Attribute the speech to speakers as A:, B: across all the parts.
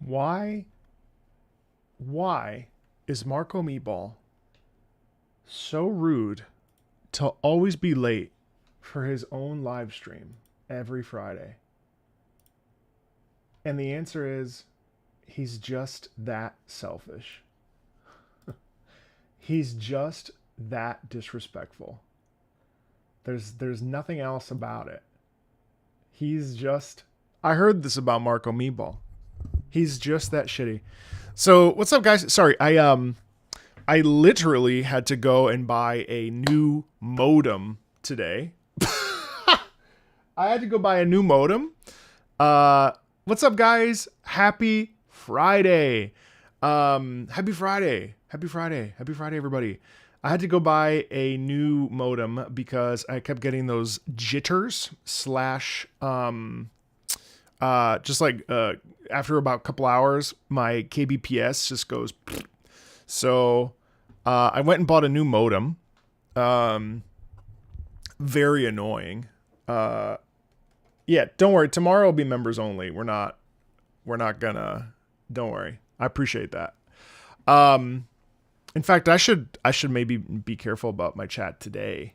A: Why is Marco Meatball so rude to always be late for his own live stream every Friday? And the answer is he's just that selfish. He's just that disrespectful. There's nothing else about it. He's just... I heard this about Marco Meatball. He's just that shitty. So, what's up, guys? Sorry, I literally had to go and buy a new modem today. I had to go buy a new modem. What's up, guys? Happy Friday. Happy Friday. Happy Friday. Happy Friday, everybody. I had to go buy a new modem because I kept getting those jitters slash, just like, after about a couple hours, my kbps just goes. So, I went and bought a new modem. Very annoying. Yeah, don't worry. Tomorrow will be members only. We're not gonna, don't worry. I appreciate that. In fact, I should maybe be careful about my chat today.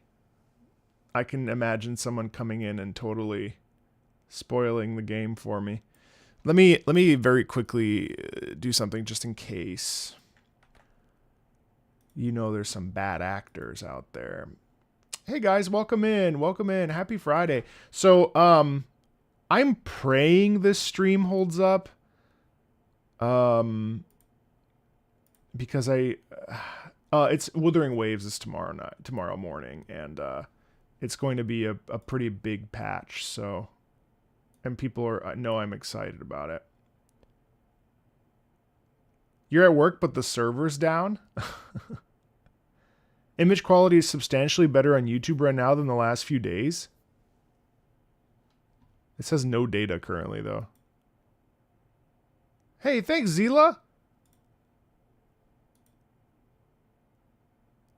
A: I can imagine someone coming in and totally spoiling the game for me. Let me very quickly do something just in case. You know, there's some bad actors out there. Hey guys, welcome in. Welcome in. Happy Friday. So, I'm praying this stream holds up. Because it's Wuthering Waves is tomorrow morning, and it's going to be a pretty big patch. So, and people know I'm excited about it. You're at work, but the server's down. Image quality is substantially better on YouTube right now than the last few days. It says no data currently, though. Hey, thanks, Zila.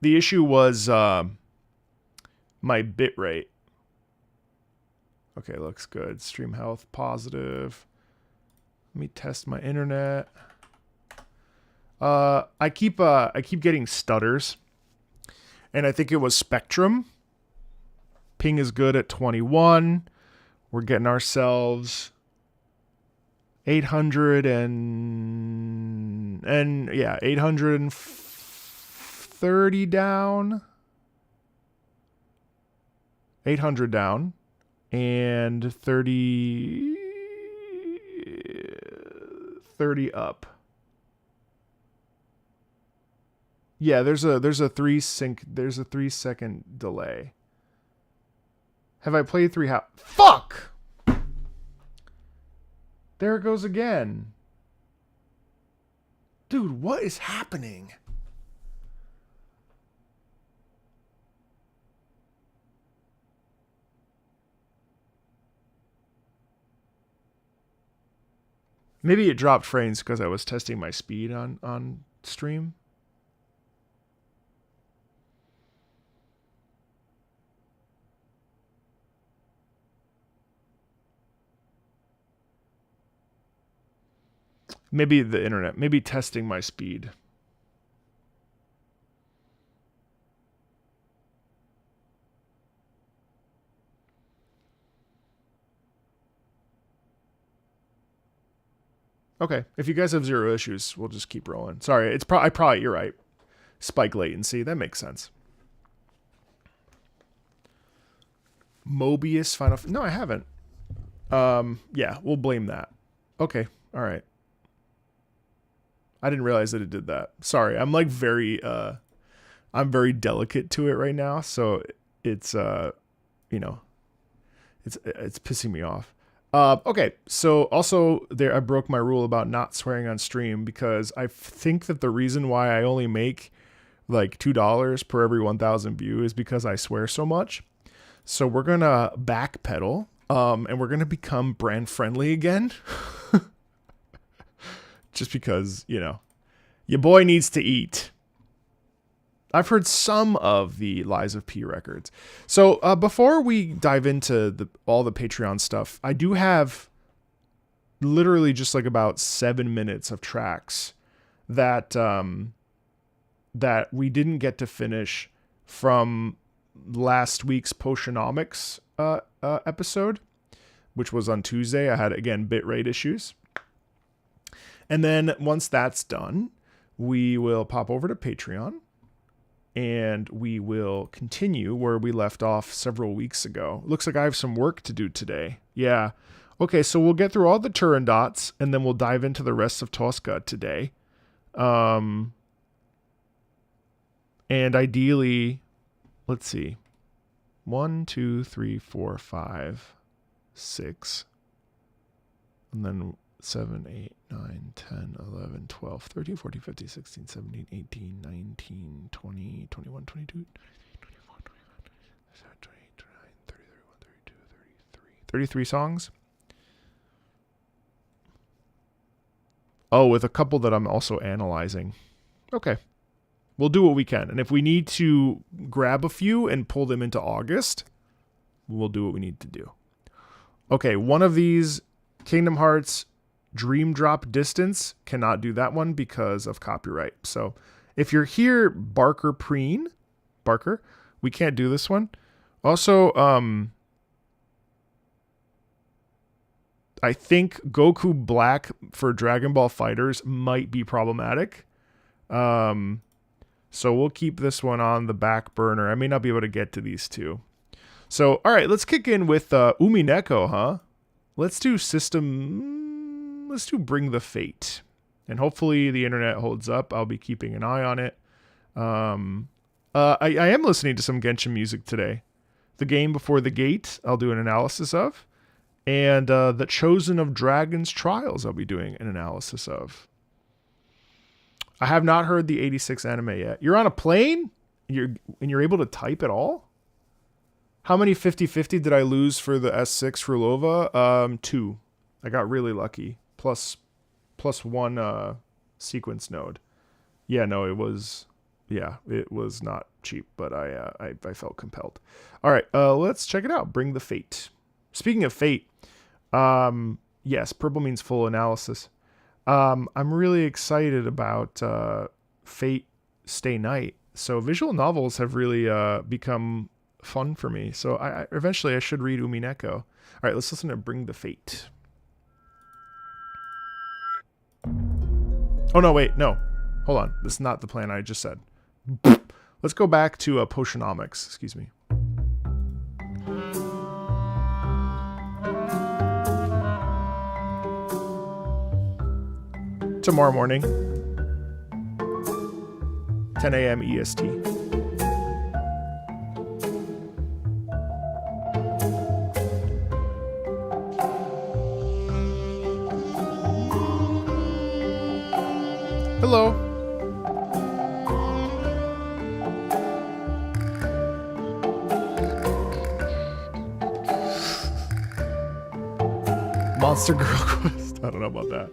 A: The issue was my bitrate. Okay, looks good. Stream health positive. Let me test my internet. I keep getting stutters. And I think it was Spectrum. Ping is good at 21. We're getting ourselves 800 and yeah, 830 down. 800 down. And 30 up. Yeah, there's a 3-second delay. Have I played Fuck! There it goes again. Dude, what is happening? Maybe it dropped frames because I was testing my speed on stream. Maybe the internet. Maybe testing my speed. Okay, if you guys have zero issues, we'll just keep rolling. Sorry, it's probably you're right. Spike latency, that makes sense. Mobius Final. No, I haven't. Yeah, we'll blame that. Okay, all right. I didn't realize that it did that. Sorry, I'm like I'm very delicate to it right now, so it's you know, it's pissing me off. Okay, so also there I broke my rule about not swearing on stream because I think that the reason why I only make like $2 per every 1,000 views is because I swear so much. So we're gonna backpedal, and we're gonna become brand friendly again. Just because, you know, your boy needs to eat. I've heard some of the Lies of P records. So before we dive into all the Patreon stuff, I do have literally just like about 7 minutes of tracks that that we didn't get to finish from last week's Potionomics episode, which was on Tuesday. I had, again, bitrate issues. And then once that's done, we will pop over to Patreon and we will continue where we left off several weeks ago. Looks like I have some work to do today. Yeah. Okay, so we'll get through all the Turin dots and then we'll dive into the rest of Tosca today. And ideally, let's see. 1, 2, 3, 4, 5, 6. And then 7, 8, 9, 10, 11, 12, 13, 14, 15, 16, 17, 18, 19, 20, 21, 22, 24, 25, 27, 28, 29, 30, 31, 32, 33. 33 songs. Oh, with a couple that I'm also analyzing. Okay. We'll do what we can. And if we need to grab a few and pull them into August, we'll do what we need to do. Okay, one of these, Kingdom Hearts Dream Drop Distance, cannot do that one because of copyright. So if you're here, Barker, we can't do this one. Also, I think Goku Black for Dragon Ball FighterZ might be problematic. So we'll keep this one on the back burner. I may not be able to get to these two. So, all right, let's kick in with Umineko, huh? Let's do Bring the Fate. And hopefully the internet holds up. I'll be keeping an eye on it. I am listening to some Genshin music today. The Game Before the Gate, I'll do an analysis of. And The Chosen of Dragon's Trials, I'll be doing an analysis of. I have not heard the 86 anime yet. You're on a plane? You're able to type at all? How many 50-50 did I lose for the S6 for Lova? 2. I got really lucky. Plus 1 sequence node. Yeah, no, it was not cheap, but I felt compelled. All right, let's check it out. Bring the Fate. Speaking of Fate, yes, purple means full analysis. I'm really excited about Fate Stay Night. So visual novels have really become fun for me. So eventually I should read Umineko. All right, let's listen to Bring the Fate. Oh, no, wait, no. Hold on. This is not the plan I just said. Let's go back to Potionomics. Excuse me. Tomorrow morning, 10 a.m. EST. Hello. Monster Girl Quest. I don't know about that.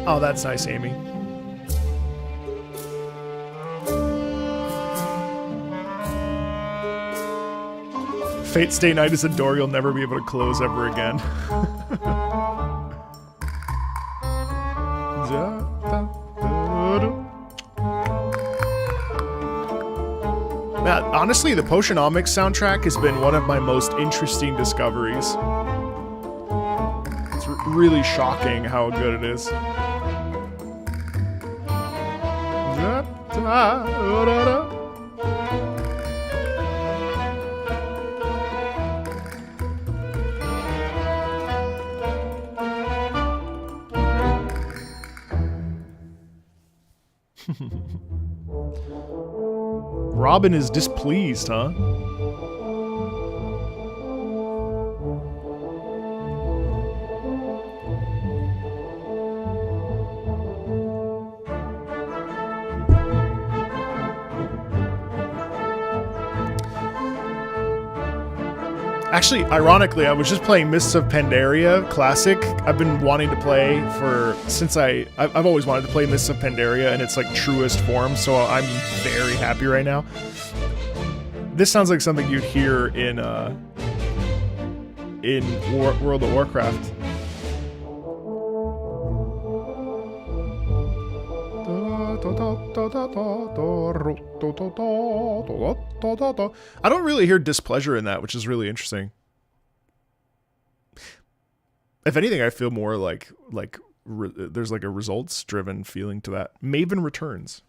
A: Oh, that's nice, Amy. Fate Stay Night is a door you'll never be able to close ever again. Man, honestly, the Potionomics soundtrack has been one of my most interesting discoveries. It's really shocking how good it is. Robin is displeased, huh? Actually, ironically, I was just playing Mists of Pandaria Classic. I've been wanting to play since I've always wanted to play Mists of Pandaria in its like truest form, so I'm very happy right now. This sounds like something you'd hear in World of Warcraft. I don't really hear displeasure in that, which is really interesting. If anything, I feel more like there's like a results driven feeling to that. Maven Returns.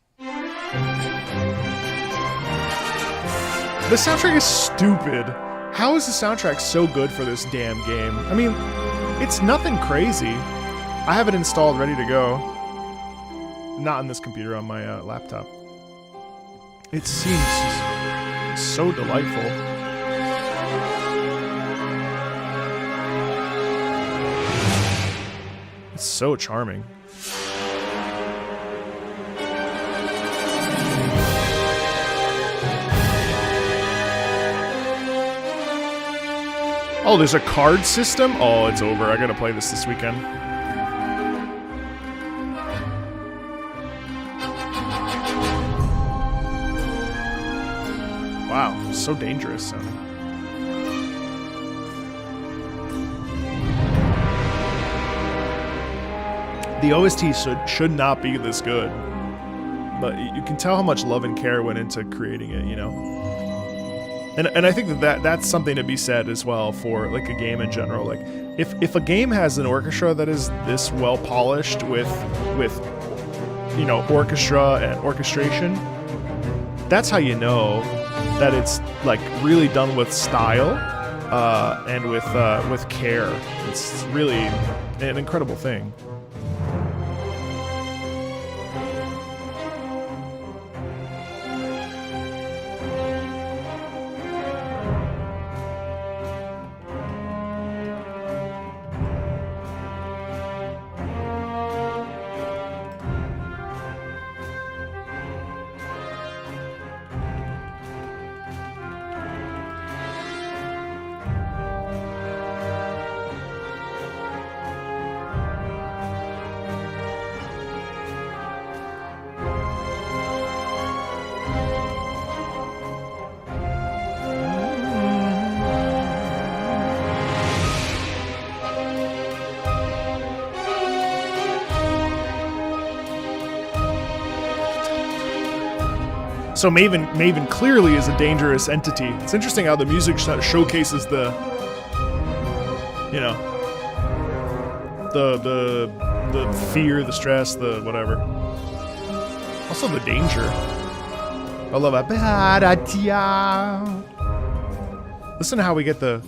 A: The soundtrack is stupid. How is the soundtrack so good for this damn game? I mean, it's nothing crazy. I have it installed, ready to go. Not on this computer, on my laptop. It seems so delightful. It's so charming. Oh, there's a card system? Oh, it's over. I gotta play this weekend. Wow, so dangerous sounding. The OST should not be this good, but you can tell how much love and care went into creating it, you know? And I think that's something to be said as well for like a game in general. Like if a game has an orchestra that is this well polished with you know, orchestra and orchestration, that's how you know that it's like really done with style and with care. It's really an incredible thing. So Maven clearly is a dangerous entity. It's interesting how the music showcases the, you know, the fear, the stress, the whatever. Also the danger. I love that. Listen to how we get the.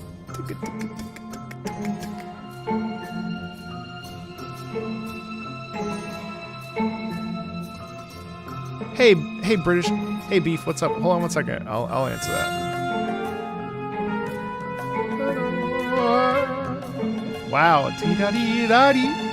A: Hey British. Hey Beef, what's up? Hold on 1 second. I'll answer that. Wow. Tee-da-dee-da-dee.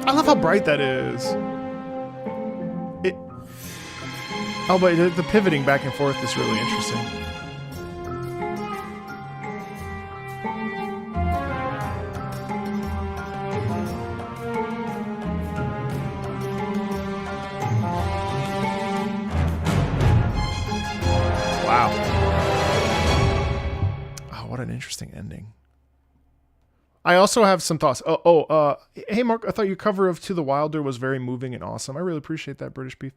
A: I love how bright that is. Oh, but the pivoting back and forth is really interesting. Wow. Oh, what an interesting ending. I also have some thoughts. Hey Mark, I thought your cover of To the Wilder was very moving and awesome. I really appreciate that, British Beef.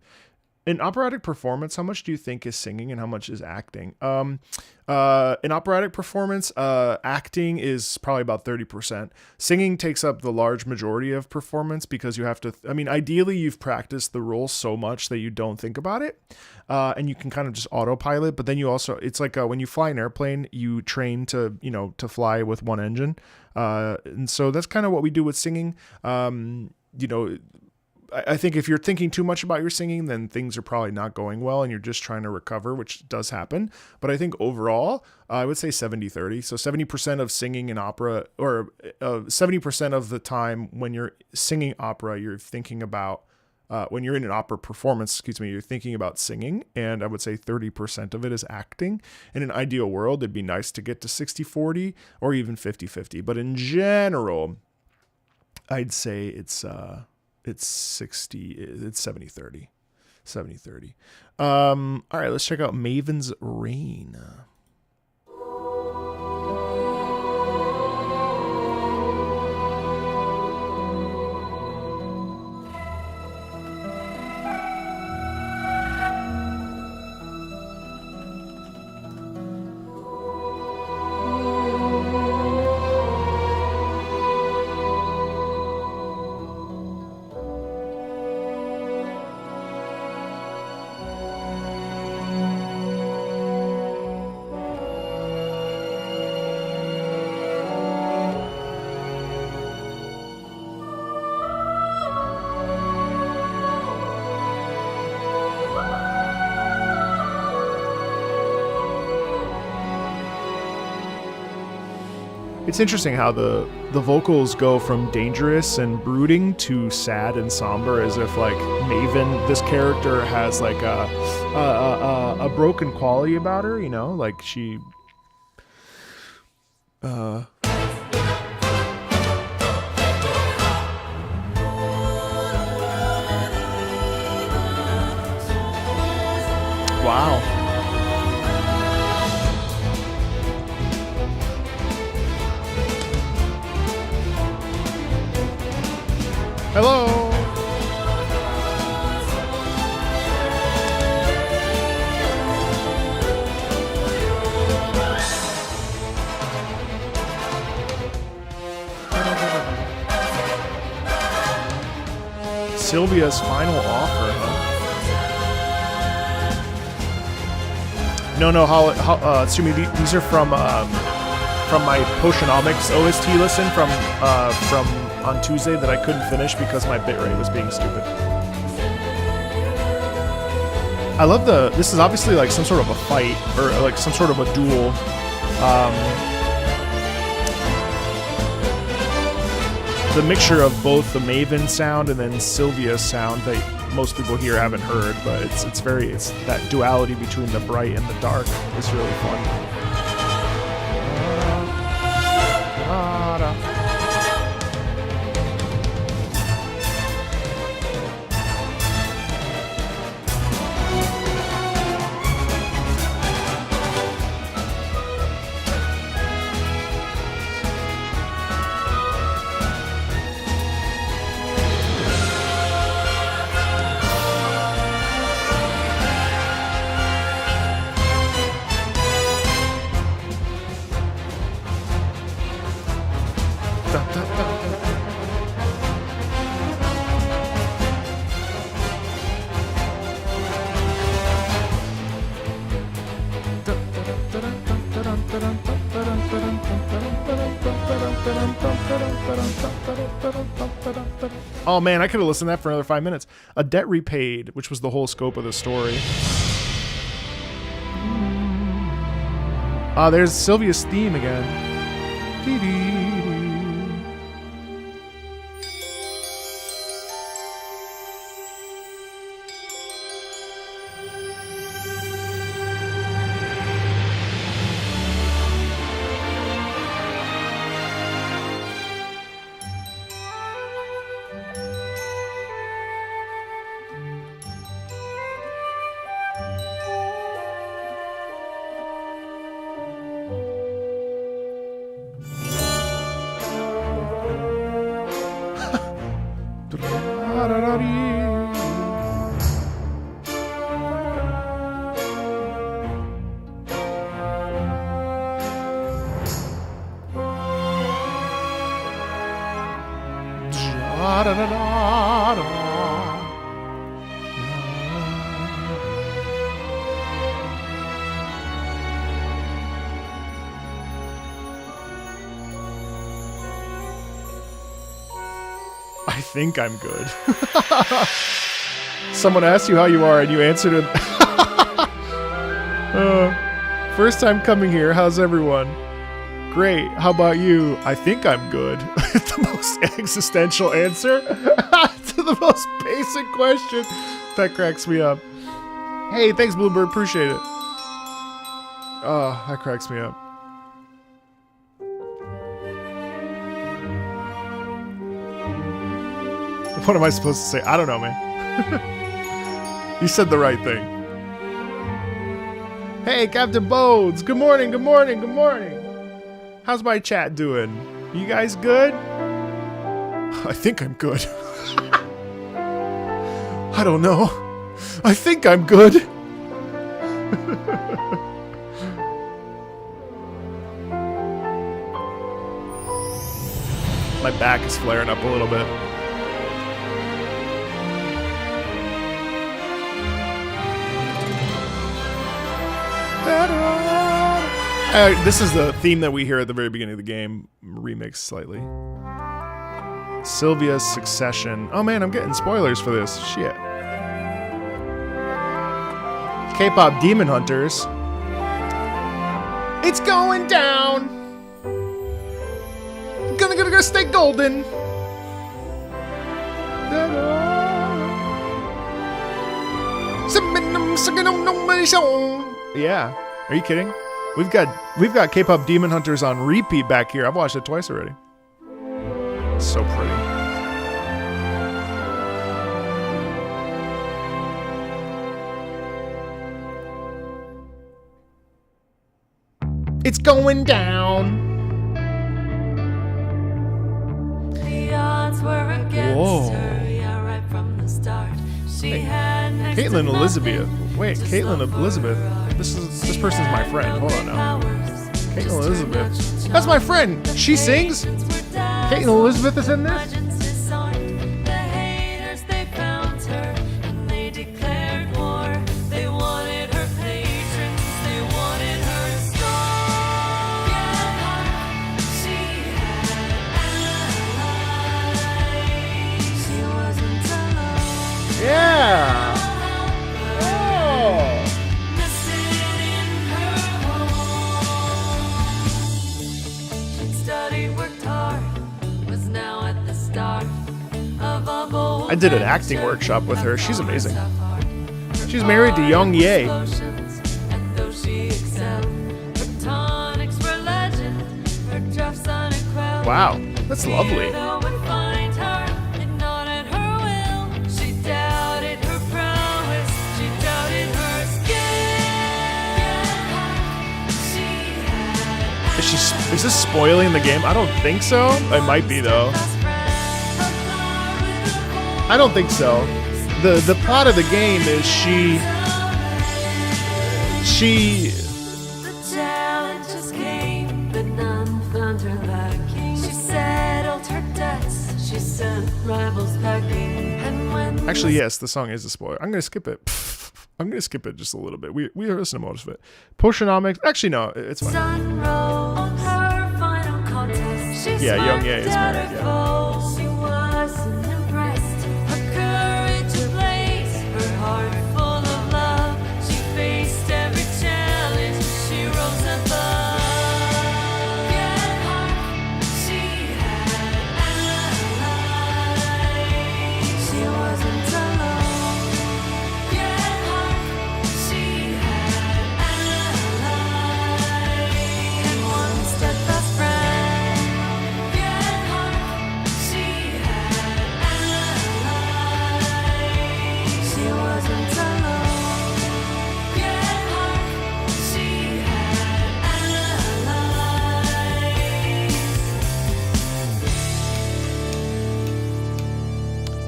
A: In operatic performance, how much do you think is singing and how much is acting? In operatic performance, acting is probably about 30%. Singing takes up the large majority of performance because you have to, ideally you've practiced the role so much that you don't think about it. And you can kind of just autopilot, but then you also, it's like when you fly an airplane, you train to fly with one engine. And so that's kind of what we do with singing. I think if you're thinking too much about your singing, then things are probably not going well and you're just trying to recover, which does happen. But I think overall, I would say 70-30. So 70% of singing in opera, or 70% of the time when you're singing opera, you're thinking about, when you're in an opera performance, you're thinking about singing. And I would say 30% of it is acting. In an ideal world, it'd be nice to get to 60-40 or even 50-50. But in general, I'd say it's 70-30. 70-30. All right, let's check out Maven's Reign. It's interesting how the vocals go from dangerous and brooding to sad and somber, as if like Maven, this character, has like a broken quality about her, you know, like she wow. Hello. Sylvia's final offer, huh? No, Sumi, these are from my Potionomics OST listen from on Tuesday that I couldn't finish because my bitrate was being stupid. I love this is obviously like some sort of a fight, or like some sort of a duel. The mixture of both the Maven sound and then Sylvia's sound that most people here haven't heard, but it's that duality between the bright and the dark is really fun. Oh man, I could have listened to that for another 5 minutes. A debt repaid, which was the whole scope of the story. There's Sylvia's theme again. I think I'm good. Someone asked you how you are and you answered it. First time coming here, how's everyone? Great, how about you? I think I'm good. The most existential answer to the most basic question. That cracks me up. Hey, thanks Bluebird, appreciate it. Oh, that cracks me up. What am I supposed to say? I don't know, man. You said the right thing. Hey, Captain Bodes. Good morning, good morning, good morning. How's my chat doing? You guys good? I think I'm good. I don't know. I think I'm good. My back is flaring up a little bit. This is the theme that we hear at the very beginning of the game, remixed slightly. Sylvia's Succession. Oh man, I'm getting spoilers for this. Shit. K-pop Demon Hunters. It's going down. Gonna stay golden. Yeah. Are you kidding? We've got K-pop Demon Hunters on repeat back here. I've watched it twice already. So pretty. It's going down. The odds were against her, yeah, right from the start. She had Caitlin Elizabeth. Wait, Caitlin Elizabeth. This person's my friend. Hold on now. Caitlin Elizabeth. That's my friend. She sings. Caitlin Elizabeth is in this. Yeah. I did an acting workshop with her. She's amazing. She's married to Young Ye. Wow, that's lovely. Is this spoiling the game? I don't think so. It might be though. I don't think so. The plot of the game is she The challenges came, but none found her lacking. She settled her debts. She sent rivals packing. And when actually, yes, the song is a spoiler. I'm gonna skip it. I'm gonna skip it just a little bit. We are listening to most of it. Potionomics. Actually, no, it's fine. Sun rose on her final contest. Yeah, Young Ye is married. Yeah. She wasn't impressed. Her courage ablaze. Her heart full of love. She faced every challenge. She rose above. She had allies. She wasn't alone. She had allies. And one steadfast friend. She had allies. She wasn't alone. She had allies.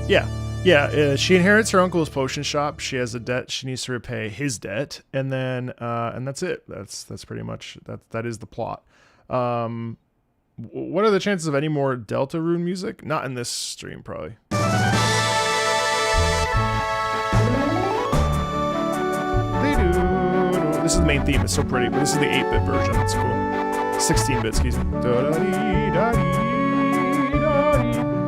A: Yeah. She inherits her uncle's potion shop. She has a debt. She needs to repay his debt, and then and that's it. That's pretty much that is the plot. What are the chances of any more Deltarune music? Not in this stream, probably. This is the main theme. It's so pretty, but this is the 8-bit version. It's cool. 16-bit, excuse me.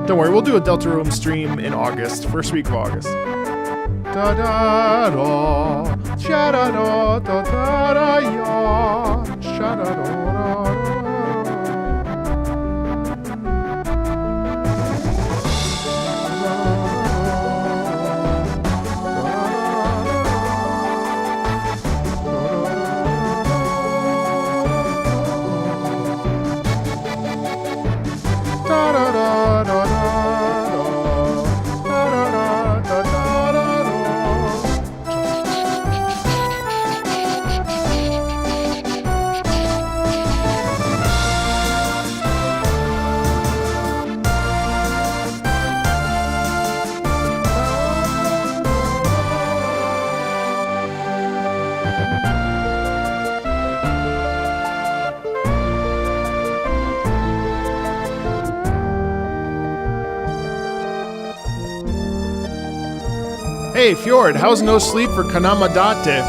A: Don't worry, we'll do a Delta Room stream in August, first week of August. Da da da, sha da da da da da ya, sha da da da. Hey, Fjord, how's no sleep for Kanamadate?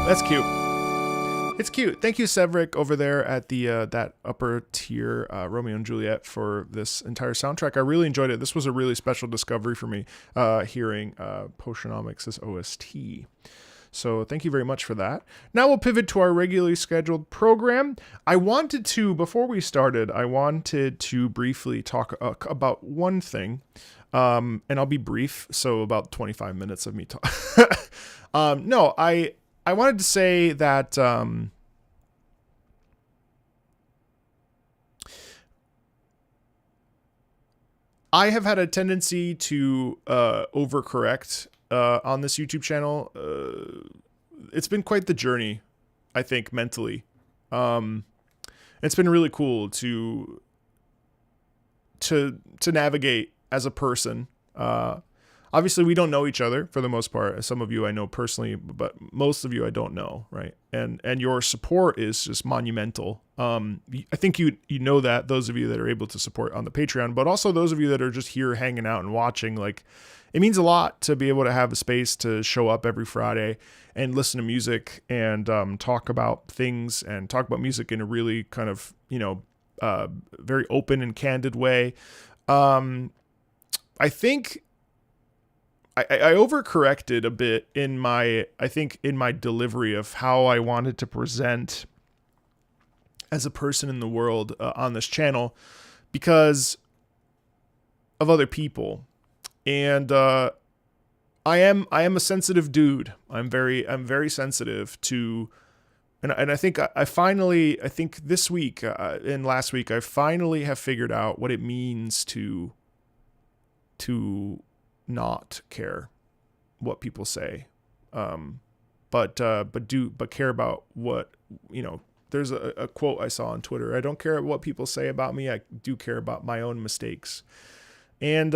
A: That's cute. It's cute. Thank you, Severick, over there at the that upper tier Romeo and Juliet for this entire soundtrack. I really enjoyed it. This was a really special discovery for me, hearing Potionomics' OST. So thank you very much for that. Now we'll pivot to our regularly scheduled program. Before we started, I wanted to briefly talk about one thing, and I'll be brief, so about 25 minutes of me talk. I wanted to say that I have had a tendency to overcorrect on this YouTube channel. It's been quite the journey, I think, mentally. It's been really cool to navigate as a person. Obviously, we don't know each other for the most part. Some of you I know personally, but most of you I don't know, right? And your support is just monumental. I think you know that, those of you that are able to support on the Patreon, but also those of you that are just here hanging out and watching. Like, it means a lot to be able to have a space to show up every Friday and listen to music and talk about things and talk about music in a really kind of, very open and candid way. I think I overcorrected a bit in my delivery of how I wanted to present as a person in the world on this channel because of other people. And I am a sensitive dude. I'm very sensitive to, and I think I think this week and last week I finally have figured out what it means to not care what people say, but care about what, there's a quote I saw on Twitter. I don't care what people say about me. I do care about my own mistakes. And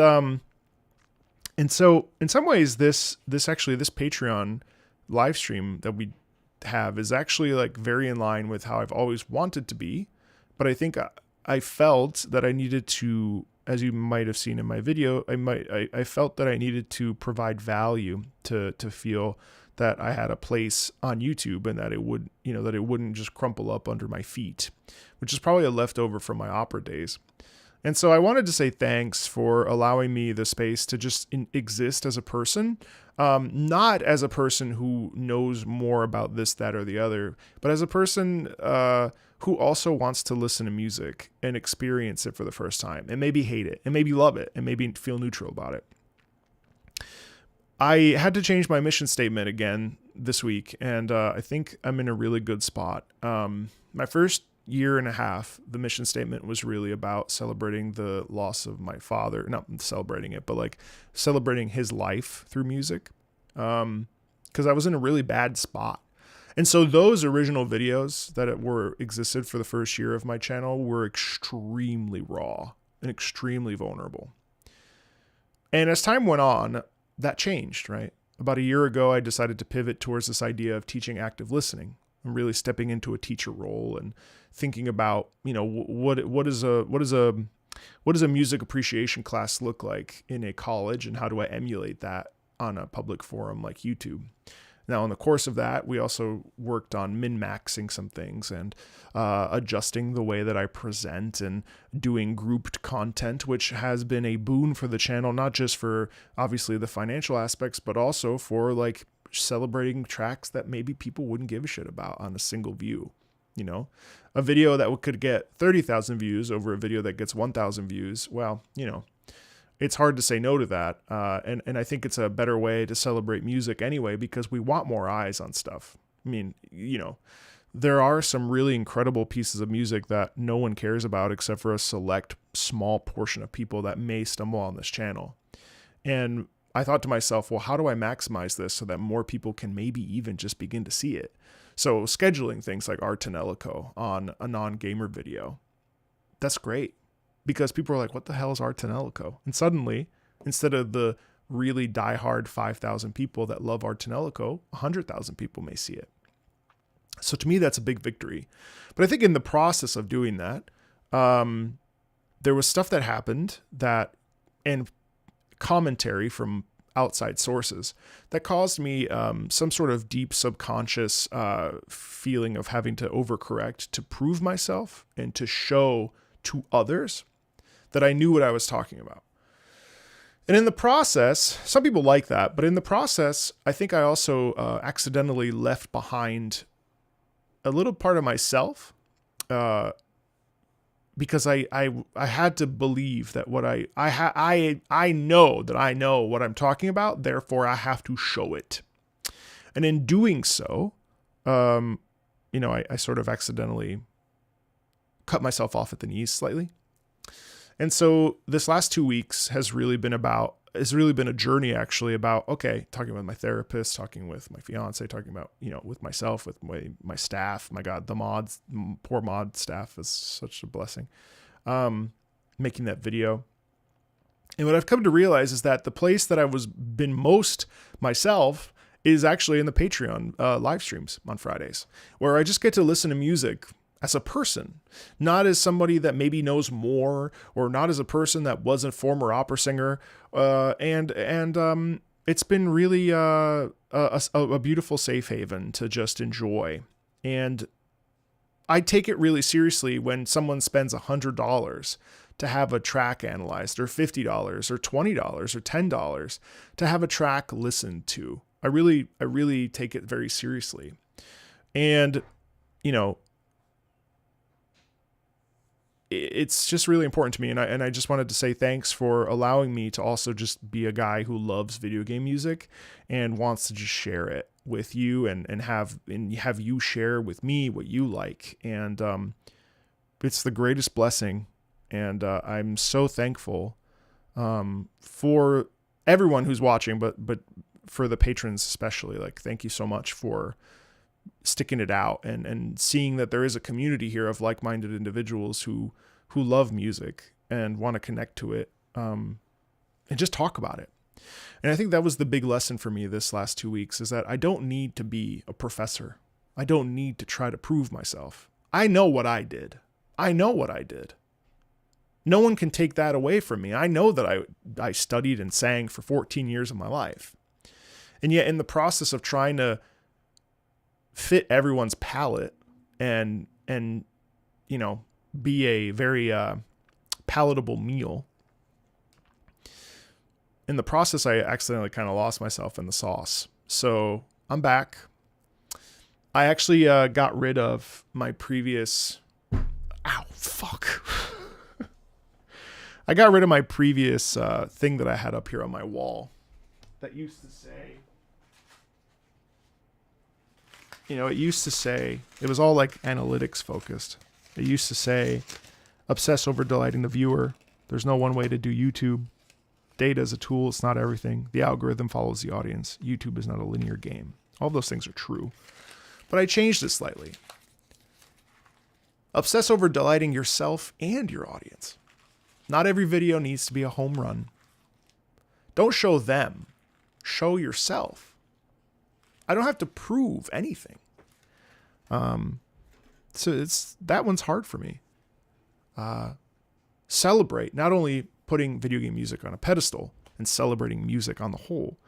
A: so in some ways, this Patreon live stream that we have is actually like very in line with how I've always wanted to be. But I think I felt that I needed to, as you might have seen in my video, I felt that I needed to provide value to feel that I had a place on YouTube and that it wouldn't just crumple up under my feet, which is probably a leftover from my opera days. And so I wanted to say thanks for allowing me the space to just exist as a person, not as a person who knows more about this, that, or the other, but as a person who also wants to listen to music and experience it for the first time and maybe hate it and maybe love it and maybe feel neutral about it. I had to change my mission statement again this week, and I think I'm in a really good spot. My first year and a half, the mission statement was really about celebrating the loss of my father. Not celebrating it, but like celebrating his life through music. Because I was in a really bad spot. And so those original videos that existed for the first year of my channel were extremely raw and extremely vulnerable. And as time went on, that changed, right? About a year ago, I decided to pivot towards this idea of teaching active listening and really stepping into a teacher role and thinking about, what is a what does a music appreciation class look like in a college, and how do I emulate that on a public forum like YouTube? Now, in the course of that, we also worked on min-maxing some things and adjusting the way that I present and doing grouped content, which has been a boon for the channel, not just for obviously the financial aspects, but also for like celebrating tracks that maybe people wouldn't give a shit about on a single view. You know, a video that could get 30,000 views over a video that gets 1,000 views. Well, you know, it's hard to say no to that. And I think it's a better way to celebrate music anyway, because we want more eyes on stuff. I mean, you know, there are some really incredible pieces of music that no one cares about except for a select small portion of people that may stumble on this channel. And I thought to myself, well, how do I maximize this so that more people can maybe even just begin to see it? So scheduling things like Art Tanelico on a non-gamer video, that's great, because people are like, what the hell is Art Tanelico? And suddenly, instead of the really diehard 5,000 people that love Art Tanelico, 100,000 people may see it. So to me, that's a big victory. But I think in the process of doing that, there was stuff that happened and commentary from outside sources that caused me some sort of deep subconscious feeling of having to overcorrect to prove myself and to show to others that I knew what I was talking about. And in the process, some people like that, but in the process, I think I also accidentally left behind a little part of myself, because I had to believe that what I know that I know what I'm talking about, therefore I have to show it. And in doing so, you know, I sort of accidentally cut myself off at the knees slightly. And so this last 2 weeks has really been a journey actually about, okay, talking with my therapist, talking with my fiance, talking about, you know, with myself, with my staff. My God, the mods, poor mod staff is such a blessing. Making that video. And what I've come to realize is that the place that I been most myself is actually in the Patreon live streams on Fridays, where I just get to listen to music as a person, not as somebody that maybe knows more, or not as a person that was a former opera singer. And it's been really a beautiful safe haven to just enjoy. And I take it really seriously when someone spends $100 to have a track analyzed, or $50 or $20 or $10 to have a track listened to. I really take it very seriously. And, you know, it's just really important to me. And I just wanted to say thanks for allowing me to also just be a guy who loves video game music and wants to just share it with you and have you share with me what you like. And it's the greatest blessing. And I'm so thankful for everyone who's watching, but for the patrons especially. Like, thank you so much for sticking it out and seeing that there is a community here of like-minded individuals who love music and want to connect to it, and just talk about it. And I think that was the big lesson for me this last 2 weeks, is that I don't need to be a professor. I don't need to try to prove myself. I know what I did. No one can take that away from me. I know that I studied and sang for 14 years of my life. And yet in the process of trying to fit everyone's palate and you know, be a very palatable meal, in the process I accidentally kind of lost myself in the sauce. So I'm back. I actually got rid of my previous I got rid of my previous thing that I had up here on my wall that used to say, you know, it was all like analytics focused. It used to say, obsess over delighting the viewer. There's no one way to do YouTube. Data is a tool. It's not everything. The algorithm follows the audience. YouTube is not a linear game. All those things are true. But I changed it slightly. Obsess over delighting yourself and your audience. Not every video needs to be a home run. Don't show them. Show yourself. I don't have to prove anything. So that one's hard for me. celebrate, not only putting video game music on a pedestal and celebrating music on the whole,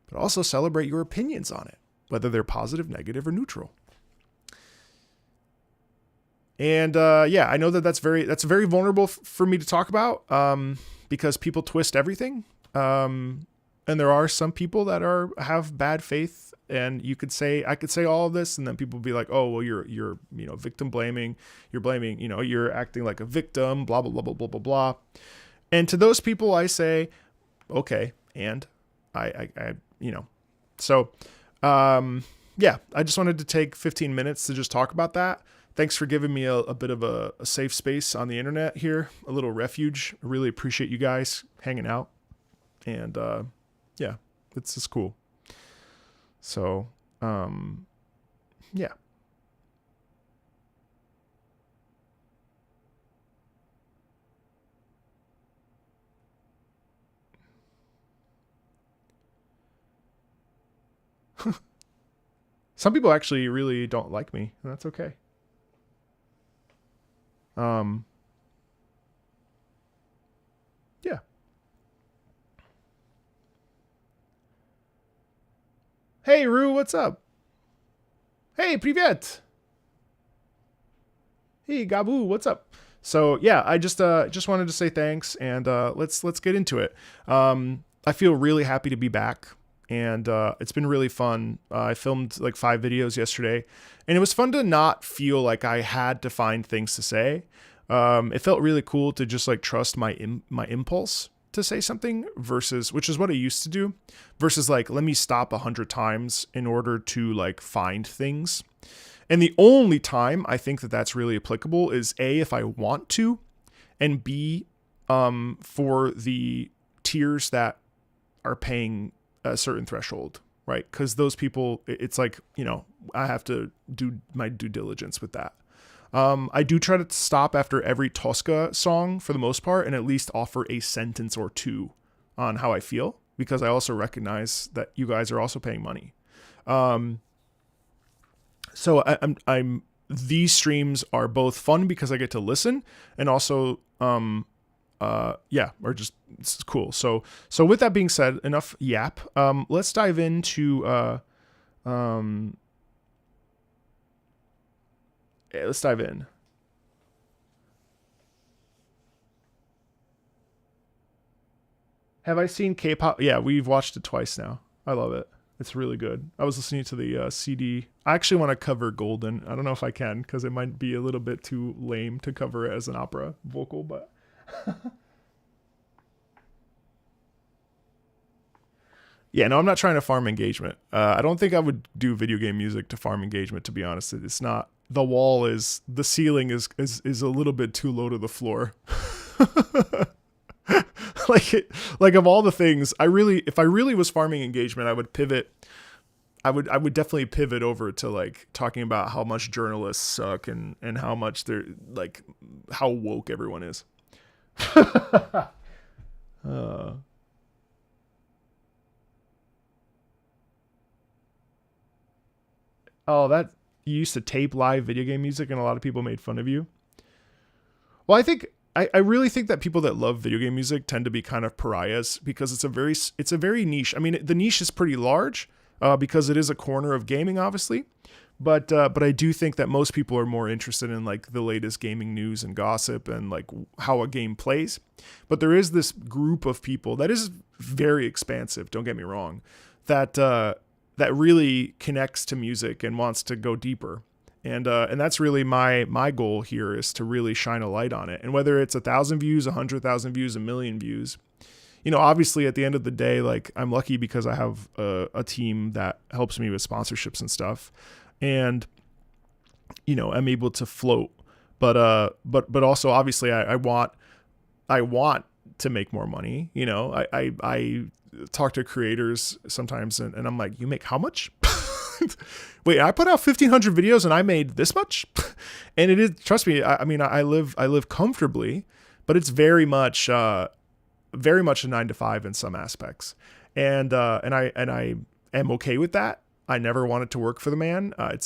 A: but also celebrate your opinions on it, whether they're positive, negative, or neutral. And yeah, I know that's very vulnerable for me to talk about because people twist everything. And there are some people that have bad faith, and I could say all of this, and then people will be like, oh, well, you're victim blaming, you're blaming, you're acting like a victim, blah, blah, blah, blah, blah, blah, blah. And to those people, I say, okay. And so, yeah, I just wanted to take 15 minutes to just talk about that. Thanks for giving me a bit of a safe space on the internet here, a little refuge. I really appreciate you guys hanging out. And yeah, it's just cool. So, yeah. Some people actually really don't like me, and that's okay. Yeah. Hey, Rue, what's up? Hey, привет. Hey, Gabu, what's up? So yeah, I just wanted to say thanks, and let's get into it. I feel really happy to be back, and it's been really fun. I filmed like 5 videos yesterday, and it was fun to not feel like I had to find things to say. It felt really cool to just like trust my impulse to say something which is what I used to do, versus like, let me stop 100 times in order to like find things. And the only time I think that that's really applicable is A, if I want to, and B, for the tiers that are paying a certain threshold, right? Because those people, it's like, I have to do my due diligence with that. I do try to stop after every Tosca song for the most part, and at least offer a sentence or two on how I feel, because I also recognize that you guys are also paying money. So these streams are both fun because I get to listen, and also, yeah, or just, it's cool. So with that being said, enough yap. Let's dive into, let's dive in. Have I seen K-pop? Yeah, we've watched it twice now. I love it. It's really good. I was listening to the CD. I actually want to cover Golden. I don't know if I can, because it might be a little bit too lame to cover it as an opera vocal, but... Yeah, no, I'm not trying to farm engagement. I don't think I would do video game music to farm engagement, to be honest. It's not. The ceiling is a little bit too low to the floor. Like of all the things, if I really was farming engagement, I would pivot. I would definitely pivot over to like talking about how much journalists suck and how much they're like, how woke everyone is. Oh, that you used to tape live video game music and a lot of people made fun of you. Well, I really think that people that love video game music tend to be kind of pariahs, because it's a very niche. I mean, the niche is pretty large because it is a corner of gaming, obviously. But I do think that most people are more interested in like the latest gaming news and gossip and like how a game plays. But there is this group of people that is very expansive, don't get me wrong, that really connects to music and wants to go deeper. And that's really my goal here, is to really shine a light on it. And whether it's 1,000 views, 100,000 views, 1,000,000 views, obviously at the end of the day, like I'm lucky because I have a team that helps me with sponsorships and stuff. And, I'm able to float, but also obviously I want to make more money. I talk to creators sometimes and I'm like, you make how much? Wait, I put out 1,500 videos and I made this much? And it is, trust me, I mean, I live comfortably, but it's very much a 9-to-5 in some aspects. And I am okay with that. I never wanted to work for the man. I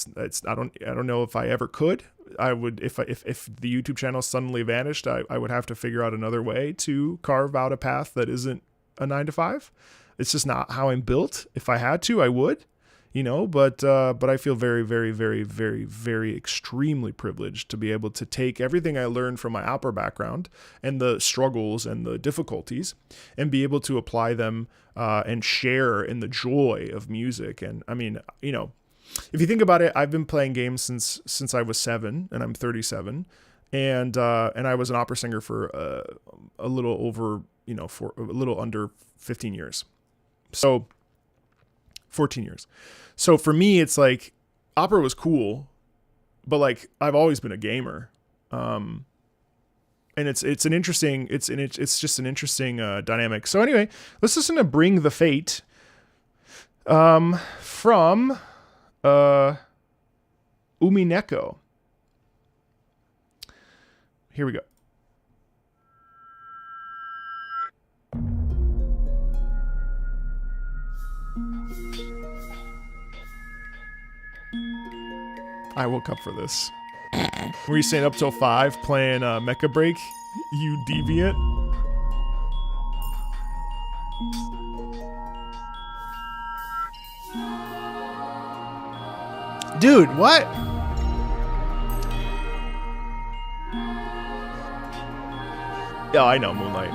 A: don't know if I ever could. I would, if the YouTube channel suddenly vanished, I would have to figure out another way to carve out a path that isn't a 9 to 5. It's just not how I'm built. If I had to, I would, but I feel very, very, very, very, very extremely privileged to be able to take everything I learned from my opera background and the struggles and the difficulties and be able to apply them and share in the joy of music. And I mean, if you think about it, I've been playing games since I was 7, and I'm 37, and I was an opera singer for a little over, for a little under 15 years. So 14 years. So for me, it's like opera was cool, but like I've always been a gamer. And it's just an interesting dynamic. So anyway, let's listen to Bring the Fate from Umineko. Here we go. I woke up for this. Were you staying up till 5 playing Mecha Break, you deviant? Dude, what? Yeah, I know, Moonlight.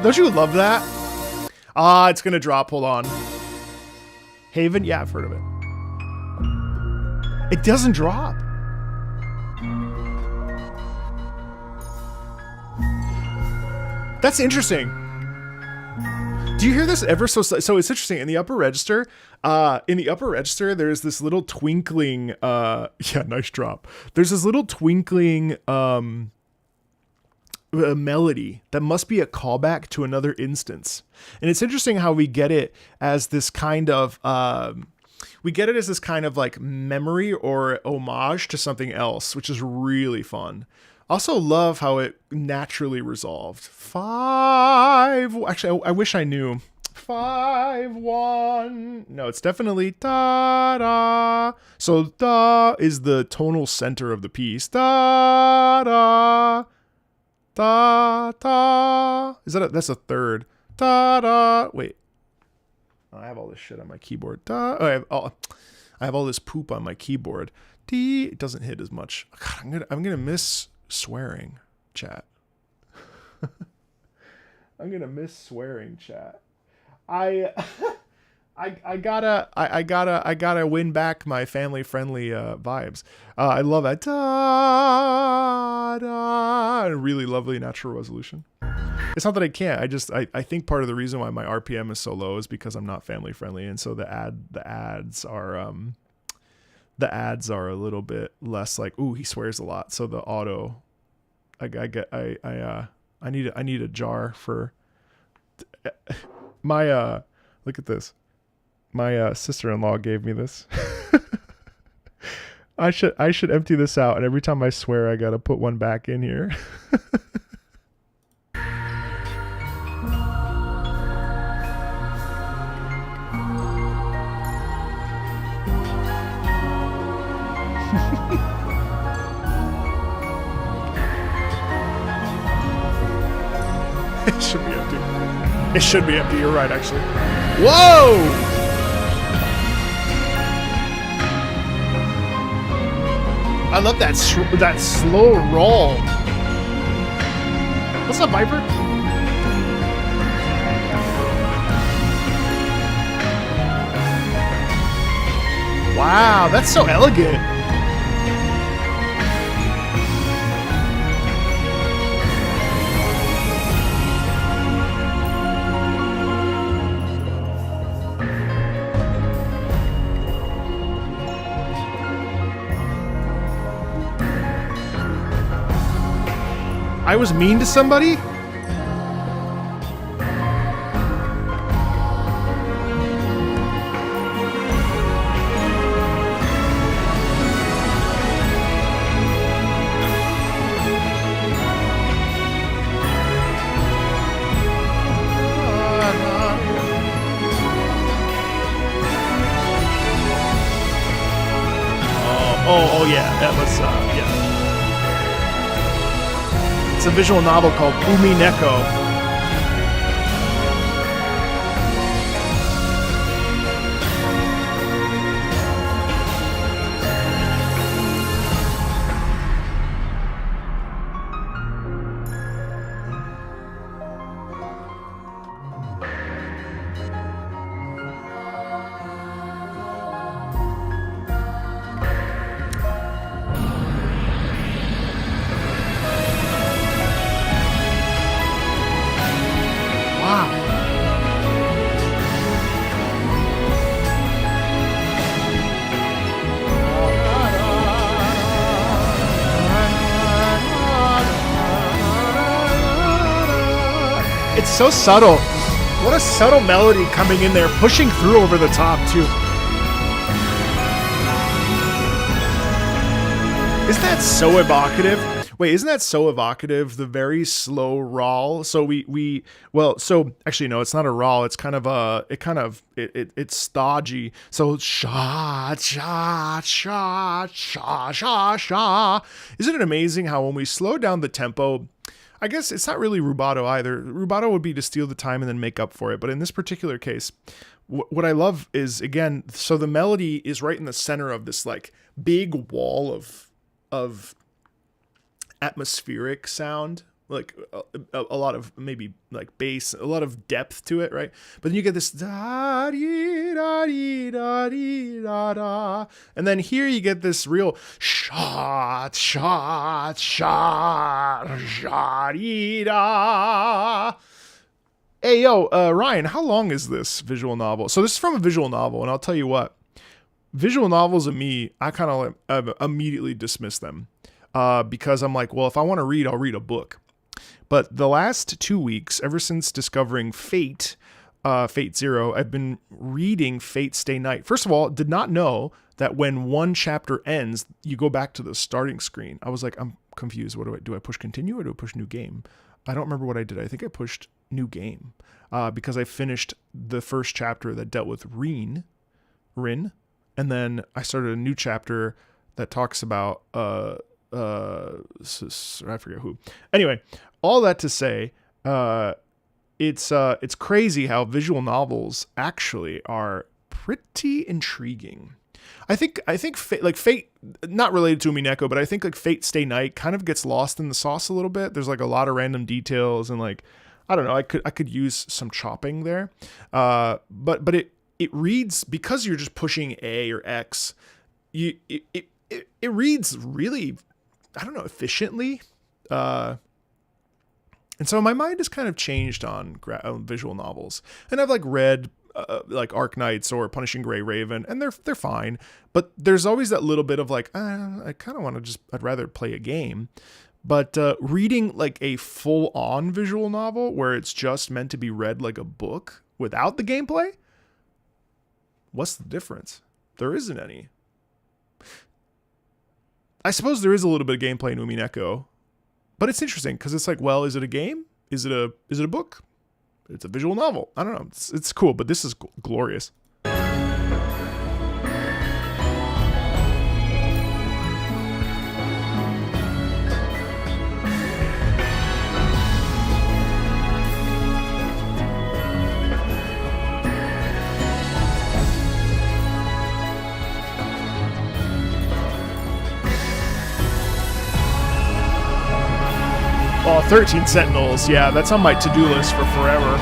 A: Don't you love that? It's gonna drop. Hold on. Haven? Yeah, I've heard of it. It doesn't drop. That's interesting. Do you hear this ever so it's interesting in the upper register? There's this little twinkling. Yeah, nice drop. There's this little twinkling melody that must be a callback to another instance, and it's interesting how we get it as this kind of like memory or homage to something else, which is really fun. Also love how it naturally resolved. 5. Actually, I wish I knew. 5-1. No, it's definitely da da. So da is the tonal center of the piece. Da da da da. That's a third. Da da. Wait. I have all this shit on my keyboard. I have all this poop on my keyboard. D. It doesn't hit as much. God, I'm gonna miss swearing, chat. I'm gonna miss swearing, chat. I gotta win back my family friendly vibes. I love that. Da, da, really lovely natural resolution. It's not that I can't. I think part of the reason why my RPM is so low is because I'm not family friendly, and so the ads are a little bit less like, ooh, he swears a lot. So the auto, I need a jar for my look at this. My sister-in-law gave me this. I should empty this out, and every time I swear, I gotta put one back in here. It should be empty. It should be empty. You're right, actually. Whoa! I love that slow roll. What's up, Viper? Wow, that's so elegant. I was mean to somebody? Oh yeah, that was yeah. It's a visual novel called Umi Neko. It's so subtle. What a subtle melody coming in there, pushing through over the top, too. Isn't that so evocative? Wait, isn't that so evocative? The very slow rawl. So so actually no, it's not a rawl. It's kind of it's stodgy. So sha sha sha sha sha sha. Isn't it amazing how when we slow down the tempo, I guess it's not really rubato either. Rubato would be to steal the time and then make up for it. But in this particular case, what I love is, again, so the melody is right in the center of this like big wall of atmospheric sound, like a lot of maybe like bass, a lot of depth to it, right? But then you get this da dee da dee da dee da da, and then here you get this real shot shot shot shot dee da. Hey yo, Ryan, how long is this visual novel? So this is from a visual novel, and I'll tell you what, visual novels of me, I kind of immediately dismiss them. Because I'm like, well, if I want to read, I'll read a book. But the last 2 weeks, ever since discovering Fate, Fate Zero, I've been reading Fate Stay Night. First of all, did not know that when one chapter ends, you go back to the starting screen. I was like, I'm confused. What do I do? I push continue or do I push new game? I don't remember what I did. I think I pushed new game because I finished the first chapter that dealt with Rin, and then I started a new chapter that talks about I forget who. Anyway, all that to say, it's crazy how visual novels actually are pretty intriguing. I think Fate, not related to Umineko, but I think like Fate Stay Night kind of gets lost in the sauce a little bit. There's like a lot of random details and like, I don't know, I could use some chopping there. But it reads, because you're just pushing A or X, it reads really, I don't know, efficiently. And so my mind has kind of changed on visual novels. And I've like read like Arknights or Punishing Gray Raven, and they're fine. But there's always that little bit of like, I kind of want to I'd rather play a game. But reading like a full-on visual novel where it's just meant to be read like a book without the gameplay, what's the difference? There isn't any. I suppose there is a little bit of gameplay in Umineko, but it's interesting because it's like, well, is it a game? Is it a book? It's a visual novel. I don't know. It's cool, but this is glorious. Oh, 13 Sentinels. Yeah, that's on my to-do list for forever.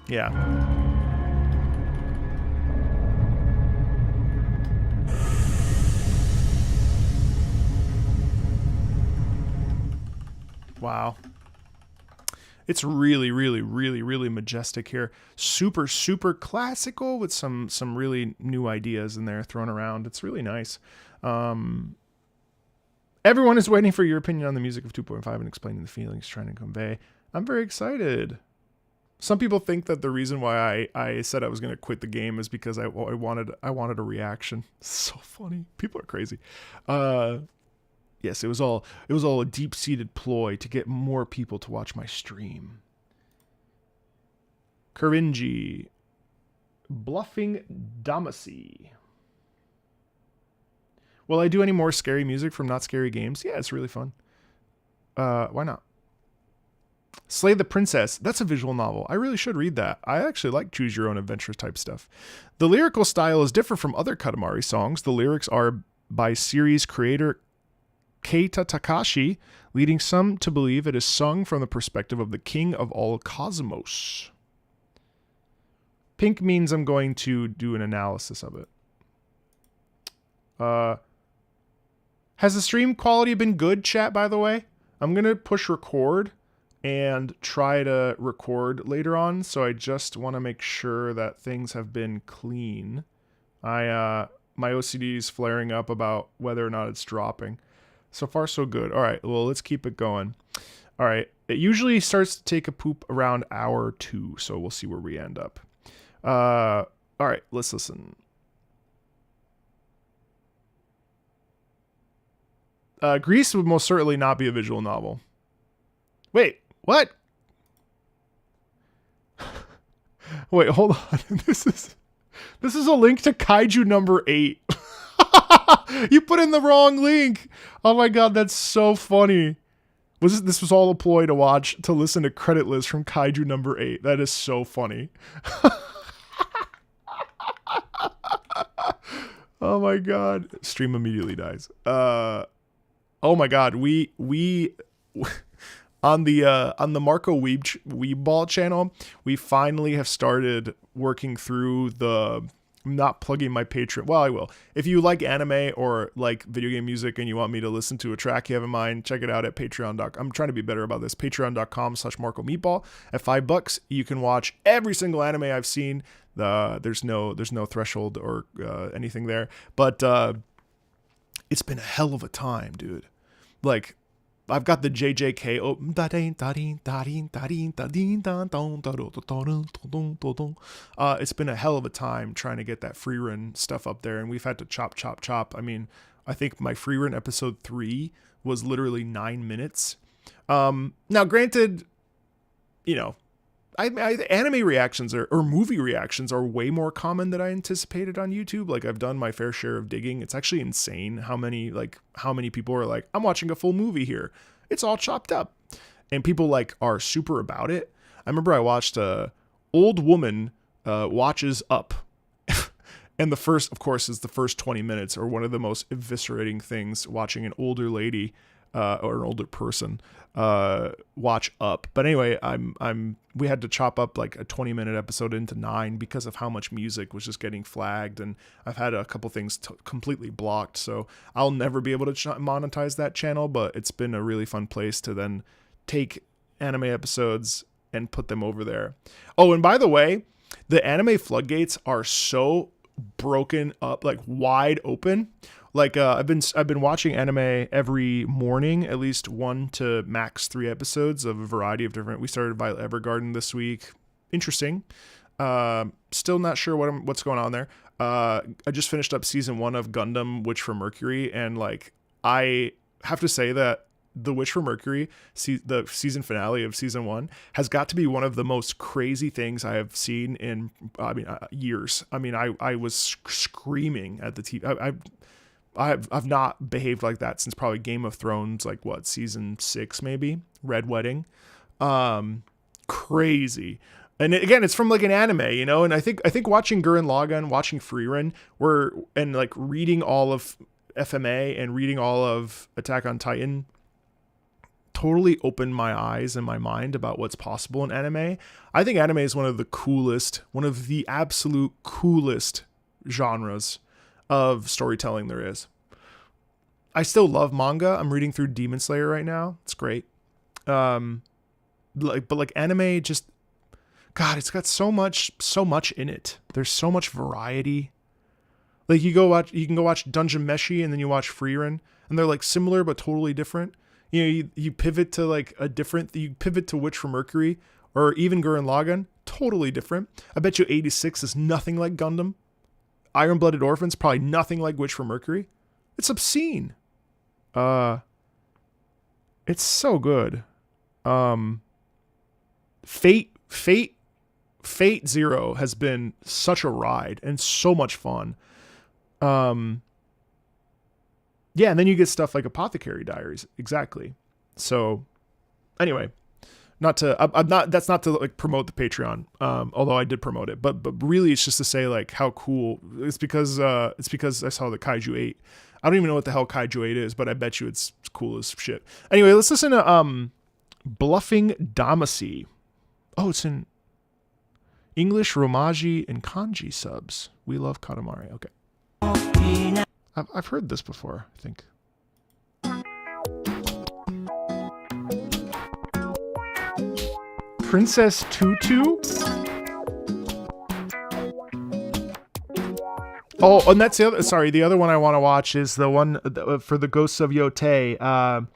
A: Yeah. Wow. It's really, really, really, really majestic here. Super, super classical with some really new ideas in there thrown around. It's really nice. Everyone is waiting for your opinion on the music of 2.5 and explaining the feelings trying to convey. I'm very excited. Some people think that the reason why I said I was going to quit the game is because I wanted a reaction. So funny. People are crazy. Yes, it was all a deep-seated ploy to get more people to watch my stream. Coringi. Bluffing Damacy. Will I do any more scary music from Not Scary Games? Yeah, it's really fun. Why not? Slay the Princess. That's a visual novel. I really should read that. I actually like choose your own adventure type stuff. The lyrical style is different from other Katamari songs. The lyrics are by series creator Keita Takashi, leading some to believe it is sung from the perspective of the king of all cosmos. Pink means I'm going to do an analysis of it. Has the stream quality been good, chat, by the way? I'm going to push record and try to record later on, so I just want to make sure that things have been clean. My OCD is flaring up about whether or not it's dropping. So far, so good. All right, well, let's keep it going. All right, it usually starts to take a poop around hour 2, so we'll see where we end up. All right, let's listen. Grease would most certainly not be a visual novel. Wait, what? Wait, hold on. This is a link to Kaiju number 8. You put in the wrong link. Oh my god, that's so funny. This was all a ploy to listen to credit list from Kaiju number 8. That is so funny. Oh my god. Stream immediately dies. Oh my god, we on the Marco Weebball channel, we finally have started working through the. I'm not plugging my Patreon. Well, I will. If you like anime or like video game music and you want me to listen to a track you have in mind, check it out at patreon.com. I'm trying to be better about this. Patreon.com/MarcoMeatball. At $5, you can watch every single anime I've seen. There's no threshold or anything there. But it's been a hell of a time, dude. Like, I've got the JJK. It's been a hell of a time trying to get that free run stuff up there, and we've had to chop. I mean, I think my free run episode 3 was literally 9 minutes. Now, granted, you know, anime reactions or movie reactions are way more common than I anticipated on YouTube. Like, I've done my fair share of digging. It's actually insane how many people are like, I'm watching a full movie here. It's all chopped up. And people like are super about it. I remember I watched Old Woman Watches Up. And the first, of course, is the first 20 minutes are one of the most eviscerating things, watching an older lady or an older person watch Up. But anyway, we had to chop up like a 20-minute episode into 9 because of how much music was just getting flagged, and I've had a couple things completely blocked, so I'll never be able to monetize that channel. But it's been a really fun place to then take anime episodes and put them over there. Oh, and by the way, the anime floodgates are so broken up, like wide open. Like I've been watching anime every morning, at least 1 to max 3 episodes of a variety of different. We started Violet Evergarden this week. Interesting. Still not sure what's going on there. I just finished up season 1 of Gundam Witch from Mercury, and like I have to say that The Witch from Mercury, the season finale of season 1, has got to be one of the most crazy things I have seen in years. I mean, I was screaming at the TV. I've not behaved like that since probably Game of Thrones, like what, season 6 maybe, Red Wedding. Crazy. And again, it's from like an anime, you know. And I think watching Gurren Lagann, watching Frieren, and like reading all of FMA and reading all of Attack on Titan totally opened my eyes and my mind about what's possible in anime. I think anime is one of the absolute coolest genres of storytelling there is. I still love manga. I'm reading through Demon Slayer right now. It's great. But anime just, God, it's got so much in it. There's so much variety. Like you can go watch Dungeon Meshi and then you watch Frieren, and they're like similar but totally different. You know, you pivot to like you pivot to Witch from Mercury, or even Gurren Lagann, totally different. I bet you 86 is nothing like Gundam. Iron-Blooded Orphans, probably nothing like Witch from Mercury. It's obscene. It's so good. Fate Zero has been such a ride and so much fun. Yeah, and then you get stuff like Apothecary Diaries. Exactly. So anyway, that's not to like promote the Patreon. Although I did promote it, but really it's just to say like how cool it's because I saw the Kaiju 8. I don't even know what the hell Kaiju 8 is, but I bet you it's cool as shit. Anyway, let's listen to Bluffing Damacy. Oh, it's in English, Romaji, and Kanji subs. We love Katamari. Okay. I've heard this before, I think. Princess Tutu? Oh, and that's the other one I want to watch is the one for the Ghosts of Yotei,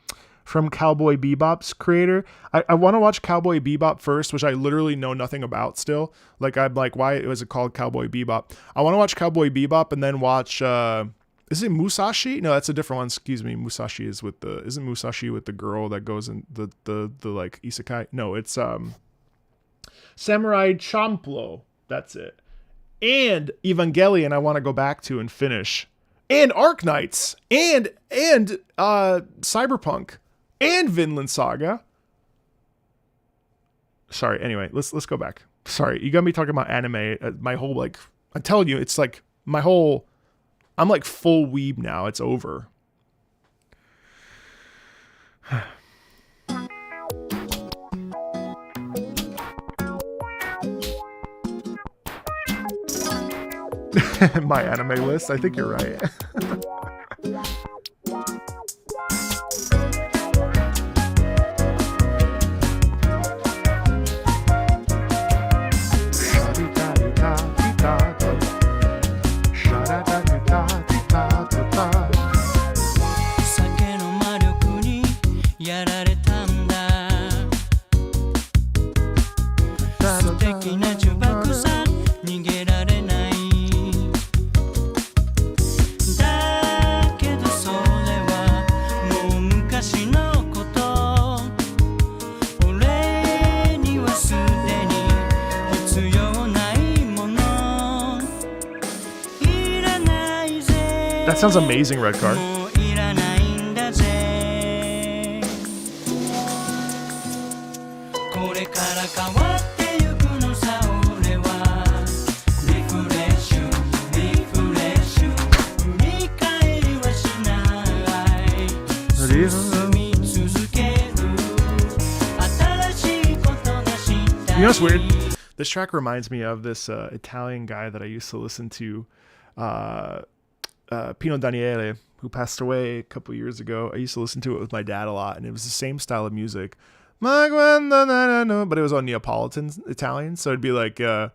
A: from Cowboy Bebop's creator. I want to watch Cowboy Bebop first, which I literally know nothing about still. Like, I'm like, why was it called Cowboy Bebop? I want to watch Cowboy Bebop and then watch, is it Musashi? No, that's a different one. Excuse me. Musashi is isn't Musashi with the girl that goes in the like isekai? No, it's, Samurai Champloo. That's it. And Evangelion I want to go back to and finish. And Arknights. And Cyberpunk. And Vinland Saga. Sorry, anyway, let's go back. Sorry, you got me talking about anime. My whole, like, I'm telling you, it's like my whole, I'm like full weeb now. It's over. My anime list, I think you're right. That sounds amazing, Red Card. You know what's weird? This track reminds me of this Italian guy that I used to listen to, Pino Daniele, who passed away a couple years ago. I used to listen to it with my dad a lot, and it was the same style of music, but it was on Neapolitan Italian, so it'd be like, actually,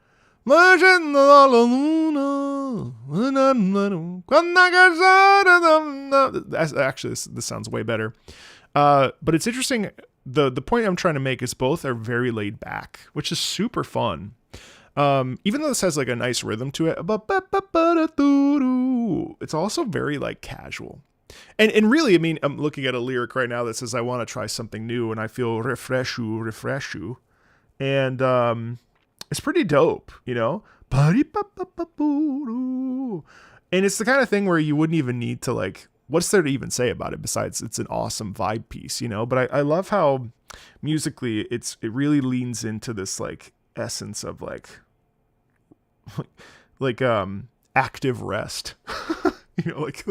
A: this sounds way better. But it's interesting. The point I'm trying to make is both are very laid back, which is super fun. Even though this has like a nice rhythm to it, it's also very like casual. And really, I mean, I'm looking at a lyric right now that says, I want to try something new and I feel refreshu. And it's pretty dope, you know? And it's the kind of thing where you wouldn't even need to like, what's there to even say about it besides it's an awesome vibe piece, you know? But I love how musically it really leans into this like essence of like active rest. You know, like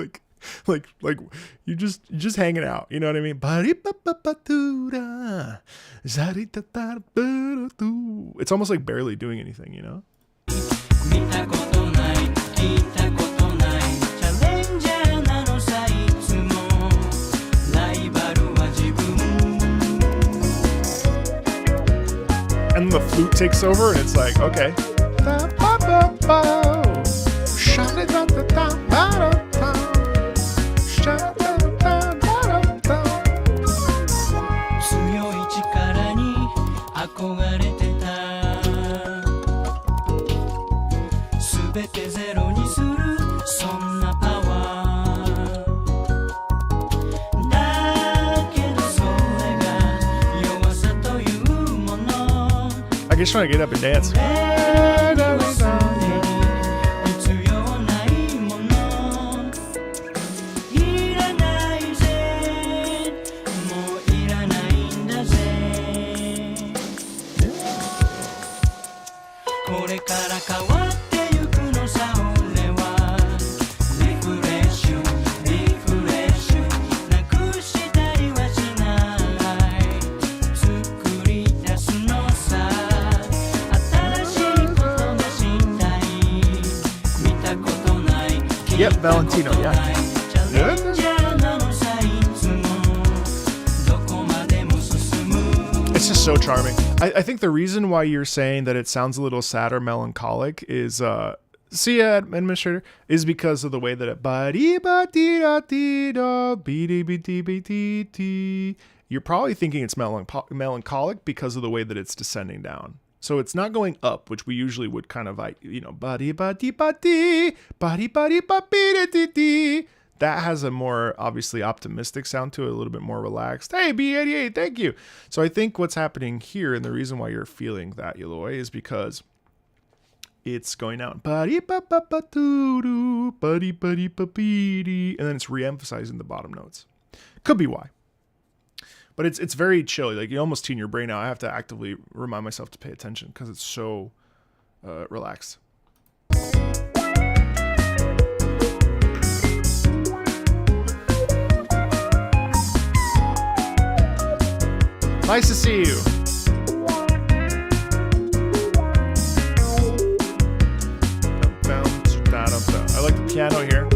A: you just hanging out, you know what I mean? It's almost like barely doing anything, you know? And the flute takes over and it's like, okay. just trying to get up and dance. Yep, Valentino, yeah. It's just so charming. I think the reason why you're saying that it sounds a little sad or melancholic is, see ya, administrator, is because of the way that it, you're probably thinking it's melancholic because of the way that it's descending down. So it's not going up, which we usually would kind of like, you know, that has a more obviously optimistic sound to it, a little bit more relaxed. Hey, B88, thank you. So I think what's happening here, and the reason why you're feeling that, Eloy, is because it's going down. And then it's re-emphasizing the bottom notes. Could be why. But it's very chill. Like, you almost tune your brain out. I have to actively remind myself to pay attention because it's so relaxed. Nice to see you. I like the piano here.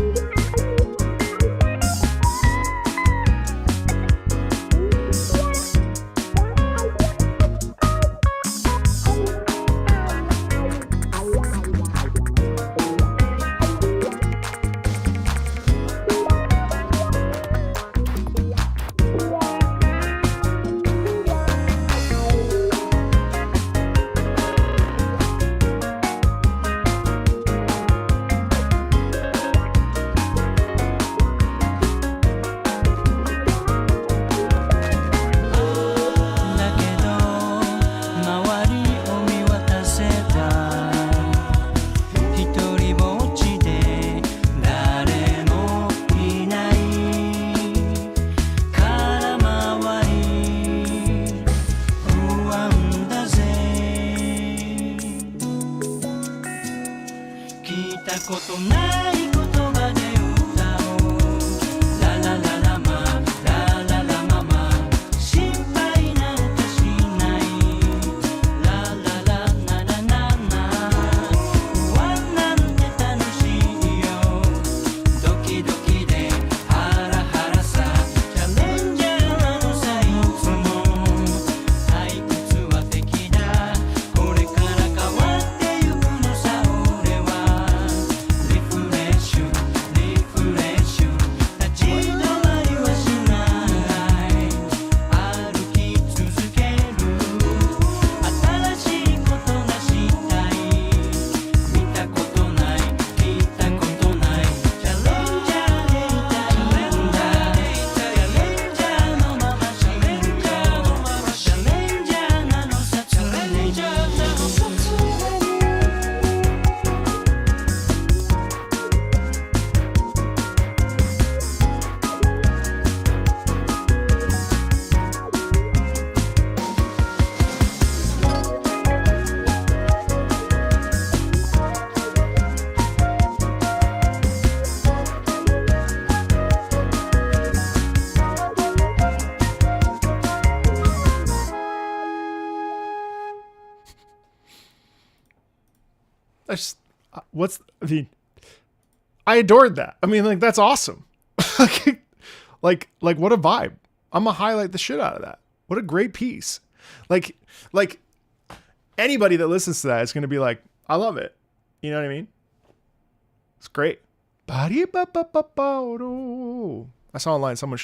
A: I adored that. I mean, like, that's awesome. like what a vibe. I'm gonna highlight the shit out of that. What a great piece. Like anybody that listens to that is gonna be like, I love it. You know what I mean? It's great. I saw online someone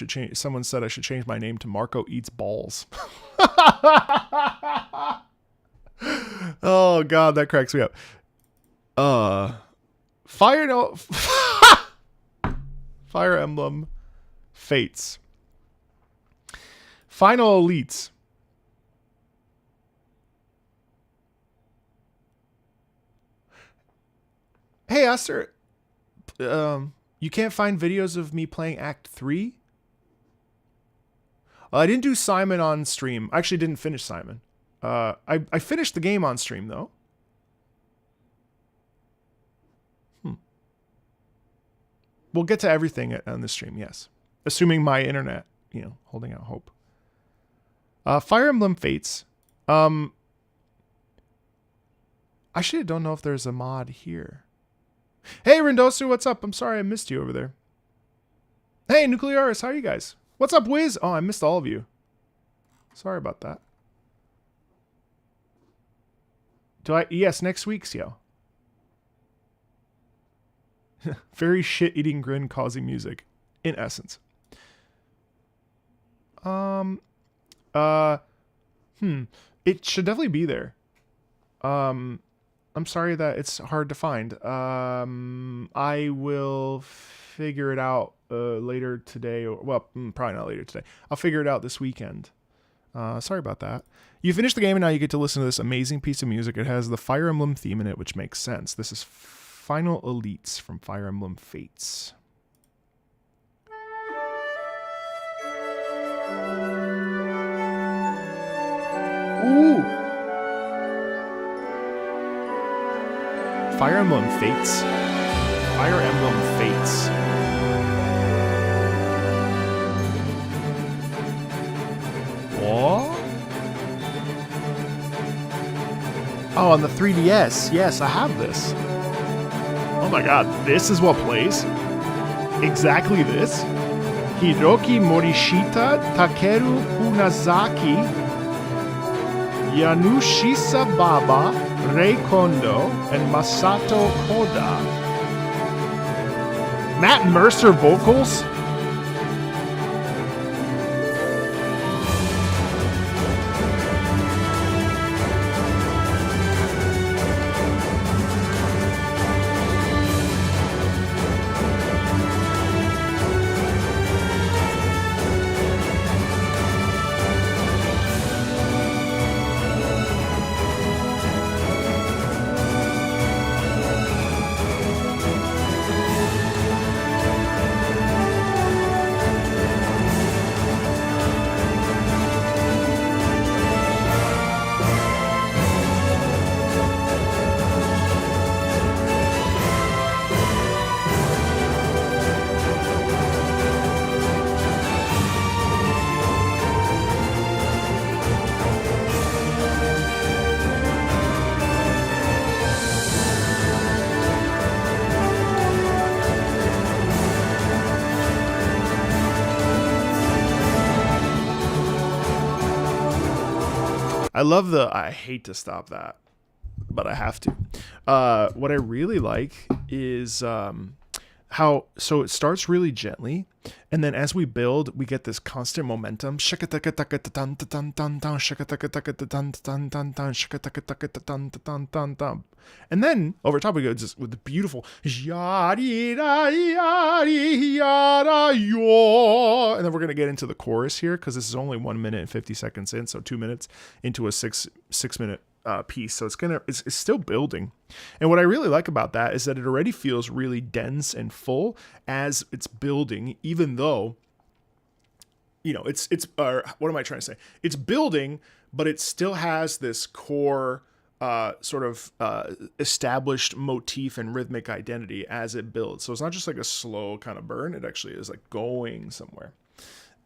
A: said I should change my name to Marco Eats Balls. Oh God, that cracks me up. Fire Emblem Fates. Final Elites. Hey, Esther, you can't find videos of me playing Act 3? I didn't do Simon on stream. I actually didn't finish Simon. I finished the game on stream, though. We'll get to everything on the stream, yes. Assuming my internet, holding out hope. Fire Emblem Fates. I actually don't know if there's a mod here. Hey, Rendosu, what's up? I'm sorry I missed you over there. Hey, Nuclearis, how are you guys? What's up, Wiz? Oh, I missed all of you. Sorry about that. Yes, next week, Sio. Very shit-eating grin causing music, in essence. It should definitely be there. I'm sorry that it's hard to find. I will figure it out later today, probably not later today. I'll figure it out this weekend. Sorry about that. You finished the game and now you get to listen to this amazing piece of music. It has the Fire Emblem theme in it, which makes sense. This is Final Elites from Fire Emblem Fates. Ooh! Fire Emblem Fates. Fire Emblem Fates. What? Oh, on the 3DS. Yes, I have this. Oh my god, this is what plays? Exactly this? Hiroki Morishita, Takeru Unazaki, Yanushisa Baba, Rei Kondo, and Masato Koda. Matt Mercer vocals? I hate to stop that, but I have to. What I really like is how, so it starts really gently, and then as we build, we get this constant momentum. And then over top we go just with the beautiful and then we're gonna get into the chorus here because this is only 1 minute and 50 seconds in, so 2 minutes into a six minute piece. So it's still building. And what I really like about that is that it already feels really dense and full as it's building, even though, what am I trying to say? It's building, but it still has this core sort of established motif and rhythmic identity as it builds. So it's not just like a slow kind of burn. It actually is like going somewhere.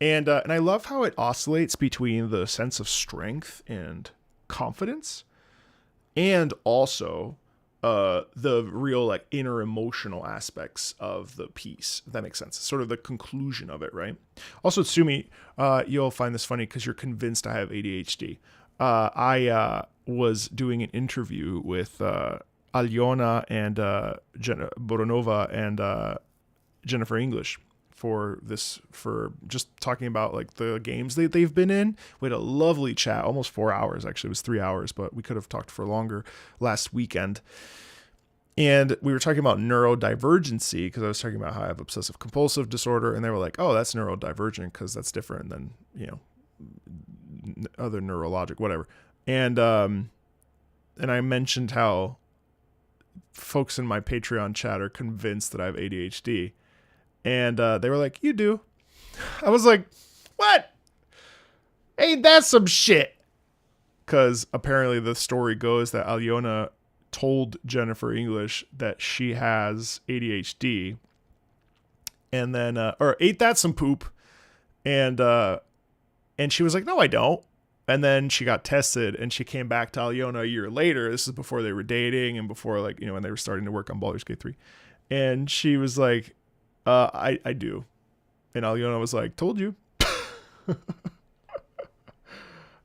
A: And I love how it oscillates between the sense of strength and confidence and also the real like inner emotional aspects of the piece, if that makes sense. It's sort of the conclusion of it, right? Also, Tsumi, you'll find this funny because you're convinced I have ADHD. I was doing an interview with Alyona and Boronova and Jennifer English for just talking about like the games they've been in. We had a lovely chat, almost 4 hours. Actually, it was 3 hours, but we could have talked for longer last weekend. And we were talking about neurodivergency because I was talking about how I have obsessive compulsive disorder, and they were like, "Oh, that's neurodivergent because that's different than other neurologic whatever." And I mentioned how folks in my Patreon chat are convinced that I have ADHD. And they were like, you do. I was like, what? Ain't that some shit? Because apparently the story goes that Alyona told Jennifer English that she has ADHD. And then, or ain't that some poop? And she was like, no, I don't. And then she got tested and she came back to Alyona a year later. This is before they were dating and before, like, you know, when they were starting to work on Baldur's Gate 3. And she was like, I do. And Alyona was like, told you. And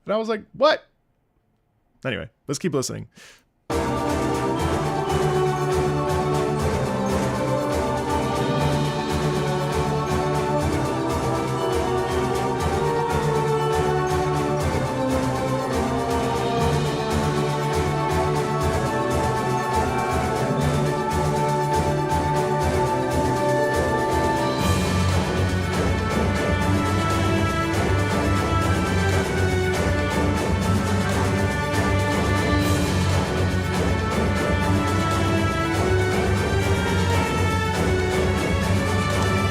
A: I was like, what? Anyway, let's keep listening.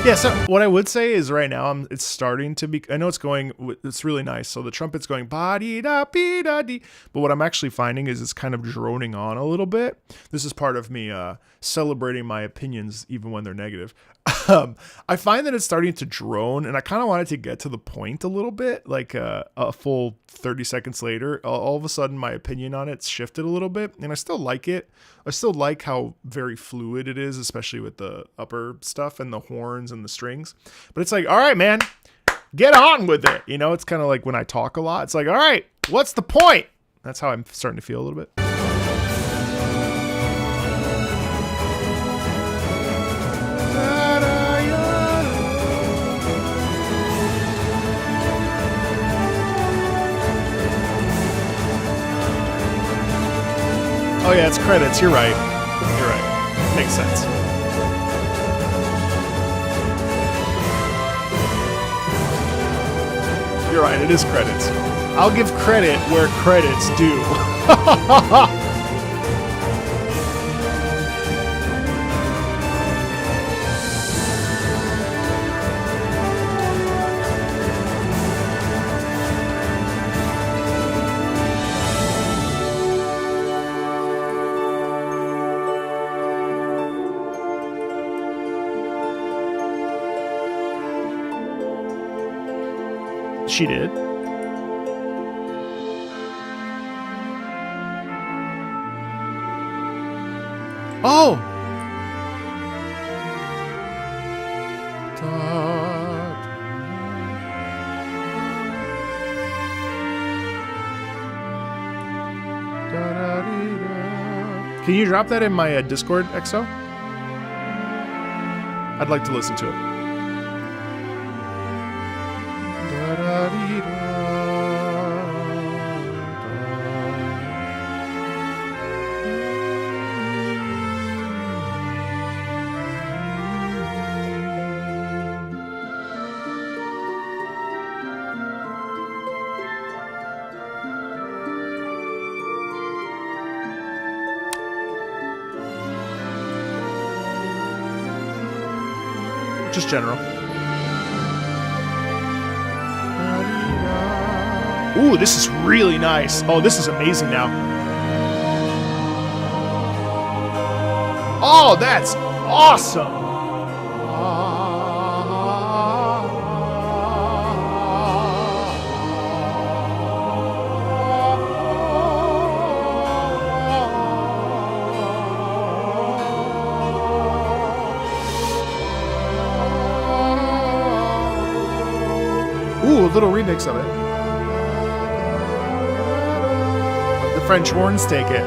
A: Yeah, so what I would say is right now it's starting to be, I know it's really nice. So the trumpet's going ba-dee-da-bee-da-dee. But what I'm actually finding is it's kind of droning on a little bit. This is part of me celebrating my opinions even when they're negative. I find that it's starting to drone, and I kind of wanted to get to the point a little bit, like a full 30 seconds later. All of a sudden, my opinion on it's shifted a little bit, and I still like it. I still like how very fluid it is, especially with the upper stuff and the horns and the strings. But it's like, all right, man, get on with it. You know, it's kind of like when I talk a lot. It's like, all right, what's the point? That's how I'm starting to feel a little bit. Oh yeah, it's credits. You're right. You're right. Makes sense. You're right. It is credits. I'll give credit where credit's due. She did. Oh! Can you drop that in my Discord, XO? I'd like to listen to it. Just general. Ooh, this is really nice. Oh, this is amazing now. Oh, that's awesome. Ooh, a little remix of it. The French horns take it.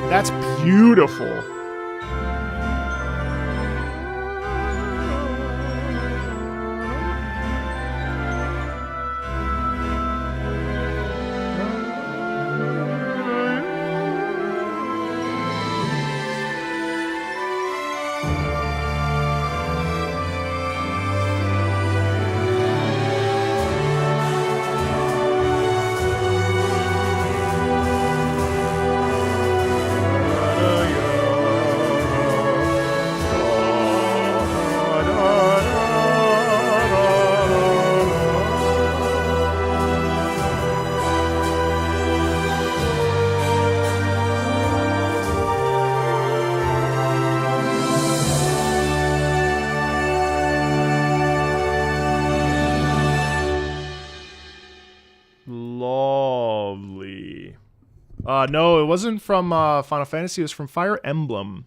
A: That's beautiful. No, it wasn't from Final Fantasy. It was from Fire Emblem.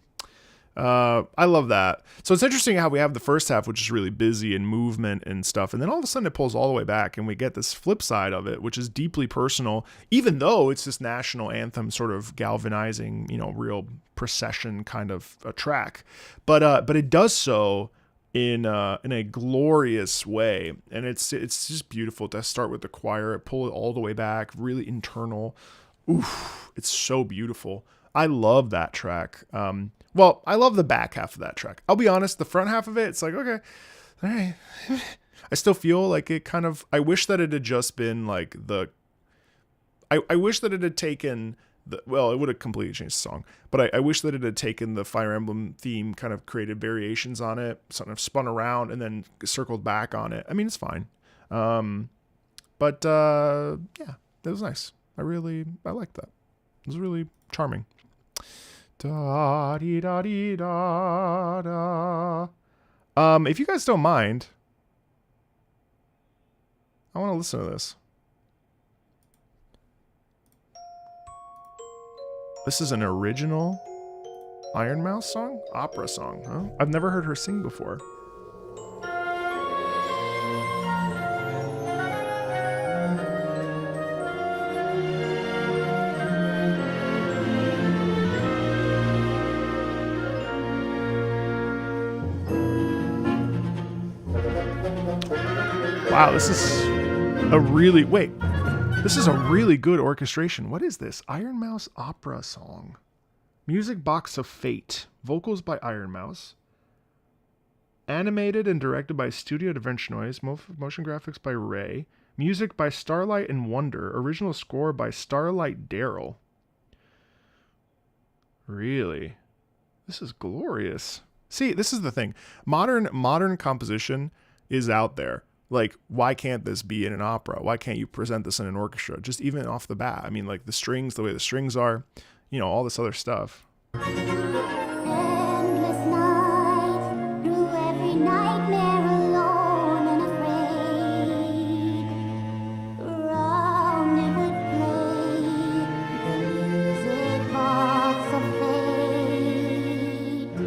A: I love that. So it's interesting how we have the first half, which is really busy and movement and stuff, and then all of a sudden it pulls all the way back, and we get this flip side of it, which is deeply personal, even though it's this national anthem sort of galvanizing, real procession kind of a track. But it does so in a glorious way, and it's just beautiful to start with the choir, pull it all the way back, really internal. Oof, it's so beautiful. I love that track. Well, I love the back half of that track. I'll be honest, the front half of it, it's like, okay, all right. I still feel like it kind of, I wish that it had just been like I wish that it had taken it would have completely changed the song, but I wish that it had taken the Fire Emblem theme, kind of created variations on it, sort of spun around and then circled back on it. I mean, it's fine. But yeah, that was nice. I liked that. It was really charming. Da dee da dee da da. If you guys don't mind, I want to listen to this. This is an original Iron Mouse song? Opera song, huh? I've never heard her sing before. Wow, this is a really good orchestration. What is this? Iron Mouse opera song. Music Box of Fate. Vocals by Iron Mouse. Animated and directed by Studio Adventure Noise. Motion graphics by Ray. Music by Starlight and Wonder. Original score by Starlight Daryl. Really? This is glorious. See, this is the thing. Modern composition is out there. Like, why can't this be in an opera? Why can't you present this in an orchestra? Just even off the bat. I mean, like the strings, the way the strings are, all this other stuff.
B: Endless night, through every nightmare alone and afraid. Round it would play the music box of fate.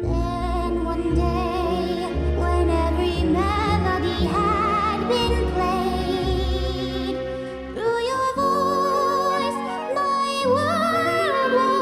B: Then one day, when every melody had been played, through your voice, my world was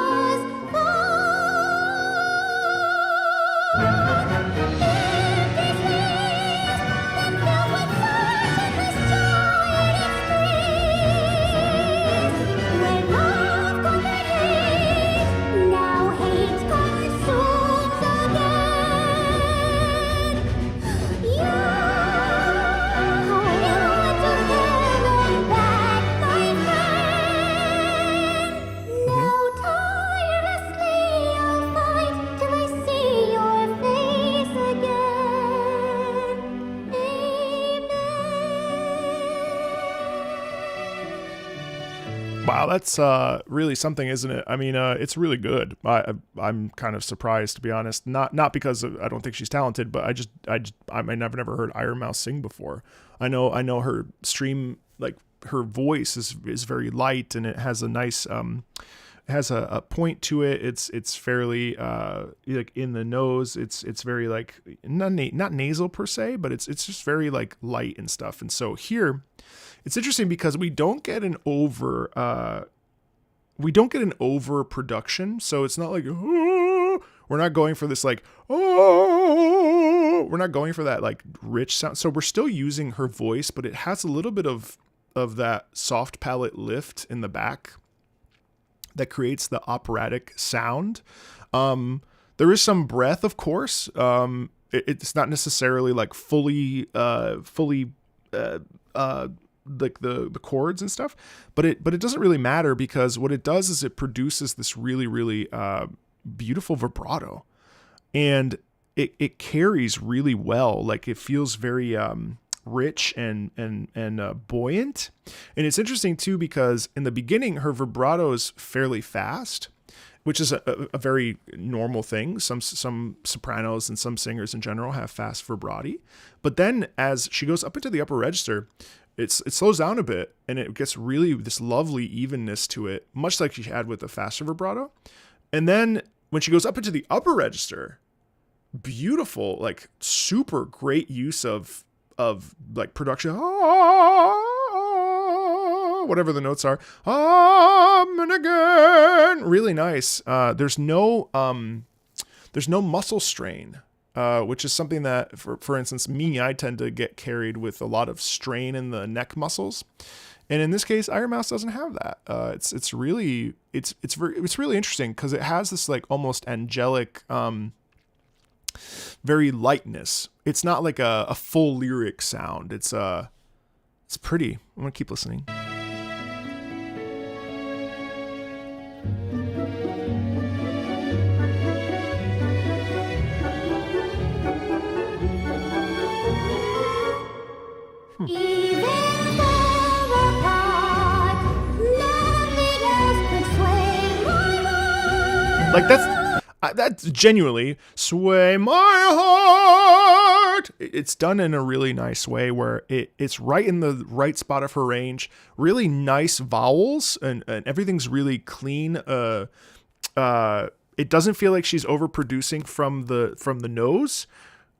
A: Wow, that's really something, isn't it? I mean, it's really good. I'm kind of surprised, to be honest. Not because I don't think she's talented, but I've never heard Iron Mouse sing before. I know her stream, like her voice is very light, and it has a nice has a point to it. It's fairly like in the nose. It's very like not nasal per se, but it's just very like light and stuff. And so here, it's interesting because we don't get an over production. So it's not like, oh, we're not going for this like, oh, we're not going for that like rich sound. So we're still using her voice, but it has a little bit of that soft palate lift in the back that creates the operatic sound. There is some breath, of course. It's not necessarily like fully like the chords and stuff, but it doesn't really matter, because what it does is it produces this really, really beautiful vibrato, and it carries really well. Like it feels very rich and buoyant. And it's interesting too, because in the beginning her vibrato is fairly fast, which is a very normal thing. Some sopranos and some singers in general have fast vibrati. But then as she goes up into the upper register, it slows down a bit, and it gets really this lovely evenness to it, much like she had with the faster vibrato. And then when she goes up into the upper register, beautiful, like super great use of like production, whatever the notes are, and again, really nice. There's no muscle strain, which is something that, for instance, me, I tend to get carried with a lot of strain in the neck muscles. And in this case, Iron Mouse doesn't have that. It's really interesting because it has this like almost angelic, very lightness. It's not like a full lyric sound. It's pretty. I'm gonna keep listening. Like that's genuinely sway my heart. It's done in a really nice way where it's right in the right spot of her range. Really nice vowels and everything's really clean. It doesn't feel like she's overproducing from the nose.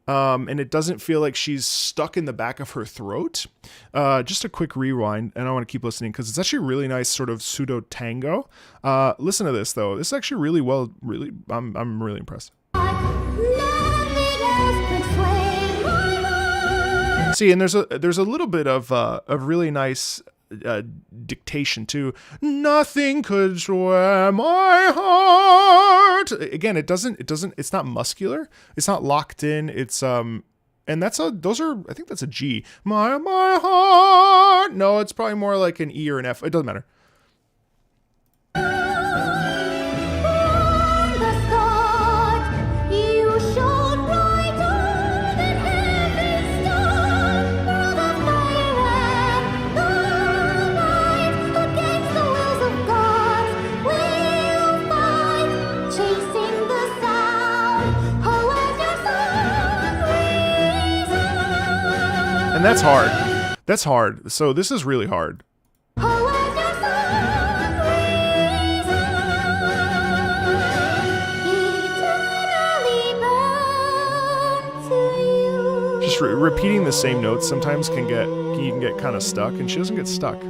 A: And it doesn't feel like she's stuck in the back of her throat. Just a quick rewind, and I want to keep listening because it's actually a really nice sort of pseudo tango. Listen to this though. This is actually really well. Really, I'm really impressed. See, and there's a little bit of really nice dictation too. Nothing could sway my heart. Again, it's not muscular. It's not locked in. It's and I think that's a G. My heart. No, it's probably more like an E or an F. It doesn't matter. And that's hard. That's hard. So this is really hard. Just repeating the same notes sometimes you can get kind of stuck, and she doesn't get stuck.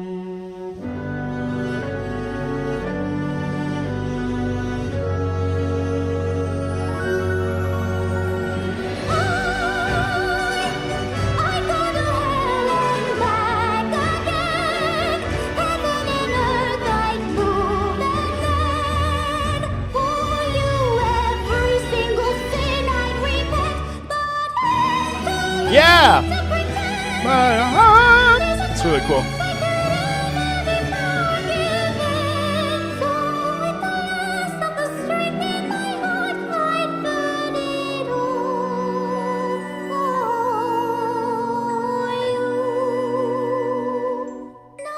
A: Yeah! My heart! It's really cool.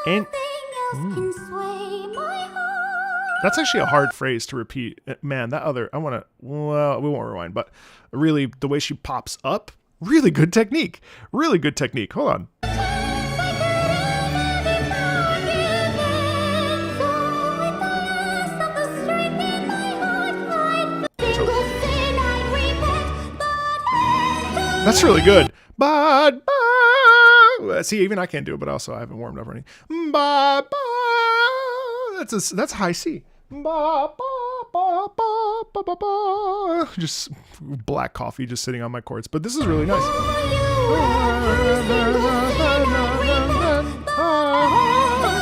A: And that's actually a hard phrase to repeat. Man, we won't rewind, but really the way she pops up, really good technique. Really good technique. Hold on. That's really good. But see, even I can't do it, but also I haven't warmed up or anything. That's high C. Just black coffee just sitting on my chords, but this is really nice.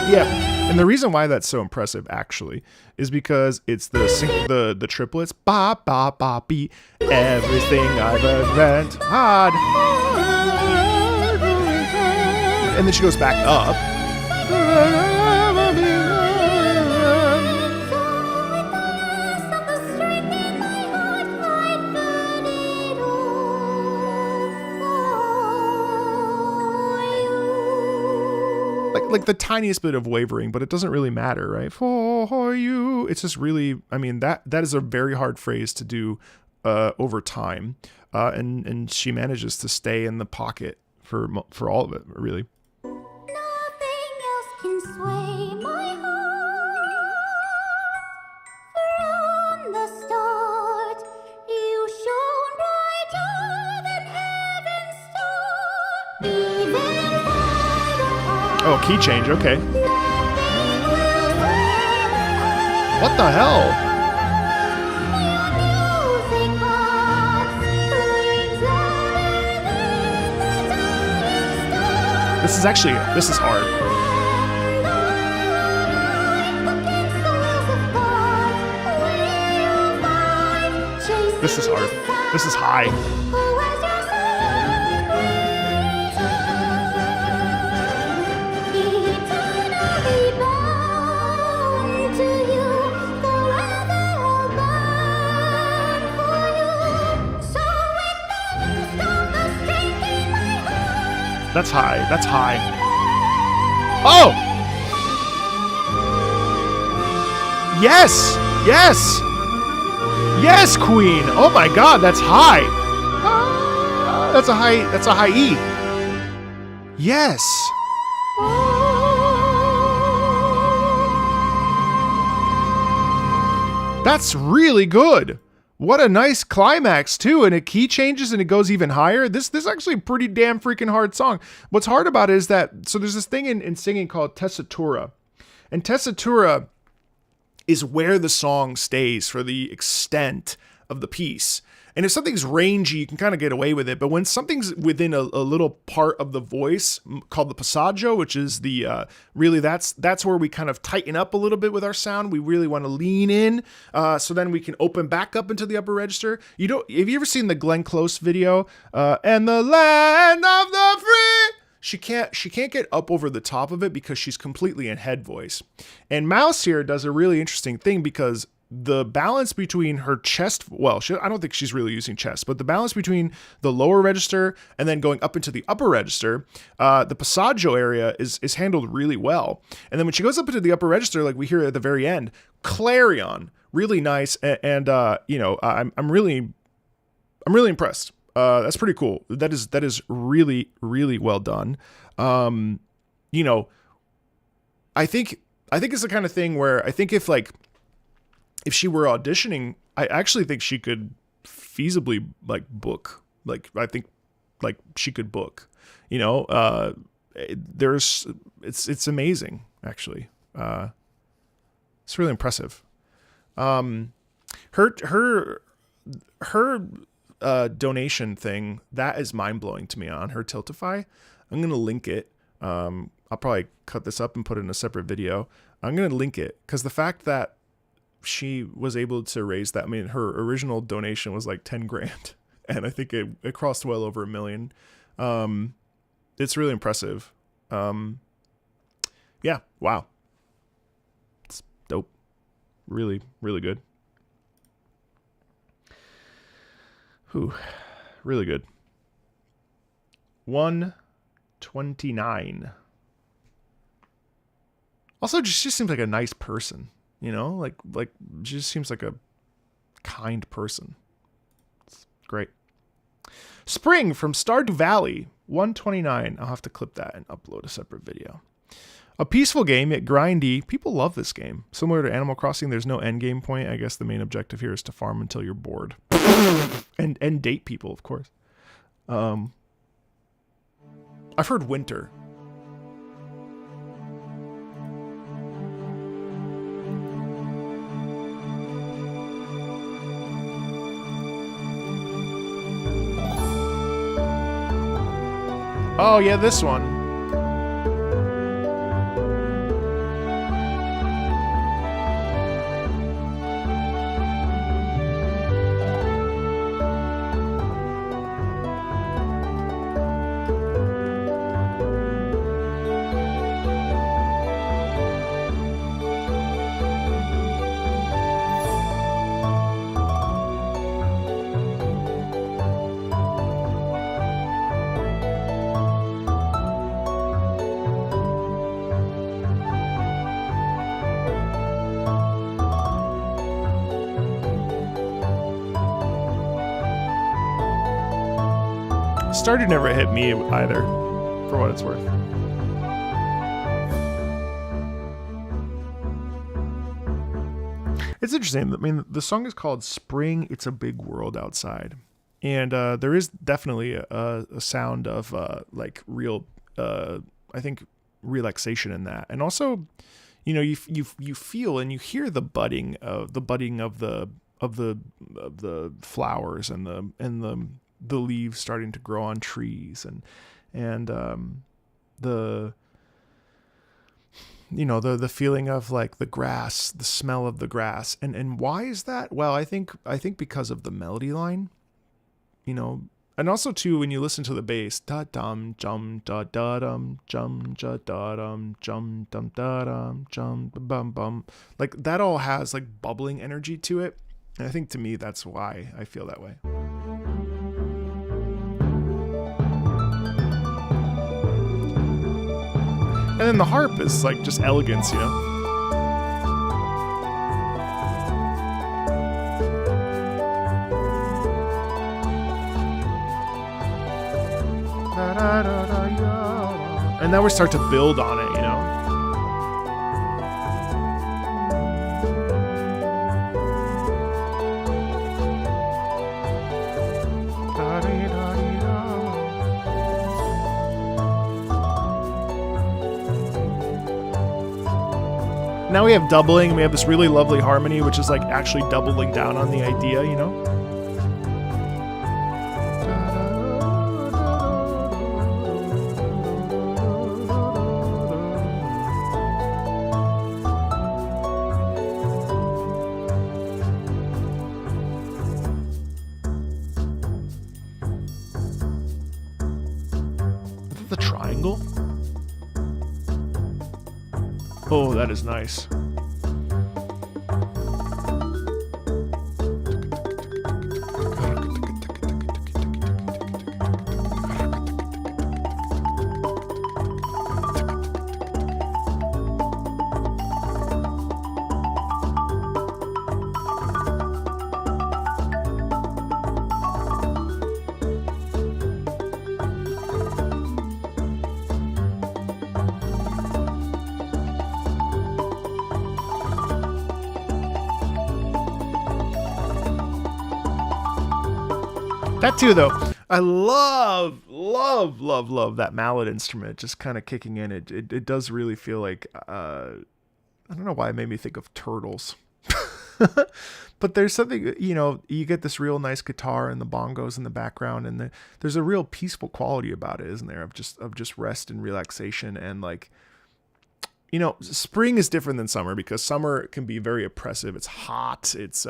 A: Yeah, and the reason why that's so impressive actually is because it's the triplets, ba ba ba be, everything I've ever had, and then she goes back up. Like like the tiniest bit of wavering, but it doesn't really matter, right? For you, it's just really. I mean, that is a very hard phrase to do over time, and she manages to stay in the pocket for all of it, really.
B: Nothing else can sway my heart. From the start, you shone brighter than heaven's star. Even far apart,
A: Oh, key change. Okay.
B: nothing will sway my heart.
A: What the hell?
B: Your music box rings louder than the dying star.
A: This is hard. This is hard. This is high. That's high. That's high. Oh! Yes! Yes! Yes, Queen! Oh my god, that's high! That's a high E. Yes! That's really good. What a nice climax too, and it key changes and it goes even higher. This is actually a pretty damn freaking hard song. What's hard about it is that, so there's this thing in singing called tessitura, and tessitura is where the song stays for the extent of the piece. And if something's rangy, you can kind of get away with it. But when something's within a little part of the voice called the passaggio, which is the really that's where we kind of tighten up a little bit with our sound. We really want to lean in, so then we can open back up into the upper register. Have you ever seen the Glenn Close video? And the land of the free. She can't get up over the top of it because she's completely in head voice. And Mouse here does a really interesting thing because the balance between her chest, I don't think she's really using chest, but the balance between the lower register and then going up into the upper register, the passaggio area is handled really well. And then when she goes up into the upper register, like we hear at the very end, clarion, really nice. And I'm really impressed. That's pretty cool. That is really, really well done. I think it's the kind of thing where I think if she were auditioning, I actually think she could feasibly book. I think she could book. It's amazing actually. It's really impressive. Her donation thing, that is mind blowing to me on her Tiltify. I'm gonna link it. I'll probably cut this up and put it in a separate video. I'm gonna link it because the fact that she was able to raise that. I mean, her original donation was like 10 grand and I think it crossed well over $1 million. It's really impressive. Yeah. Wow. It's dope. Really, really good. Whew. Really good. 129. Also, just seems like a nice person. Like just seems like a kind person. It's great. Spring from Stardew Valley, 129. I'll have to clip that and upload a separate video. A peaceful game, yet grindy. People love this game. Similar to Animal Crossing, there's no end game point. I guess the main objective here is to farm until you're bored. and date people, of course. I've heard winter. Oh, yeah, this one. Stardew never hit me either, for what it's worth. It's interesting. I mean, the song is called Spring, It's a Big World Outside. And there is definitely a sound of like real, I think, relaxation in that. And also, you know, you feel and you hear the budding of the flowers and the leaves starting to grow on trees and the you know, the feeling of like the grass, the smell of the grass. And why is that? Well, I think because of the melody line, you know, and also too, when you listen to the bass, da dum jum da da dum jum ja da dum jum dum da dum jum bum bum, like that all has like bubbling energy to it. And I think to me, that's why I feel that way. And then the harp is like just elegance, you know? And now we start to build on it, you know? Now we have doubling, and we have this really lovely harmony, which is like actually doubling down on the idea, you know? Is that the triangle? Oh, that is nice. That too, though. I love that mallet instrument just kind of kicking in. It does really feel like, I don't know why it made me think of turtles. But there's something, you know, you get this real nice guitar and the bongos in the background, and there's a real peaceful quality about it, isn't there? Of just rest and relaxation. And like, you know, spring is different than summer because summer can be very oppressive. It's hot. It's,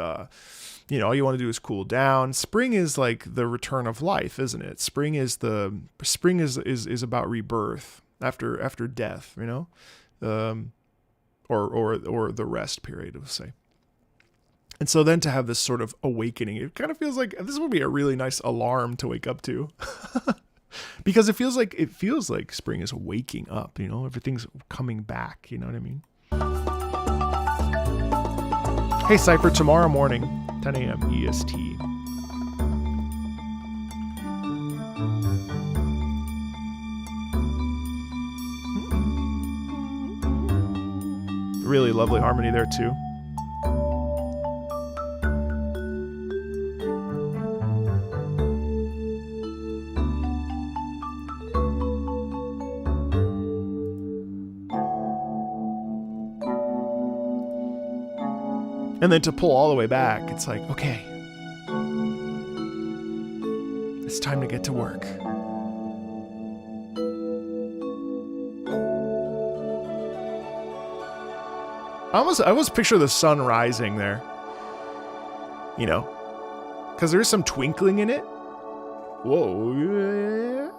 A: you know, all you want to do is cool down. Spring is like the return of life, isn't it? Spring is about rebirth after death, you know, or the rest period, let's say. And so then to have this sort of awakening, it kind of feels like this would be a really nice alarm to wake up to. Because it feels like spring is waking up, you know, everything's coming back, you know what I mean? Hey, Cypher, tomorrow morning, 10 a.m. EST. Really lovely harmony there, too. And then to pull all the way back, it's like, okay, it's time to get to work. I almost picture the sun rising there, you know, because there's some twinkling in it. Whoa, yeah.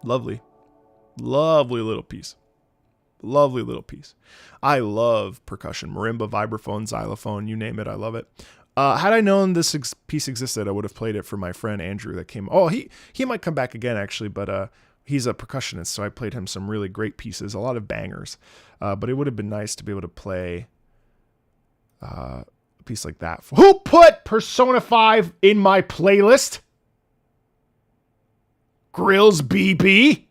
A: Lovely little piece. Lovely little piece. I love percussion, marimba, vibraphone, xylophone, you name it. I love it. Had I known this piece existed, I would have played it for my friend Andrew that came. Oh, he might come back again actually, but he's a percussionist, so I played him some really great pieces, a lot of bangers. But it would have been nice to be able to play a piece like that. Who put Persona 5 in my playlist? Grills BP.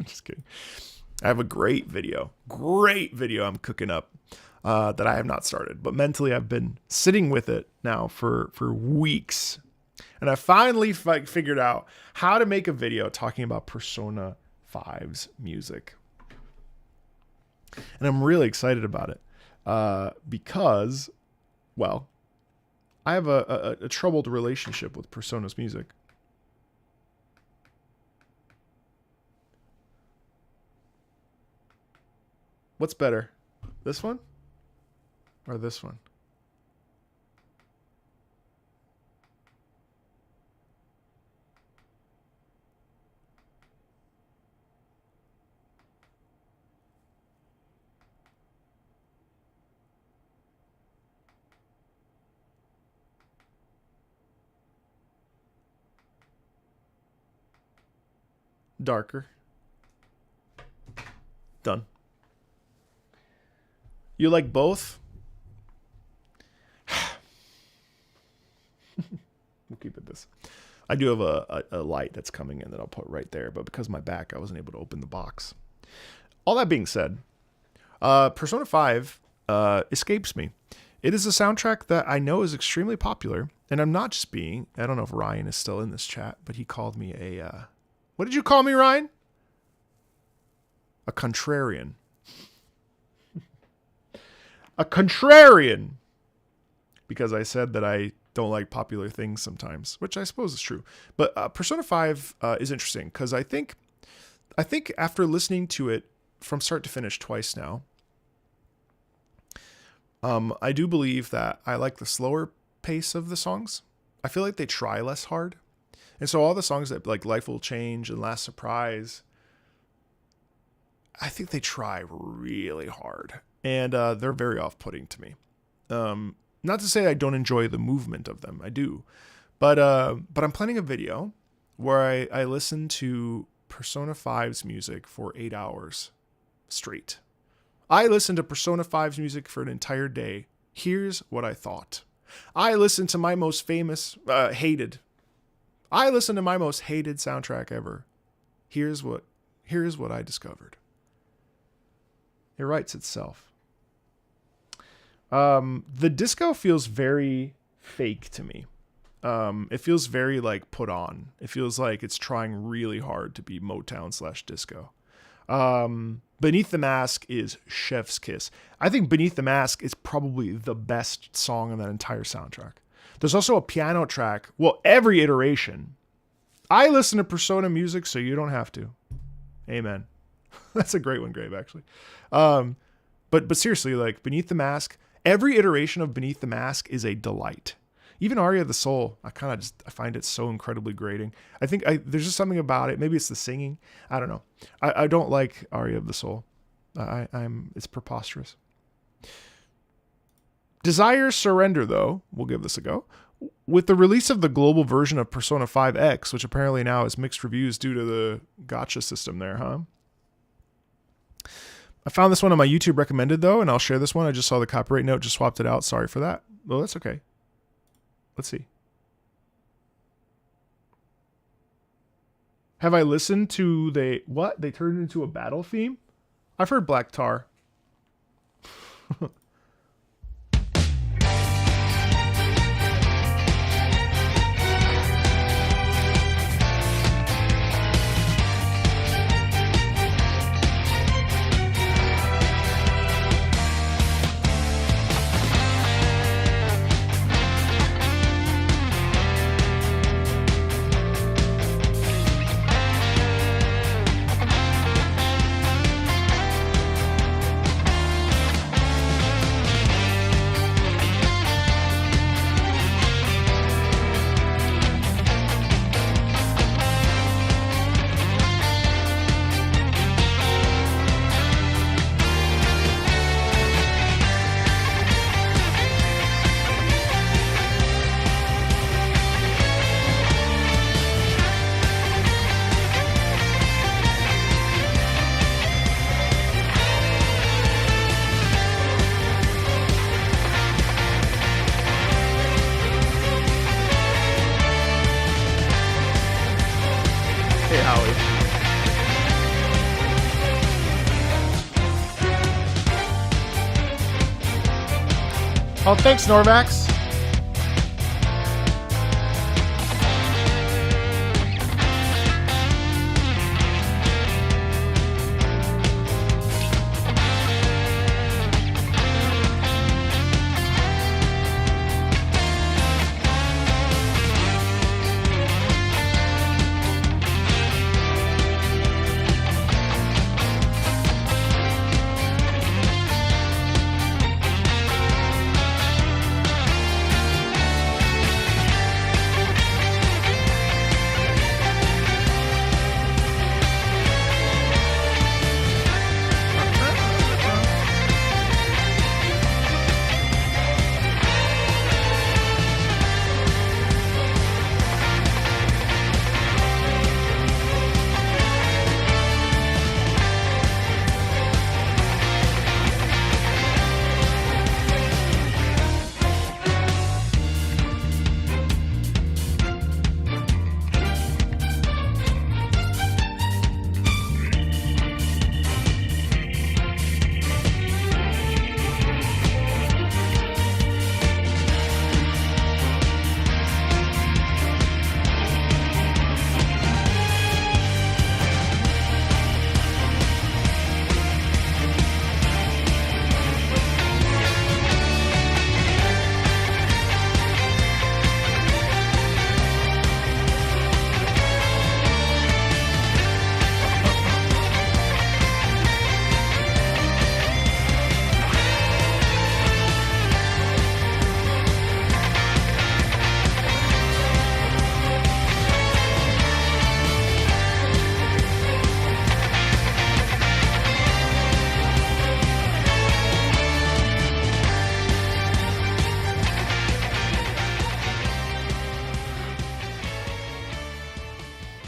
A: Just kidding. I have a great video I'm cooking up that I have not started, but mentally I've been sitting with it now for weeks. And I finally figured out how to make a video talking about Persona 5's music. And I'm really excited about it because, well, I have a troubled relationship with Persona's music. What's better, this one or this one? Darker. Done. You like both? We'll keep it this. I do have a light that's coming in that I'll put right there, but because of my back, I wasn't able to open the box. All that being said, Persona 5 escapes me. It is a soundtrack that I know is extremely popular, and I'm not just being, I don't know if Ryan is still in this chat, but he called me a, what did you call me, Ryan? A contrarian. A contrarian. Because I said that I don't like popular things sometimes, which I suppose is true. But Persona 5 is interesting because I think after listening to it from start to finish twice now, I do believe that I like the slower pace of the songs. I feel like they try less hard. And so all the songs that like Life Will Change and Last Surprise, I think they try really hard. And they're very off-putting to me. Not to say I don't enjoy the movement of them. I do. But I'm planning a video where I listen to Persona 5's music for 8 hours straight. I listened to Persona 5's music for an entire day. Here's what I thought. I listened to my most famous, hated. I listened to my most hated soundtrack ever. Here's what I discovered. It writes itself. The disco feels very fake to me. It feels very like put on. It feels like it's trying really hard to be Motown/disco. Beneath the Mask is chef's kiss. I think Beneath the Mask is probably the best song on that entire soundtrack. There's also a piano track. Well, every iteration. I listen to Persona music so you don't have to. Amen. That's a great one, Grave, actually. But seriously, like Beneath the Mask, every iteration of Beneath the Mask is a delight. Even Aria of the Soul, I find it so incredibly grating. I think there's just something about it. Maybe it's the singing. I don't know. I don't like Aria of the Soul. It's preposterous. Desire Surrender, though, we'll give this a go. With the release of the global version of Persona 5X, which apparently now has mixed reviews due to the gacha system there, huh? I found this one on my YouTube recommended, though, and I'll share this one. I just saw the copyright note, just swapped it out. Sorry for that. Well, that's okay. Let's see. Have I listened to they turned into a battle theme? I've heard Black Tar. Oh, thanks, Norvax.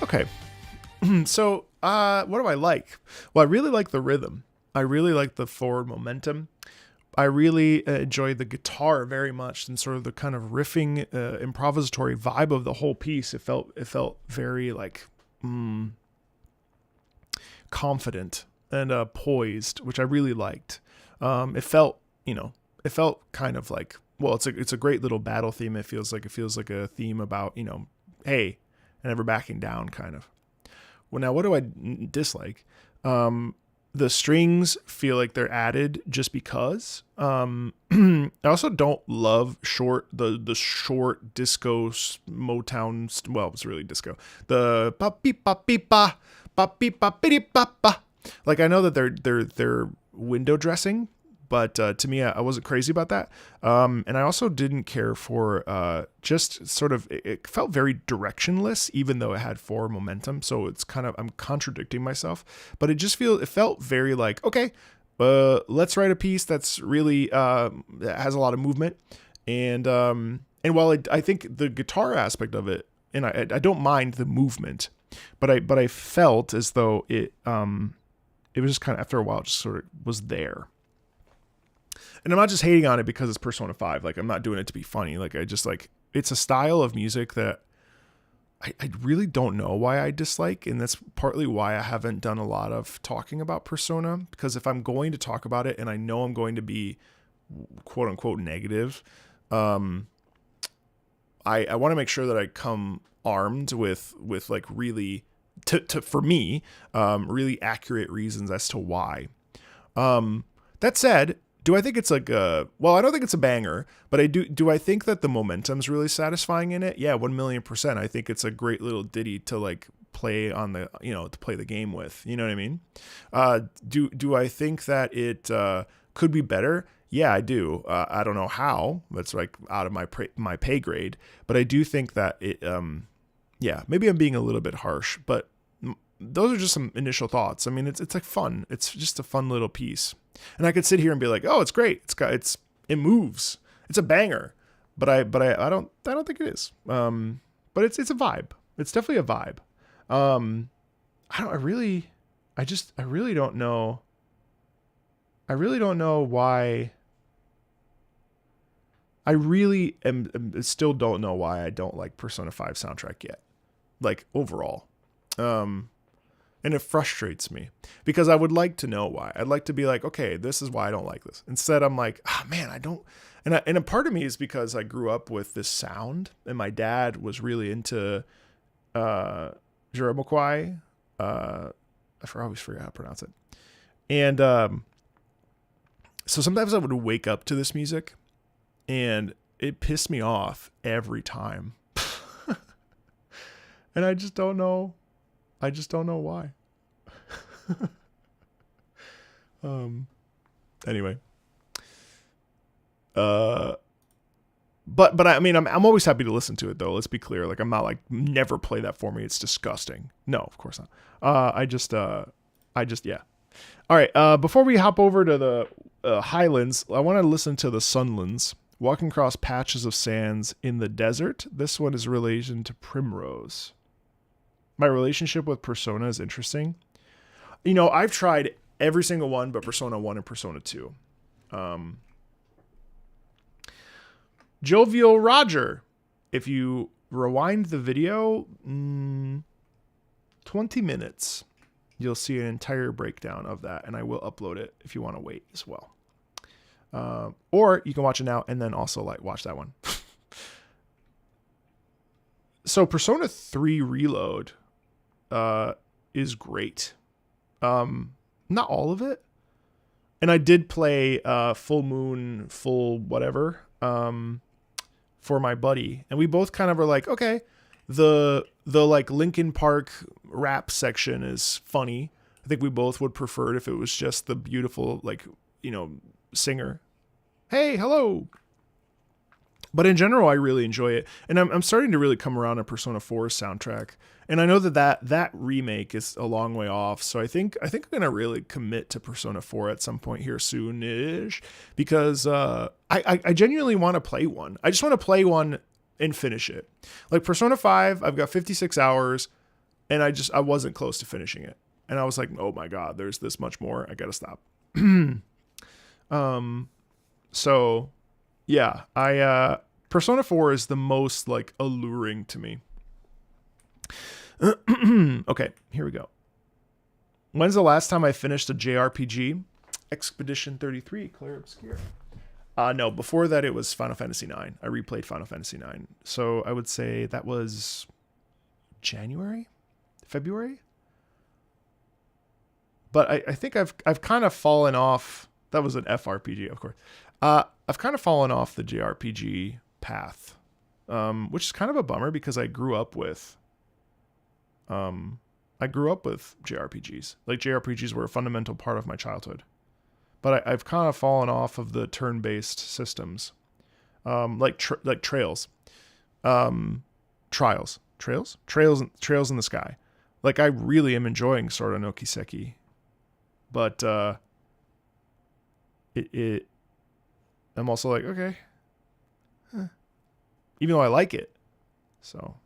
A: Okay. So, what do I like? Well, I really like the rhythm. I really like the forward momentum. I really enjoy the guitar very much and sort of the kind of riffing, improvisatory vibe of the whole piece. It felt very like confident and poised, which I really liked. It felt kind of like, well, it's a great little battle theme. It feels like a theme about, hey, and never backing down, kind of. Well, now what do I dislike? The strings feel like they're added just because. I also don't love the short disco Motown. Well, it's really disco. The ba beep ba beep ba ba beep ba beep ba ba. Like, I know that they're window dressing, but to me, I wasn't crazy about that. And I also didn't care for just sort of, it felt very directionless, even though it had forward momentum. So it's kind of, I'm contradicting myself, but it felt very like, okay, let's write a piece that's really, that has a lot of movement. And while I think the guitar aspect of it, and I don't mind the movement, but I felt as though it was just kind of, after a while, just sort of was there. And I'm not just hating on it because it's Persona 5. Like, I'm not doing it to be funny. Like, I just like, it's a style of music that I really don't know why I dislike. And that's partly why I haven't done a lot of talking about Persona, because if I'm going to talk about it and I know I'm going to be quote unquote negative, I want to make sure that I come armed with like really, for me, really accurate reasons as to why. That said, do I think it's like well, I don't think it's a banger, but do I think that the momentum's really satisfying in it? Yeah, 1,000,000%. I think it's a great little ditty to like play on the, to play the game with, you know what I mean? Do I think that it could be better? Yeah, I do. I don't know how. That's like out of my pay grade, but I do think that it yeah, maybe I'm being a little bit harsh, but those are just some initial thoughts. I mean, it's like fun. It's just a fun little piece. And I could sit here and be like, "Oh, it's great. It moves. It's a banger." But I don't think it is. But it's a vibe. It's definitely a vibe. I really don't know. I really don't know why. I really still don't know why I don't like Persona 5 soundtrack yet. Like, overall. And it frustrates me because I would like to know why. I'd like to be like, okay, this is why I don't like this. Instead, I'm like, man, I don't. And a part of me is because I grew up with this sound, and my dad was really into Jamiroquai. I always forget how to pronounce it. And so sometimes I would wake up to this music, and it pissed me off every time. And I just don't know. I just don't know why. Anyway. But I mean, I'm always happy to listen to it though. Let's be clear. Like, I'm not like, never play that for me. It's disgusting. No, of course not. Yeah. All right. Before we hop over to the highlands, I want to listen to the sunlands. Walking across patches of sands in the desert. This one is relation to Primrose. My relationship with Persona is interesting. You know, I've tried every single one but Persona 1 and Persona 2. Jovial Roger. If you rewind the video 20 minutes, you'll see an entire breakdown of that, and I will upload it if you want to wait as well. Or you can watch it now and then also like watch that one. So Persona 3 Reload is great. Not all of it. And I did play Full Moon, Full whatever for my buddy. And we both kind of were like, okay, the like Linkin Park rap section is funny. I think we both would prefer it if it was just the beautiful, like, you know, singer. Hey, hello. But in general, I really enjoy it. And I'm starting to really come around on Persona 4's soundtrack. And I know that remake is a long way off. So I think I'm going to really commit to Persona 4 at some point here soon-ish. Because I genuinely want to play one. I just want to play one and finish it. Like Persona 5, I've got 56 hours. And I wasn't close to finishing it. And I was like, oh my God, there's this much more. I got to stop. So yeah, Persona 4 is the most like alluring to me. Okay, here we go. When's the last time I finished a JRPG? Expedition 33, Claire Obscure. No, before that it was Final Fantasy 9. I replayed Final Fantasy 9. So I would say that was January? February? But I think I've kind of fallen off. That was an FRPG, of course. I've kind of fallen off the JRPG path, which is kind of a bummer because I grew up with JRPGs. Like JRPGs were a fundamental part of my childhood, but I've kind of fallen off of the turn-based systems, like Trails in the Sky. Like I really am enjoying Sora no Kiseki, but I'm also like, okay, even though I like it. So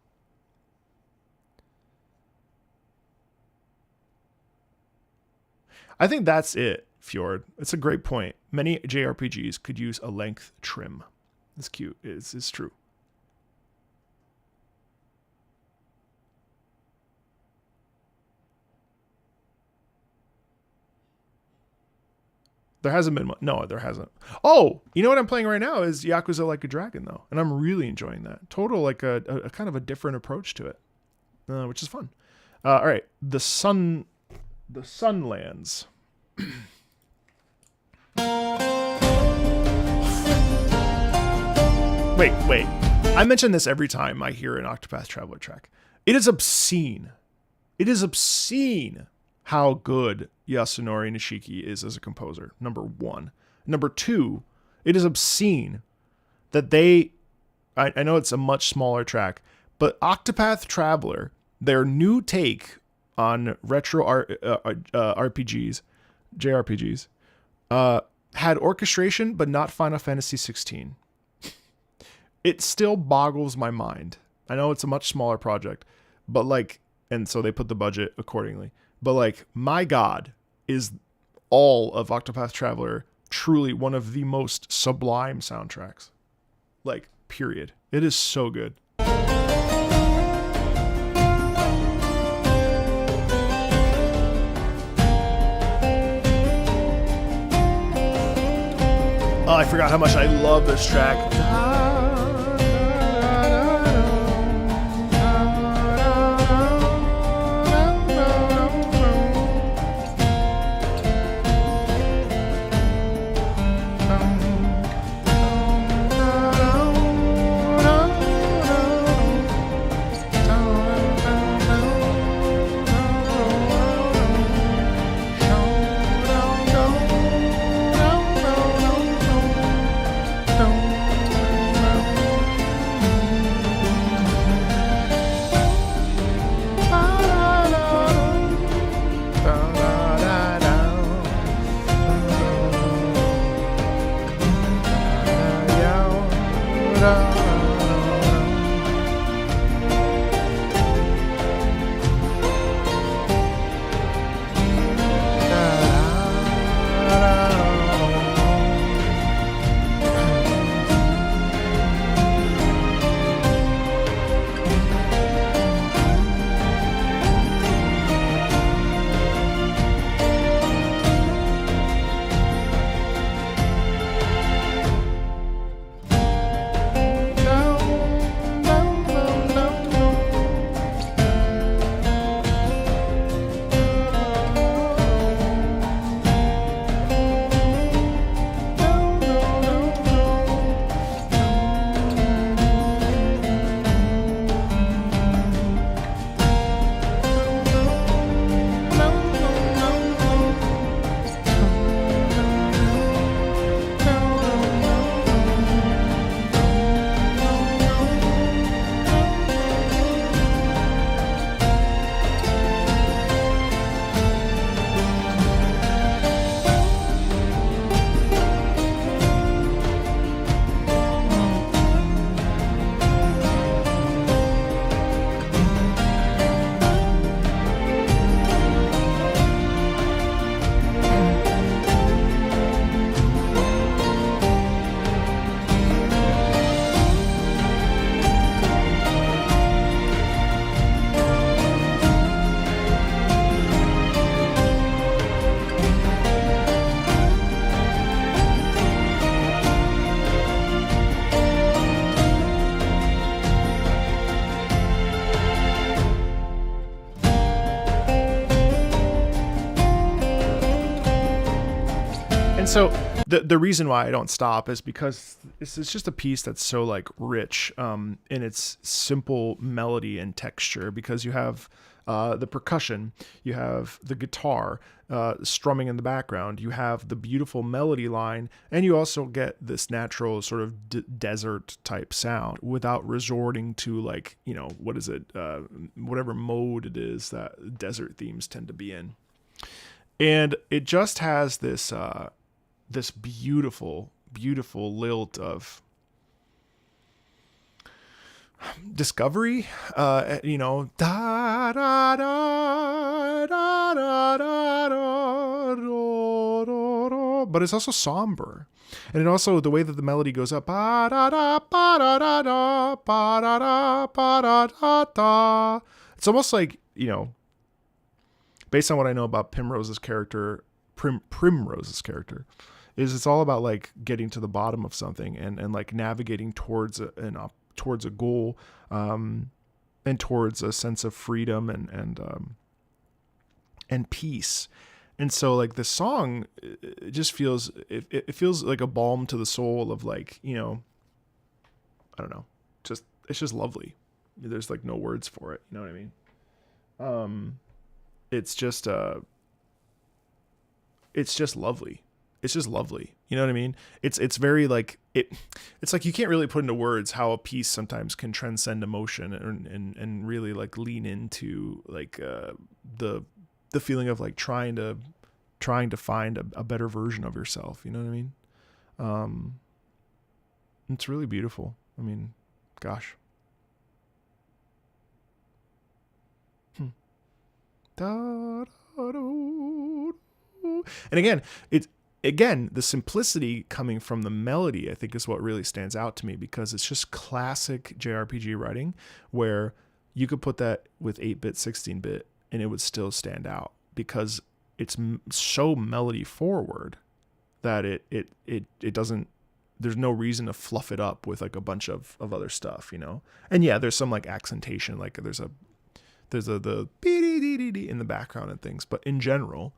A: I think that's it, Fjord. It's a great point. Many JRPGs could use a length trim. It's cute. It's true. There hasn't been one. No, there hasn't. Oh, you know what I'm playing right now is Yakuza Like a Dragon, though. And I'm really enjoying that. Total, like a kind of a different approach to it, which is fun. All right. The Sunlands. Wait. I mention this every time I hear an Octopath Traveler track. It is obscene. It is obscene how good Yasunori Nishiki is as a composer, number one. Number two, it is obscene that I know it's a much smaller track, but Octopath Traveler, their new take on retro RPGs, JRPGs, had orchestration, but not Final Fantasy 16. It still boggles my mind. I know it's a much smaller project, but like, and so they put the budget accordingly. But like, my God, is all of Octopath Traveler truly one of the most sublime soundtracks. Like, period. It is so good. I forgot how much I love this track. So the reason why I don't stop is because it's just a piece that's so like rich in its simple melody and texture, because you have the percussion, you have the guitar strumming in the background, you have the beautiful melody line, and you also get this natural sort of desert type sound without resorting to like, you know, what is it, whatever mode it is that desert themes tend to be in. And it just has this this beautiful lilt of discovery, you know, da da da da da da da, but it's also somber, and it also, the way that the melody goes up, ba da da ba da da da ba da da ba da da da, it's almost like, you know, based on what I know about Primrose's character, is it's all about like getting to the bottom of something and like navigating towards towards a goal, and towards a sense of freedom and peace. And so like the song, it just feels, it feels like a balm to the soul of like, you know, I don't know, just, it's just lovely. There's like no words for it. You know what I mean? It's just lovely. It's just lovely. You know what I mean? It's very like it's like you can't really put into words how a piece sometimes can transcend emotion and really like lean into like the feeling of like trying to find a better version of yourself. You know what I mean? It's really beautiful. I mean, gosh. And again, the simplicity coming from the melody, I think, is what really stands out to me, because it's just classic JRPG writing where you could put that with 8-bit, 16-bit, and it would still stand out, because it's so melody forward that it doesn't there's no reason to fluff it up with like a bunch of other stuff, you know? And yeah, there's some like accentation, like there's the beep in the background and things, but in general,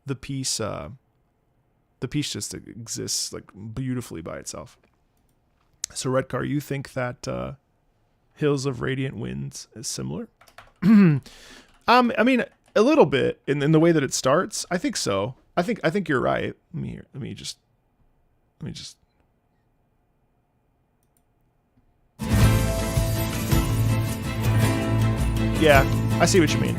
A: the piece just exists like beautifully by itself. So Redcar, you think that Hills of Radiant Winds is similar? I mean, a little bit in the way that it starts. I think so. I think you're right. Let me just. Yeah, I see what you mean.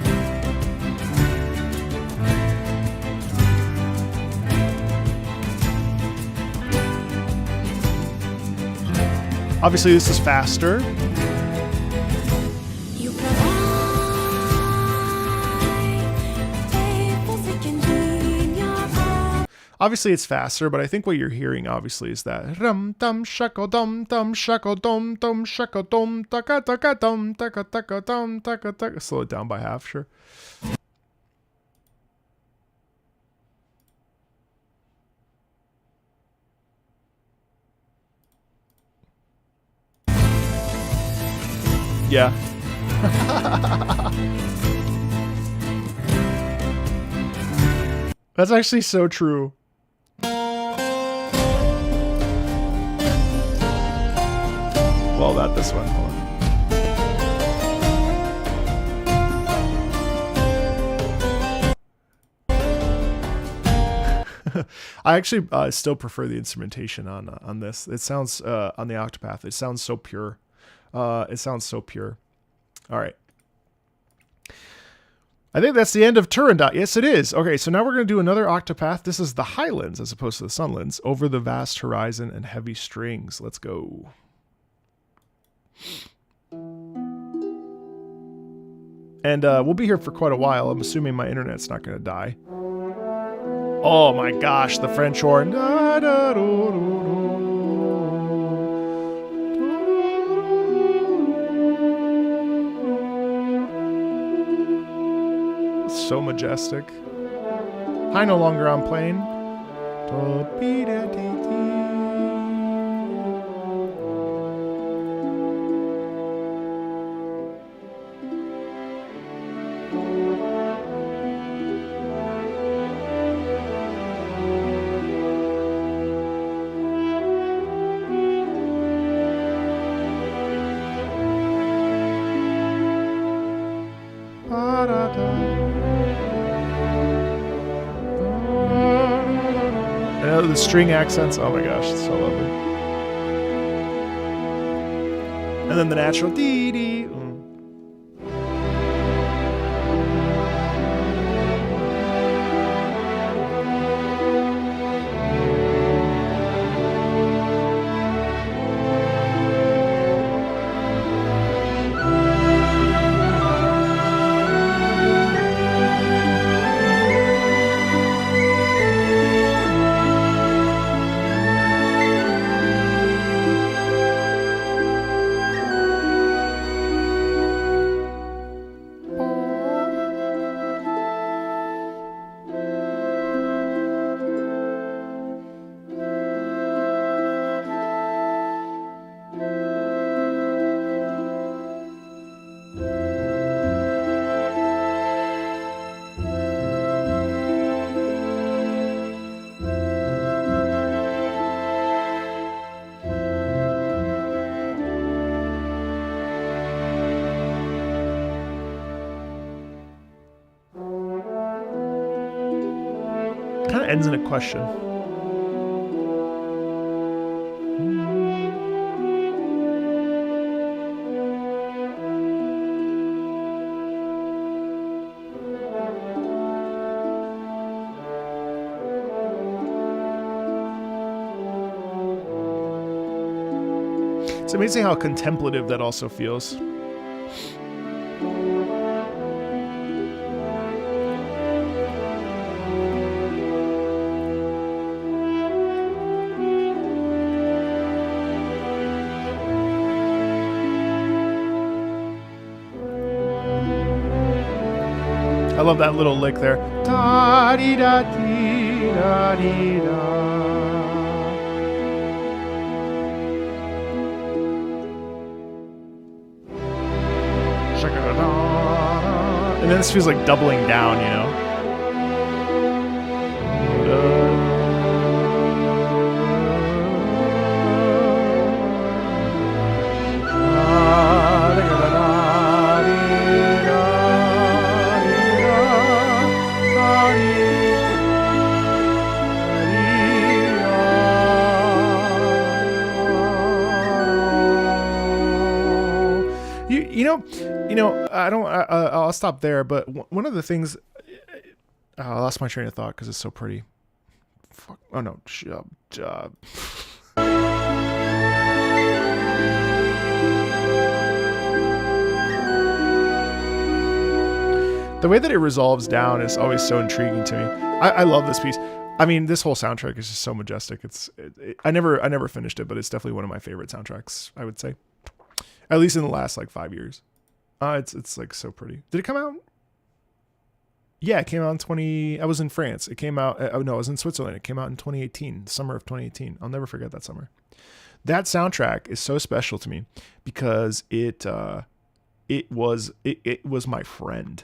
A: Obviously, this is faster.
B: You provide a physic in your heart.
A: Obviously, it's faster, but I think what you're hearing, obviously, is that rum dum shako dum shako dum shako dum taka taka dum taka taka dum taka taka. Slow it down by half, sure. Yeah. That's actually so true. Well, not this one. Hold on. I actually still prefer the instrumentation on this. It sounds on the Octopath. It sounds so pure. It sounds so pure. All right. I think that's the end of Turandot. Yes, it is. Okay, so now we're going to do another Octopath. This is the Highlands as opposed to the Sunlands. Over the vast horizon and heavy strings. Let's go. And we'll be here for quite a while. I'm assuming my internet's not going to die. Oh my gosh, the French horn. So majestic. Hi, no longer on plane. The string accents, oh my gosh, it's so lovely. And then the natural dee dee. Kind of ends in a question. It's amazing how contemplative that also feels. I love that little lick there. Da dee da dee da dee da. And then this feels like doubling down, you know? I'll stop there. But one of the things, I lost my train of thought because it's so pretty. Fuck. Oh no, job. The way that it resolves down is always so intriguing to me. I love this piece. I mean, this whole soundtrack is just so majestic. I never finished it, but it's definitely one of my favorite soundtracks, I would say. At least in the last like 5 years. It's like so pretty. Did it come out? Yeah, it came out in I was in France. It came out, I was in Switzerland. It came out in 2018, summer of 2018. I'll never forget that summer. That soundtrack is so special to me because it was my friend.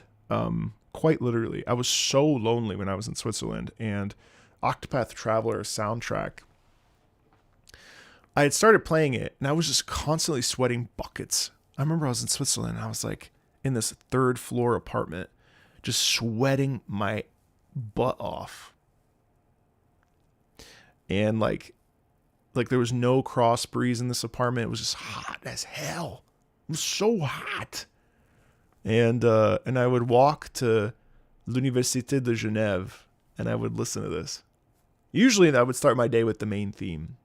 A: Quite literally. I was so lonely when I was in Switzerland, and Octopath Traveler soundtrack, I had started playing it and I was just constantly sweating buckets. I remember I was in Switzerland and I was like in this 3rd floor apartment, just sweating my butt off. And like there was no cross breeze in this apartment. It was just hot as hell. It was so hot. And I would walk to l'Université de Genève and I would listen to this. Usually I would start my day with the main theme.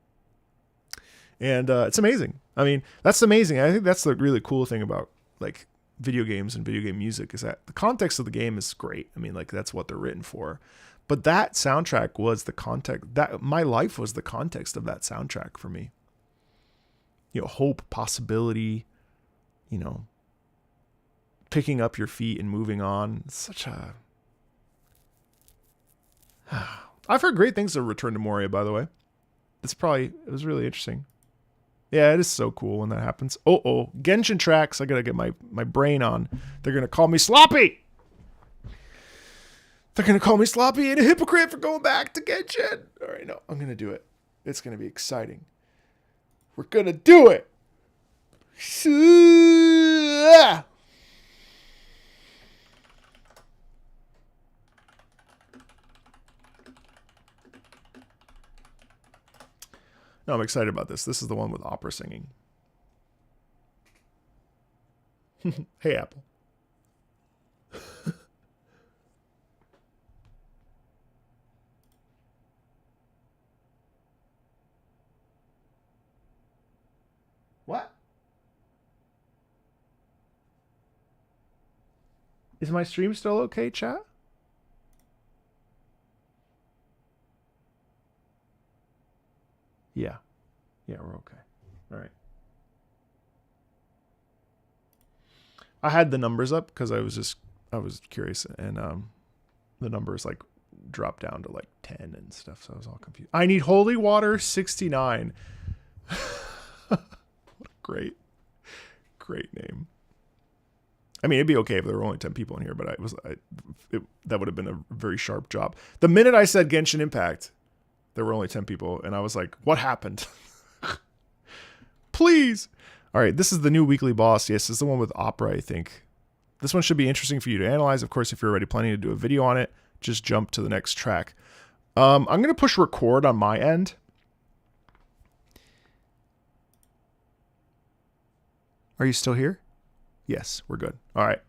A: And it's amazing. I mean, that's amazing. I think that's the really cool thing about like video games and video game music is that the context of the game is great. I mean, like that's what they're written for. But that soundtrack was the context. That my life was the context of that soundtrack for me. You know, hope, possibility, you know, picking up your feet and moving on. It's such a... I've heard great things of Return to Moria, by the way. It was really interesting. Yeah, it is so cool when that happens. Genshin tracks. I gotta get my brain on. They're gonna call me sloppy. They're gonna call me sloppy and a hypocrite for going back to Genshin. All right, no, I'm gonna do it. It's gonna be exciting. We're gonna do it. No, I'm excited about this. This is the one with opera singing. Hey, Apple. What? Is my stream still okay, chat? Yeah. Yeah, we're okay. All right. I had the numbers up because I was curious, and the numbers like dropped down to like 10 and stuff, so I was all confused. I need holy water 69. What a great name. I mean, it'd be okay if there were only 10 people in here, but that would have been a very sharp drop. The minute I said Genshin Impact, there were only 10 people, and I was like, what happened? Please. All right, this is the new weekly boss. Yes, this is the one with opera, I think. This one should be interesting for you to analyze. Of course, if you're already planning to do a video on it, just jump to the next track. I'm going to push record on my end. Are you still here? Yes, we're good. All right.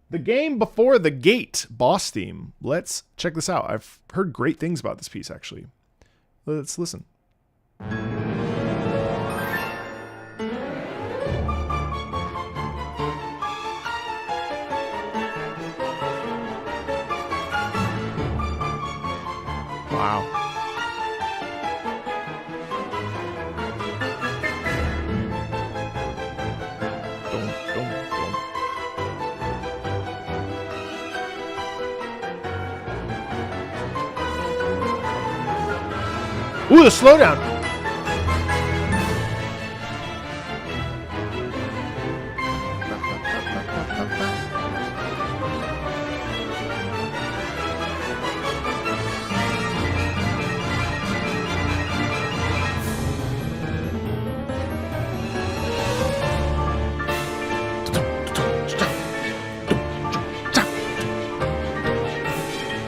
A: The Game Before the Gate boss theme. Let's check this out. I've heard great things about this piece, actually. Let's listen. Wow. Ooh, the slowdown.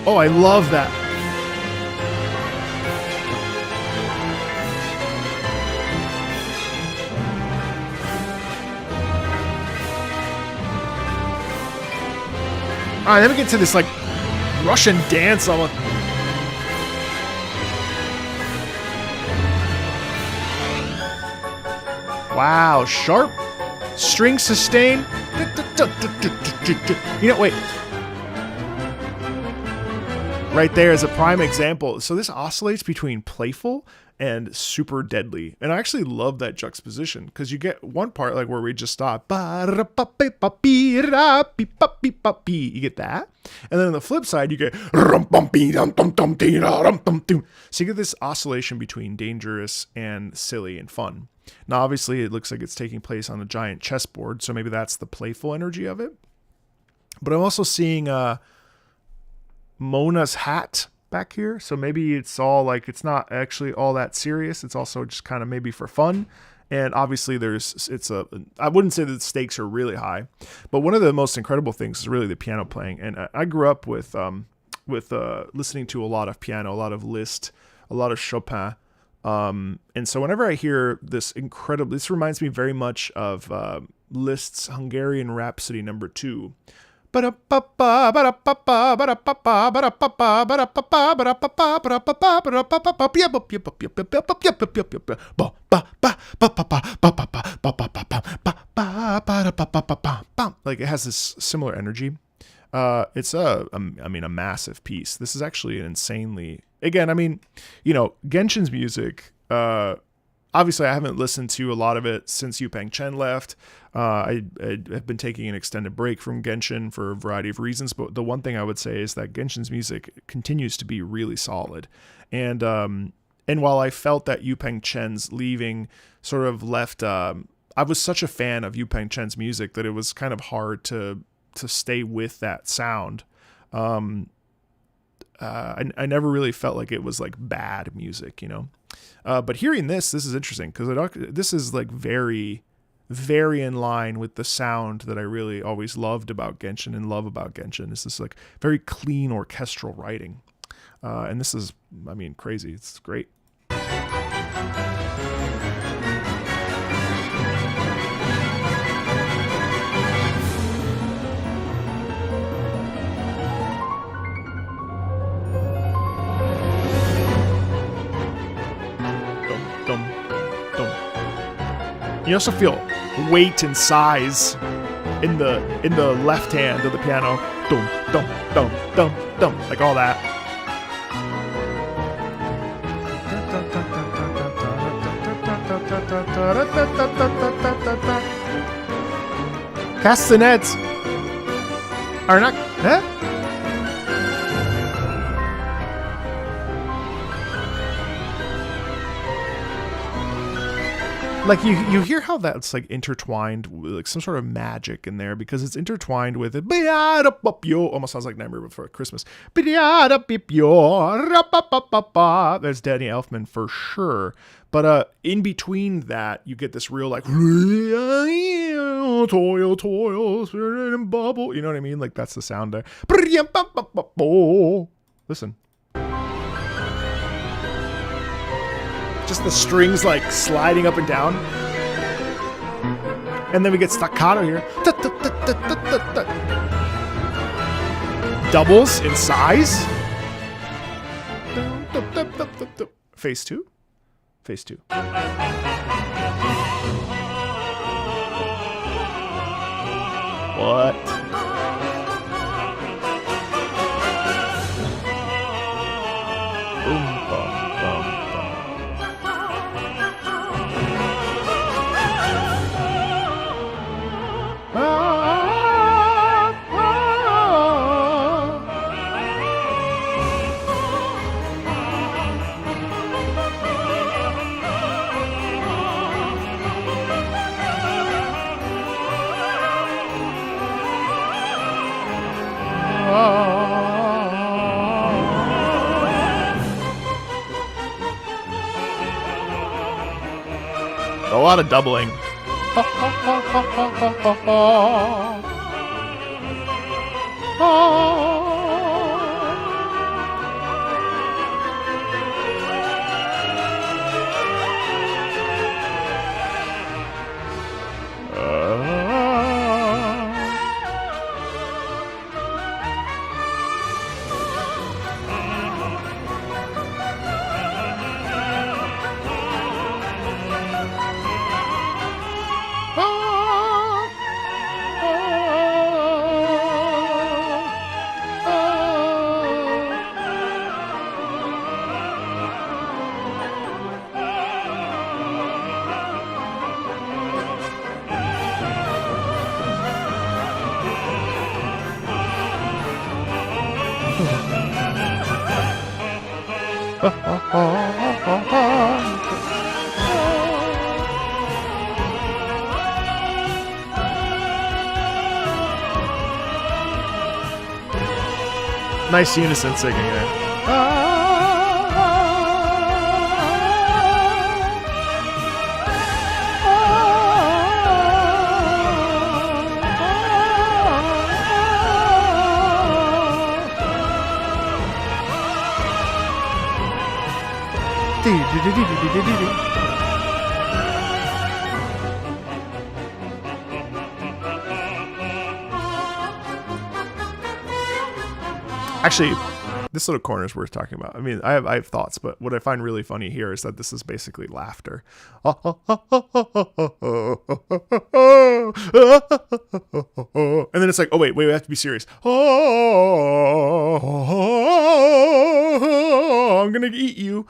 A: Oh, I love that. All right, then we get to this like Russian dance almost. Wow, sharp string sustain. You know, wait. Right there is a prime example. So this oscillates between playful and super deadly. And I actually love that juxtaposition because you get one part like where we just stop. You get that. And then on the flip side, you get. So you get this oscillation between dangerous and silly and fun. Now, obviously, it looks like it's taking place on a giant chessboard. So maybe that's the playful energy of it. But I'm also seeing Mona's hat back here, so maybe it's all like it's not actually all that serious. It's also just kind of maybe for fun. And obviously I wouldn't say that the stakes are really high, but one of the most incredible things is really the piano playing. And I grew up with listening to a lot of piano, a lot of Liszt, a lot of Chopin. And so whenever I hear this reminds me very much of Liszt's Hungarian Rhapsody No. 2. Yep, like it has this similar energy. It's a massive piece. This is actually an insanely, again, Genshin's music, obviously, I haven't listened to a lot of it since Yupeng Chen left. I have been taking an extended break from Genshin for a variety of reasons, but the one thing I would say is that Genshin's music continues to be really solid. And while I felt that Yupeng Chen's leaving sort of left, I was such a fan of Yupeng Chen's music that it was kind of hard to stay with that sound. I never really felt like it was like bad music, you know. But hearing this is interesting because this is like very, very in line with the sound that I really always loved about Genshin and love about Genshin. This is like very clean orchestral writing. And this is, crazy. It's great. You also feel weight and size in the left hand of the piano. Dum dum dum dum dum, like all that. Castanets are not. Huh? Like you hear how that's like intertwined with like some sort of magic in there because it's intertwined with it. Almost sounds like Nightmare Before Christmas. There's Danny Elfman for sure. But in between that, you get this real like toil, spirit and bubble. You know what I mean? Like that's the sound there. Listen. Just the strings like sliding up and down. And then we get staccato here. Doubles in size. Phase 2. Phase 2. What? Boom, bum, bum. A lot of doubling. Nice unison singing there. Actually, this little corner is worth talking about. I mean, I have thoughts, but what I find really funny here is that this is basically laughter. And then it's like, oh wait, we have to be serious. I'm gonna eat you.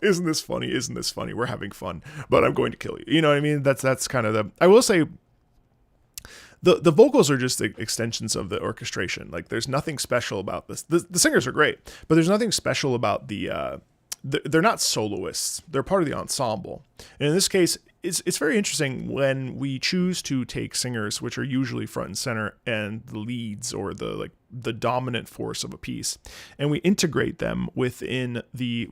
A: Isn't this funny? Isn't this funny? We're having fun, but I'm going to kill you. You know what I mean? That's kind of the. I will say. The vocals are just extensions of the orchestration. Like, there's nothing special about this. The singers are great, but there's nothing special about they're not soloists. They're part of the ensemble. And in this case, it's very interesting when we choose to take singers, which are usually front and center and the leads or the dominant force of a piece, and we integrate them within the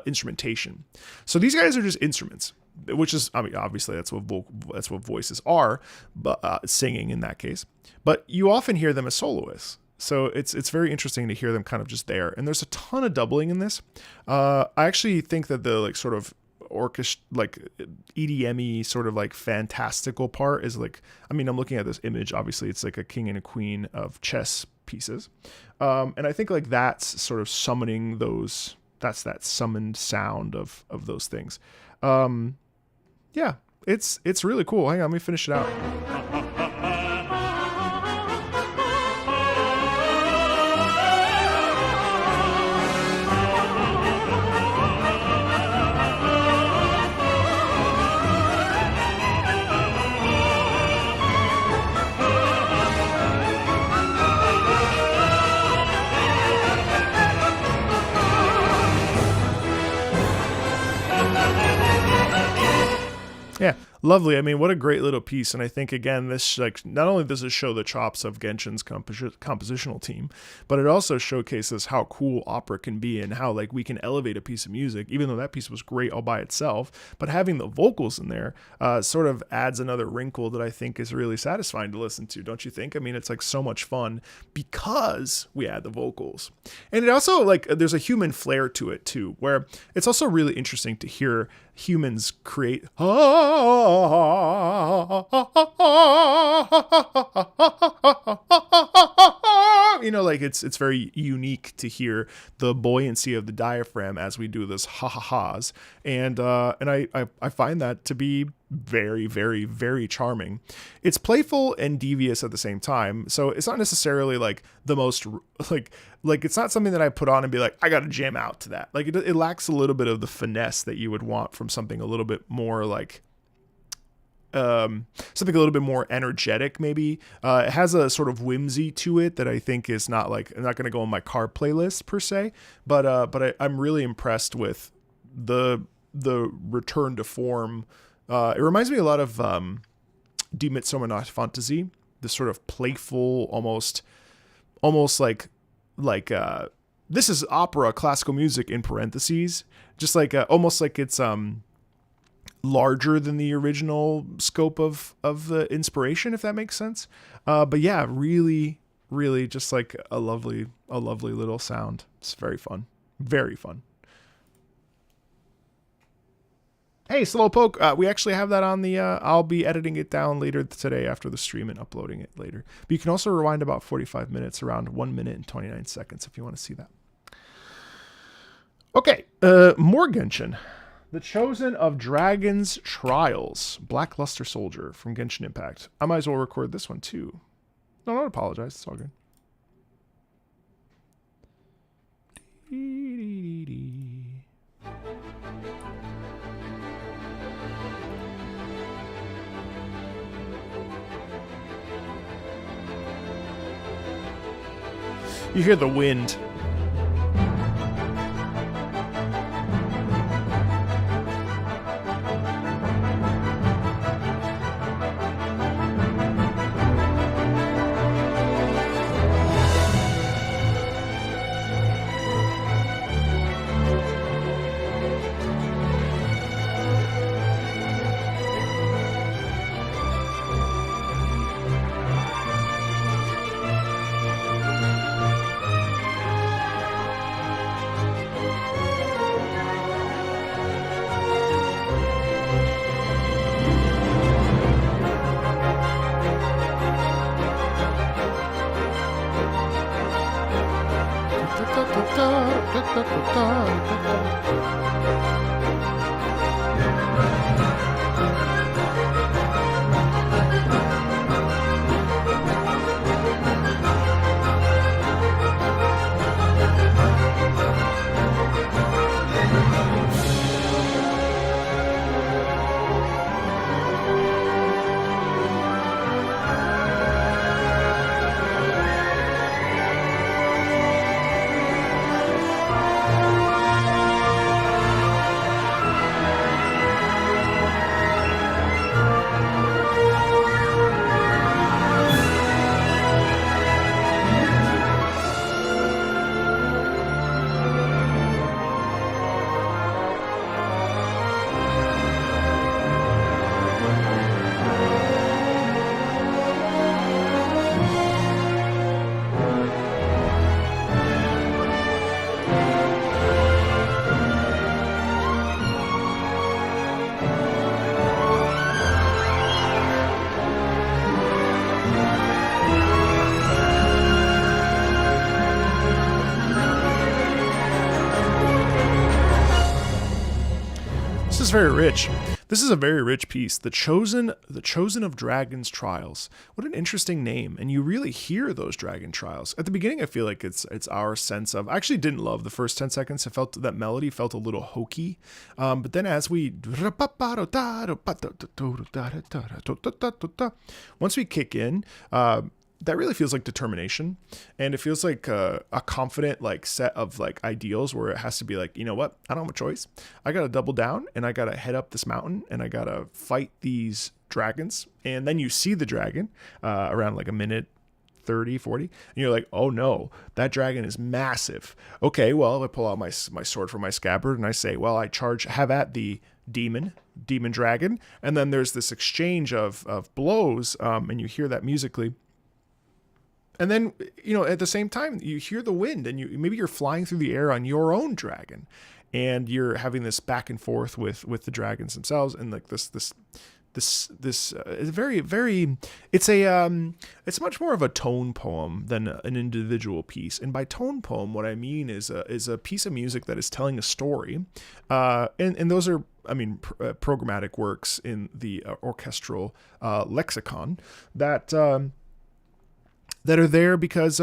A: instrumentation. So these guys are just instruments. Which is, I mean, obviously that's what voices are, but singing in that case. But you often hear them as soloists, so it's very interesting to hear them kind of just there. And there's a ton of doubling in this. I actually think that the like sort of EDM-y sort of like fantastical part is like, I mean, I'm looking at this image. Obviously, it's like a king and a queen of chess pieces, and I think like that's sort of summoning those. That's that summoned sound of those things. Yeah, it's really cool. Hang on, let me finish it out. Yeah, lovely. I mean, what a great little piece. And I think, again, this like not only does it show the chops of Genshin's compositional team, but it also showcases how cool opera can be and how like we can elevate a piece of music, even though that piece was great all by itself. But having the vocals in there sort of adds another wrinkle that I think is really satisfying to listen to, don't you think? I mean, it's like so much fun because we add the vocals. And it also like there's a human flair to it too, where it's also really interesting to hear humans create you know, like it's very unique to hear the buoyancy of the diaphragm as we do this ha-ha-has, and I find that to be very, very, very charming. It's playful and devious at the same time, so it's not necessarily like the most like it's not something that I put on and be like, I gotta jam out to that. Like it lacks a little bit of the finesse that you would want from something a little bit more like something a little bit more energetic, maybe. It has a sort of whimsy to it that I think is not like, I'm not going to go on my car playlist per se, but I'm really impressed with the return to form. It reminds me a lot of Die Midsommernacht Fantasy, this sort of playful, almost like this is opera, classical music in parentheses, just like almost like it's larger than the original scope of the inspiration, if that makes sense. But yeah, really, really just like a lovely little sound. It's very fun. Very fun. Hey, Slowpoke, we actually have that on the, I'll be editing it down later today after the stream and uploading it later. But you can also rewind about 45 minutes, around 1 minute and 29 seconds if you want to see that. Okay, more Genshin. The Chosen of Dragon's Trials, Blackluster Soldier from Genshin Impact. I might as well record this one too. No, don't apologize. It's all good. You hear the wind. is very rich. This is a very rich piece. The Chosen of Dragon's Trials. What an interesting name. And you really hear those dragon trials. At the beginning, I feel like it's our sense of, I actually didn't love the first 10 seconds. I felt that melody felt a little hokey. But then as we, once we kick in, that really feels like determination, and it feels like a confident like set of like ideals where it has to be like, you know what, I don't have a choice. I gotta double down, and I gotta head up this mountain, and I gotta fight these dragons. And then you see the dragon around like a minute 30, 40, and you're like, oh no, that dragon is massive. Okay, well, I pull out my sword from my scabbard, and I say, well, I have at the demon dragon. And then there's this exchange of blows, and you hear that musically. And then, you know, at the same time, you hear the wind, and maybe you're flying through the air on your own dragon, and you're having this back and forth with the dragons themselves, and like this is very, very. It's much more of a tone poem than an individual piece. And by tone poem, what I mean is a piece of music that is telling a story, and those are, I mean, programmatic works in the orchestral lexicon that are there because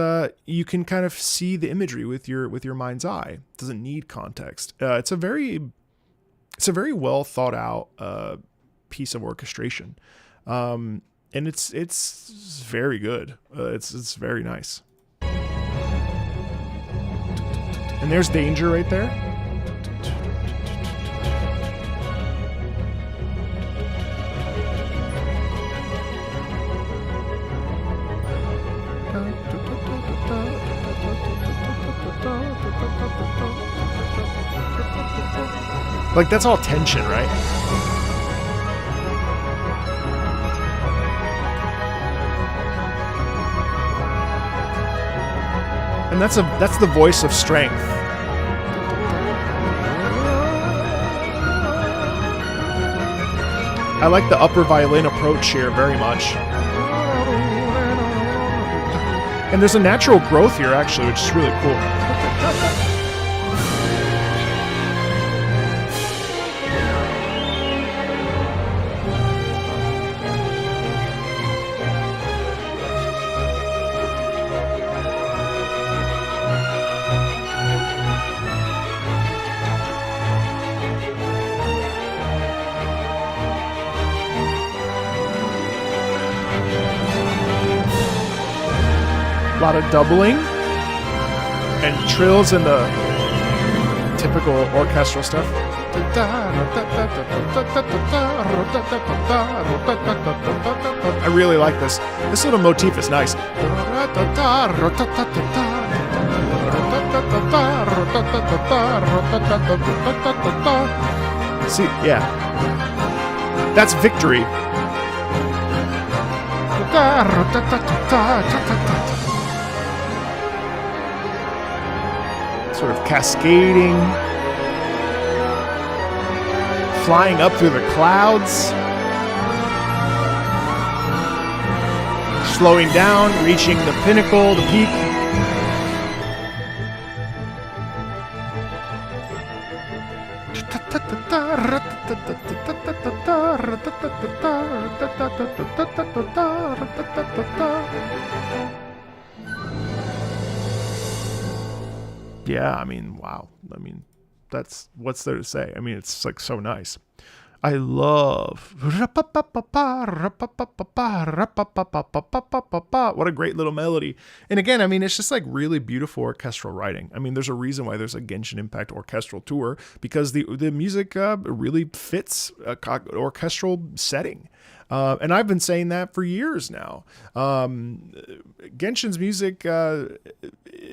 A: you can kind of see the imagery with your mind's eye. It doesn't need context. It's a very well thought out piece of orchestration, and it's very good. It's very nice. And there's danger right there. Like, that's all tension, right? And that's the voice of strength. I like the upper violin approach here very much. And there's a natural growth here, actually, which is really cool. A lot of doubling and trills in the typical orchestral stuff. I really like this. This little motif is nice. See, yeah. That's victory. Sort of cascading, flying up through the clouds, slowing down, reaching the pinnacle, the peak. Yeah, I mean, wow. I mean, that's what's there to say. I mean, it's like so nice. I love. What a great little melody. And again, I mean, it's just like really beautiful orchestral writing. I mean, there's a reason why there's a Genshin Impact orchestral tour, because the music really fits an orchestral setting. And I've been saying that for years now. Genshin's music,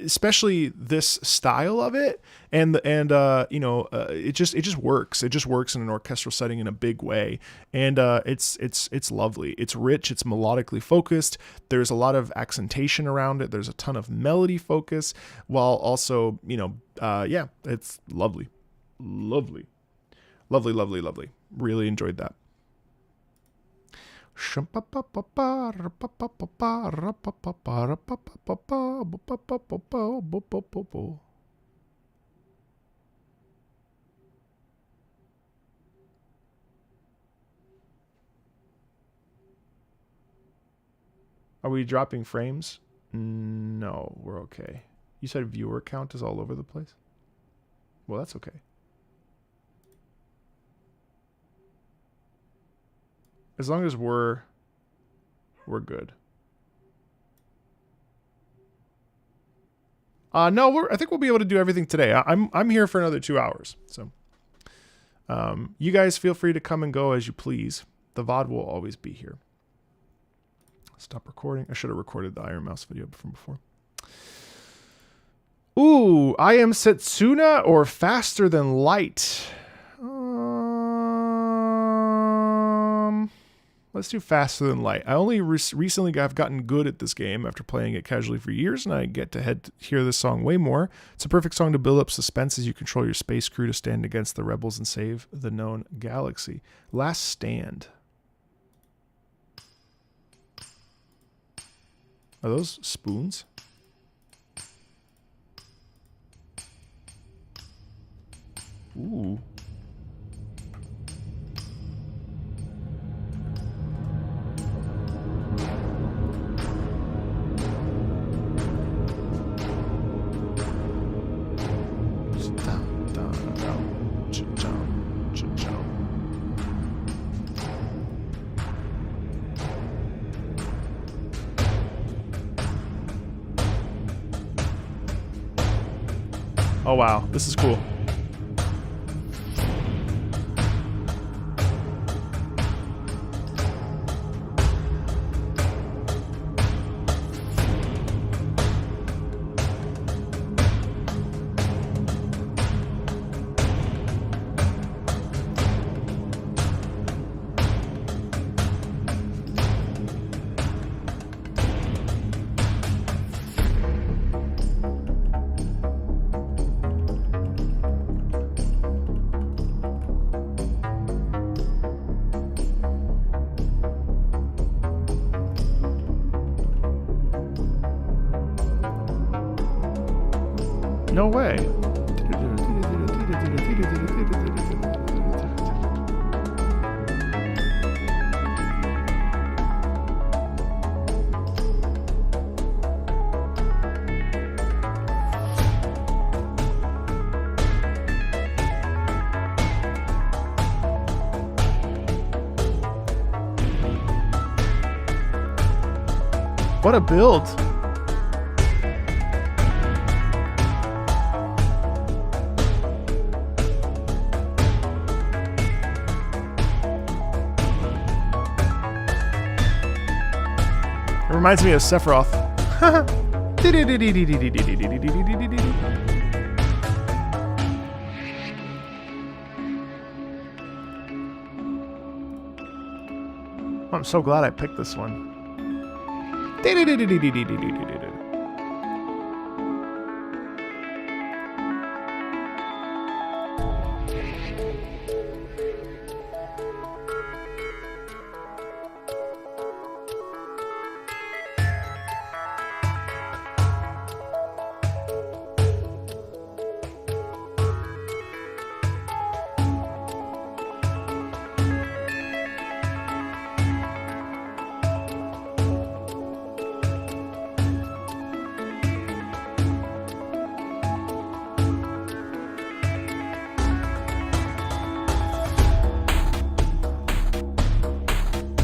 A: especially this style of it, and it just works. It just works in an orchestral setting in a big way, and it's lovely. It's rich. It's melodically focused. There's a lot of accentation around it. There's a ton of melody focus, while also it's lovely. Really enjoyed that. Are we dropping frames? No, we're okay. You said viewer count is all over the place? Well, that's okay. As long as we're good. No, I think we'll be able to do everything today. I'm here for another 2 hours. So you guys feel free to come and go as you please. The VOD will always be here. Stop recording. I should have recorded the Iron Mouse video from before. Ooh, I am Setsuna or Faster Than Light. Let's do Faster Than Light. I only recently have gotten good at this game after playing it casually for years, and I get to hear this song way more. It's a perfect song to build up suspense as you control your space crew to stand against the rebels and save the known galaxy. Last Stand. Are those spoons? Ooh. Oh wow, this is cool. No way. What a build. Reminds me of Sephiroth. I'm so glad I picked this one.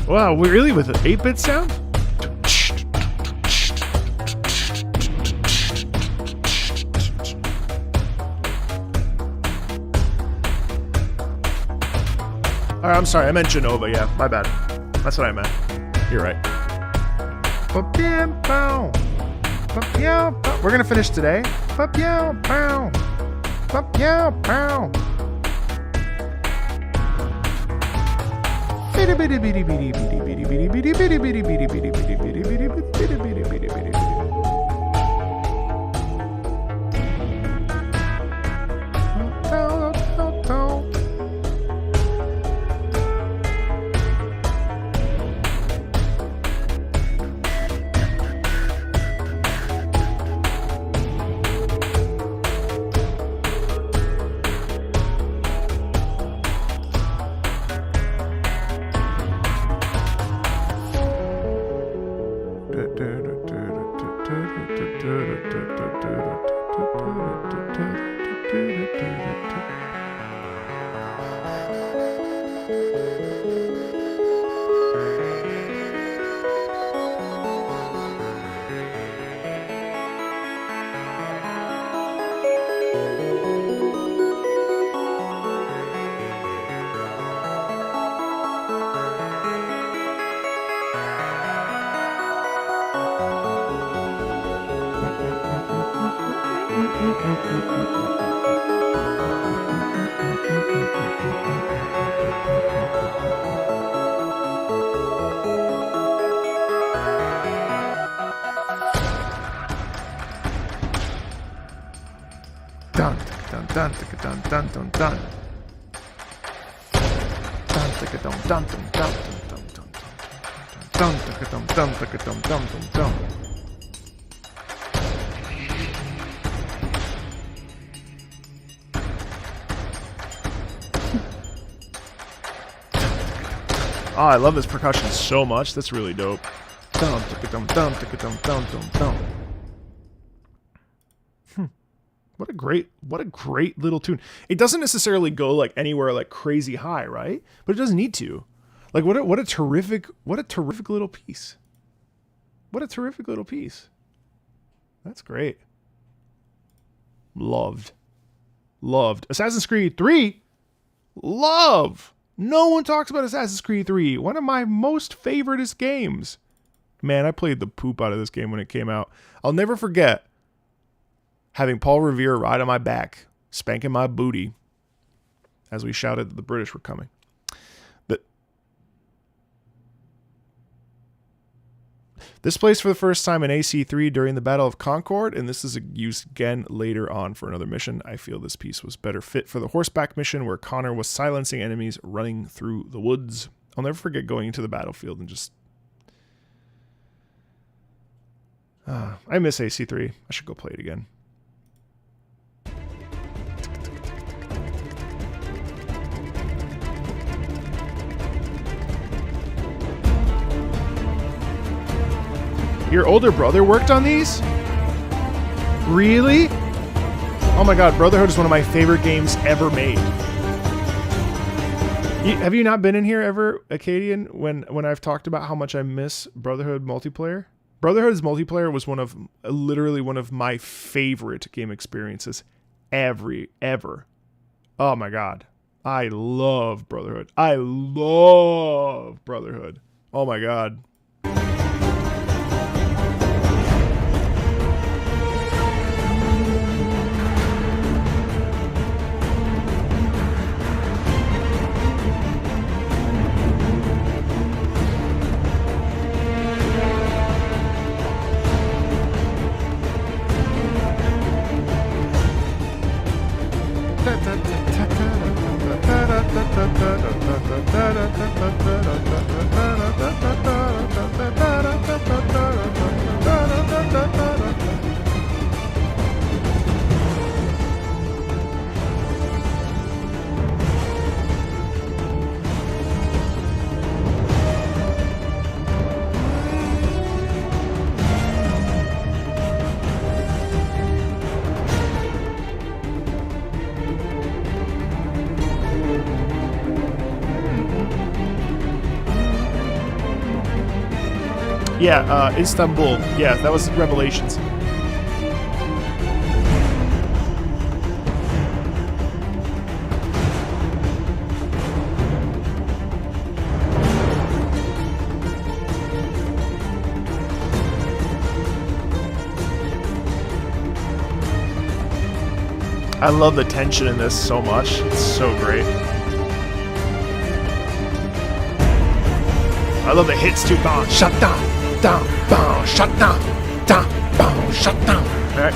A: Wow, we really with an 8-bit sound? Alright, I'm sorry, I meant Genova, yeah, my bad. That's what I meant. You're right. We're gonna finish today. Dun dun dun dun dun dun dun. Dun dun dun dun dun dun dun dun dun dun dun dun dun. Oh, I love this percussion so much. That's really dope. Dum dum dum dum dum dum dum. What a great little tune. It doesn't necessarily go like anywhere like crazy high, right? But it doesn't need to. Like what a terrific little piece. What a terrific little piece. That's great. Loved. Assassin's Creed 3. Love. No one talks about Assassin's Creed 3. One of my most favoriteest games. Man, I played the poop out of this game when it came out. I'll never forget having Paul Revere ride on my back, spanking my booty as we shouted that the British were coming. This plays for the first time in AC3 during the Battle of Concord, and this is used again later on for another mission. I feel this piece was better fit for the horseback mission where Connor was silencing enemies running through the woods. I'll never forget going into the battlefield and just... I miss AC3. I should go play it again. Your older brother worked on these? Really? Oh my god, Brotherhood is one of my favorite games ever made. Have you not been in here ever, Acadian, when I've talked about how much I miss Brotherhood multiplayer? Brotherhood's multiplayer was literally one of my favorite game experiences ever. Oh my god. I love Brotherhood. Oh my god. Yeah, Istanbul. Yeah, that was Revelations. I love the tension in this so much. It's so great. I love the hits too. Bang, shut down. Down, bow, shut down, bow, shut down. All right.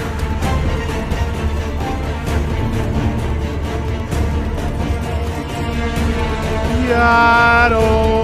A: Yado.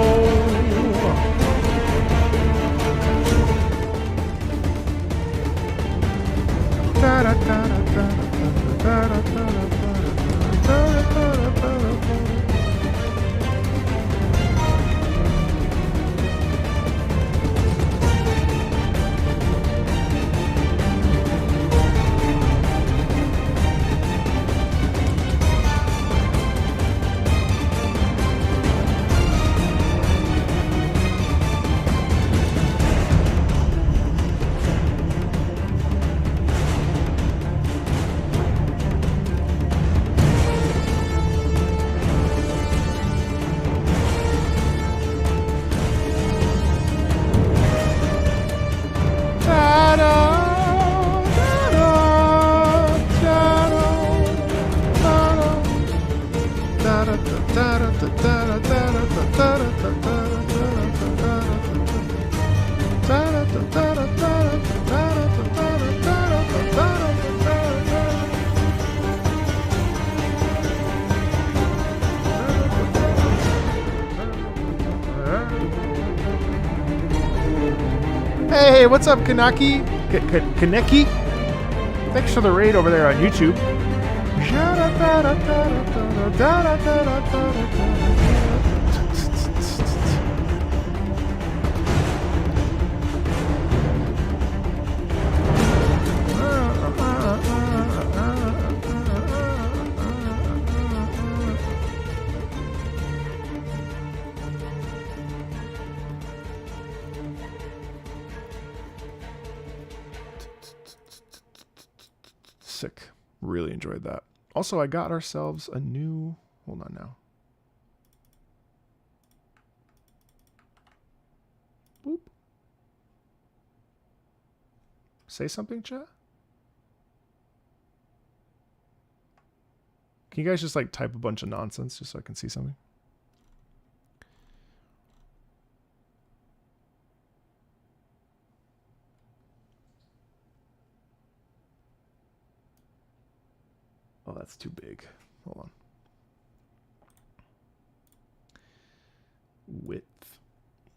A: Hey, what's up, Kanaki? Kaneki? Thanks for the raid over there on YouTube. Sick. Really enjoyed that. Also, I got ourselves a new... Hold on now. Boop. Say something, chat? Can you guys just like type a bunch of nonsense just so I can see something? Oh, that's too big. Hold on. Width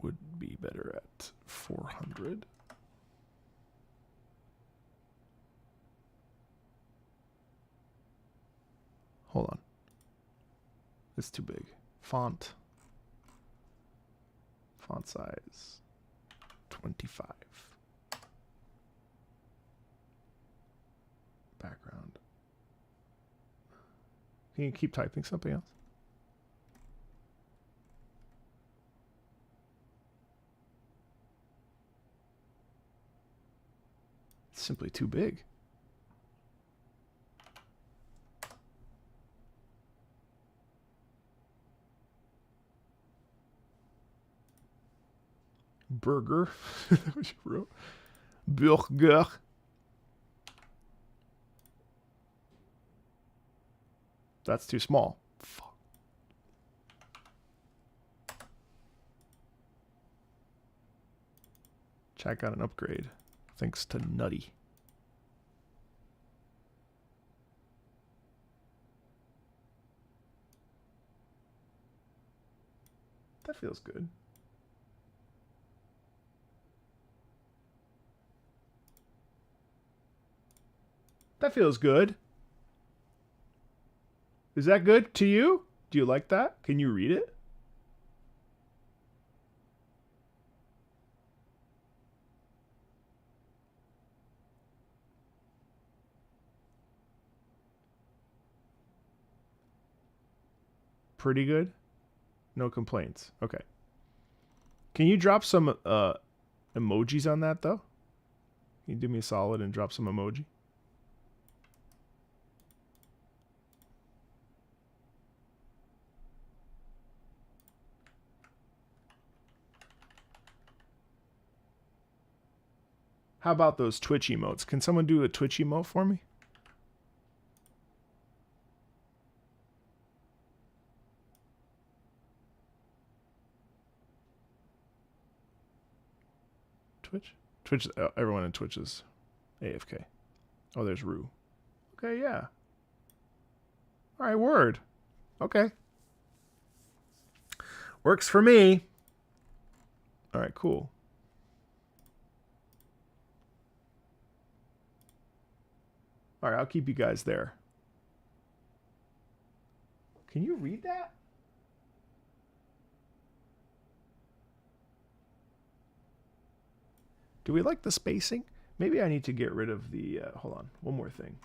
A: would be better at 400. Hold on. It's too big. Font size 25. Background. Can you keep typing something else? It's simply too big. Burger. That was you wrote. Burger. That's too small. Fuck. Chat got an upgrade. Thanks to Nutty. That feels good. That feels good. Is that good to you? Do you like that? Can you read it? Pretty good? No complaints. Okay. Can you drop some emojis on that, though? Can you do me a solid and drop some emoji? How about those Twitch emotes? Can someone do a Twitch emote for me? Twitch? Twitch, everyone in Twitch is AFK. Oh, there's Rue. Okay, yeah. All right, word. Okay. Works for me. All right, cool. All right, I'll keep you guys there. Can you read that? Do we like the spacing? Maybe I need to get rid of the... hold on, one more thing.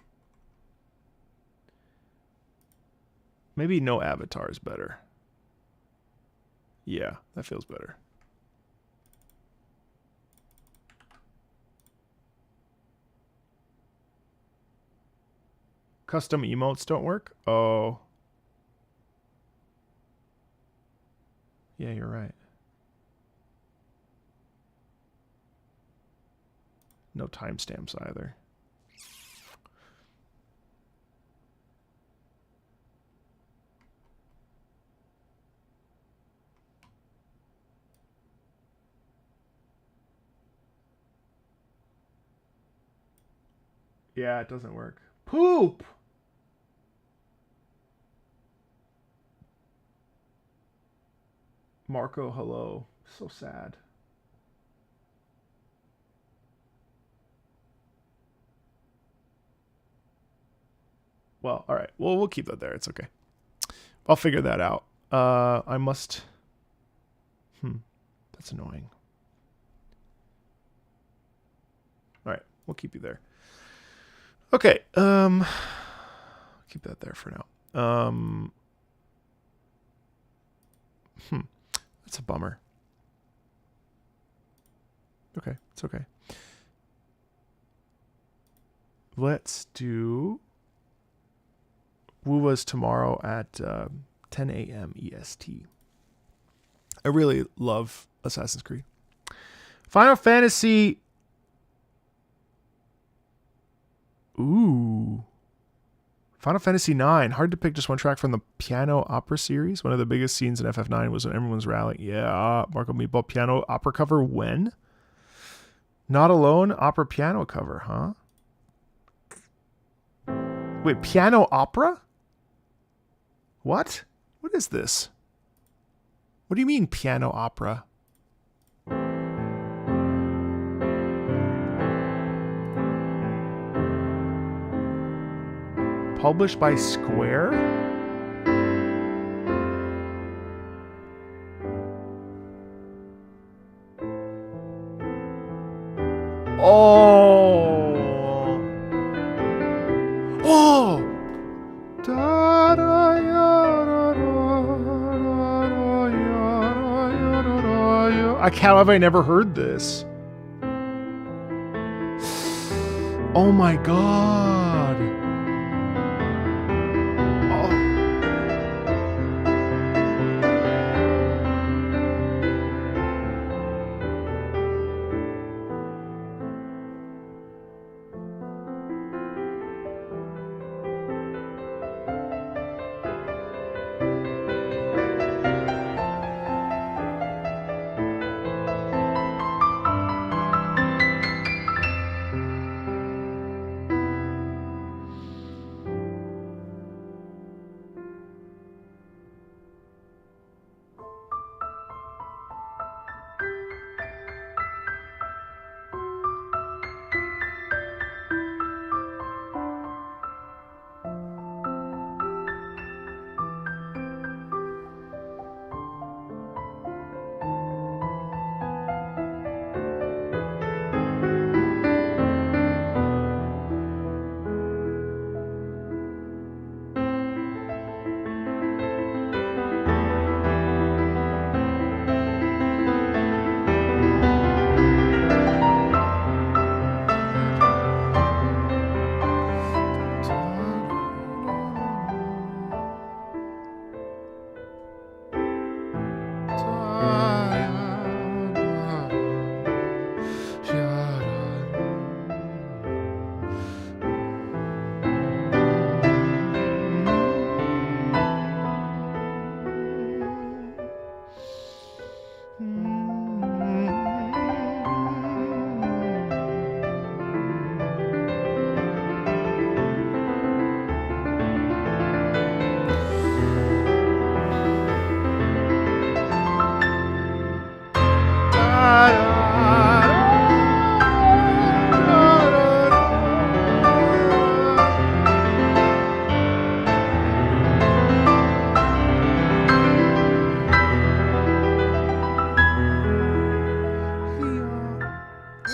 A: Maybe no avatar is better. Yeah, that feels better. Custom emotes don't work? Oh. Yeah, you're right. No timestamps either. Yeah, it doesn't work. Poop! Marco, hello. So sad. Well, all right. Well, we'll keep that there. It's okay. I'll figure that out. I must... That's annoying. All right. We'll keep you there. Okay. Keep that there for now. That's a bummer. Okay. It's okay. Let's do... Woowa's tomorrow at 10 a.m. EST. I really love Assassin's Creed. Final Fantasy. Ooh. Final Fantasy 9. Hard to pick just one track from the piano opera series. One of the biggest scenes in FF9 was when everyone's rallying. Yeah, Marco Meatball piano opera cover when? Not Alone opera piano cover, huh? Wait, piano opera? What? What is this? What do you mean piano opera? Published by Square? Oh! Oh! How have I never heard this? Oh my god. Oh.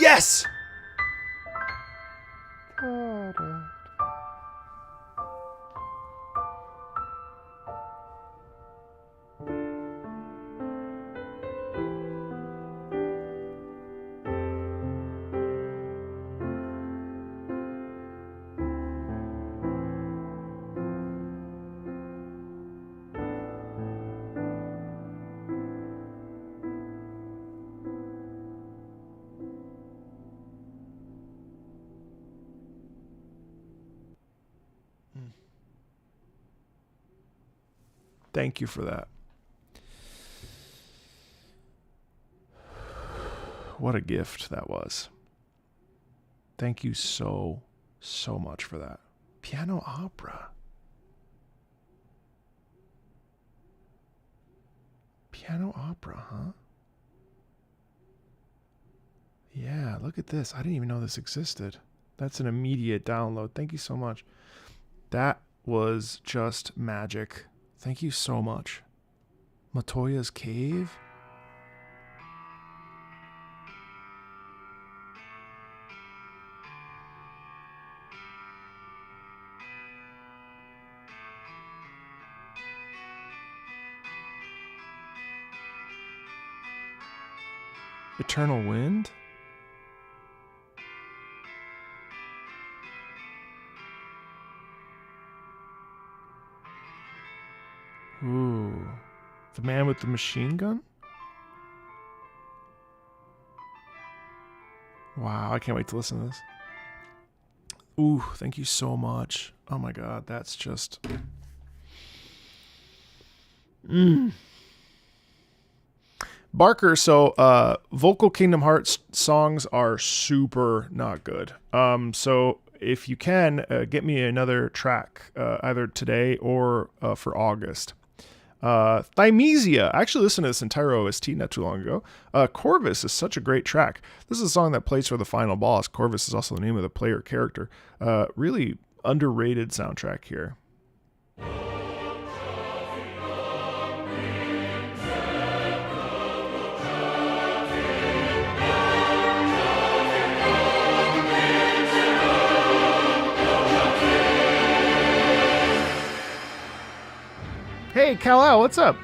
A: Yes! Thank you for that. What a gift that was. Thank you so, so much for that. Piano opera. Piano opera, huh? Yeah, look at this. I didn't even know this existed. That's an immediate download. Thank you so much. That was just magic. Thank you so much. Matoya's Cave? Eternal Wind? Ooh. The Man with the Machine Gun? Wow, I can't wait to listen to this. Ooh, thank you so much. Oh my god, that's just... Barker, so vocal Kingdom Hearts songs are super not good. So if you can, get me another track, either today or for August. Thymesia. I actually listened to this entire OST not too long ago. Corvus is such a great track. This is a song that plays for the final boss. Corvus is also the name of the player character. Really underrated soundtrack here. Hey, Kal-El, what's up?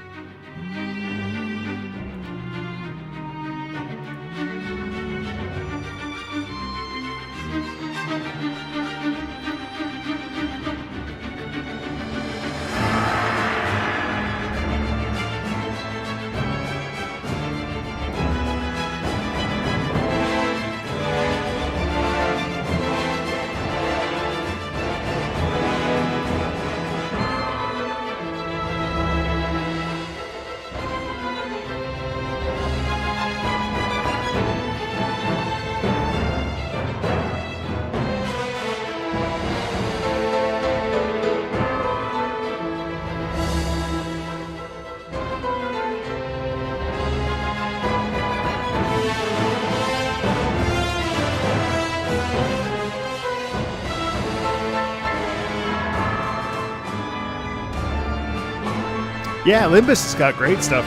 A: Yeah, Limbus has got great stuff.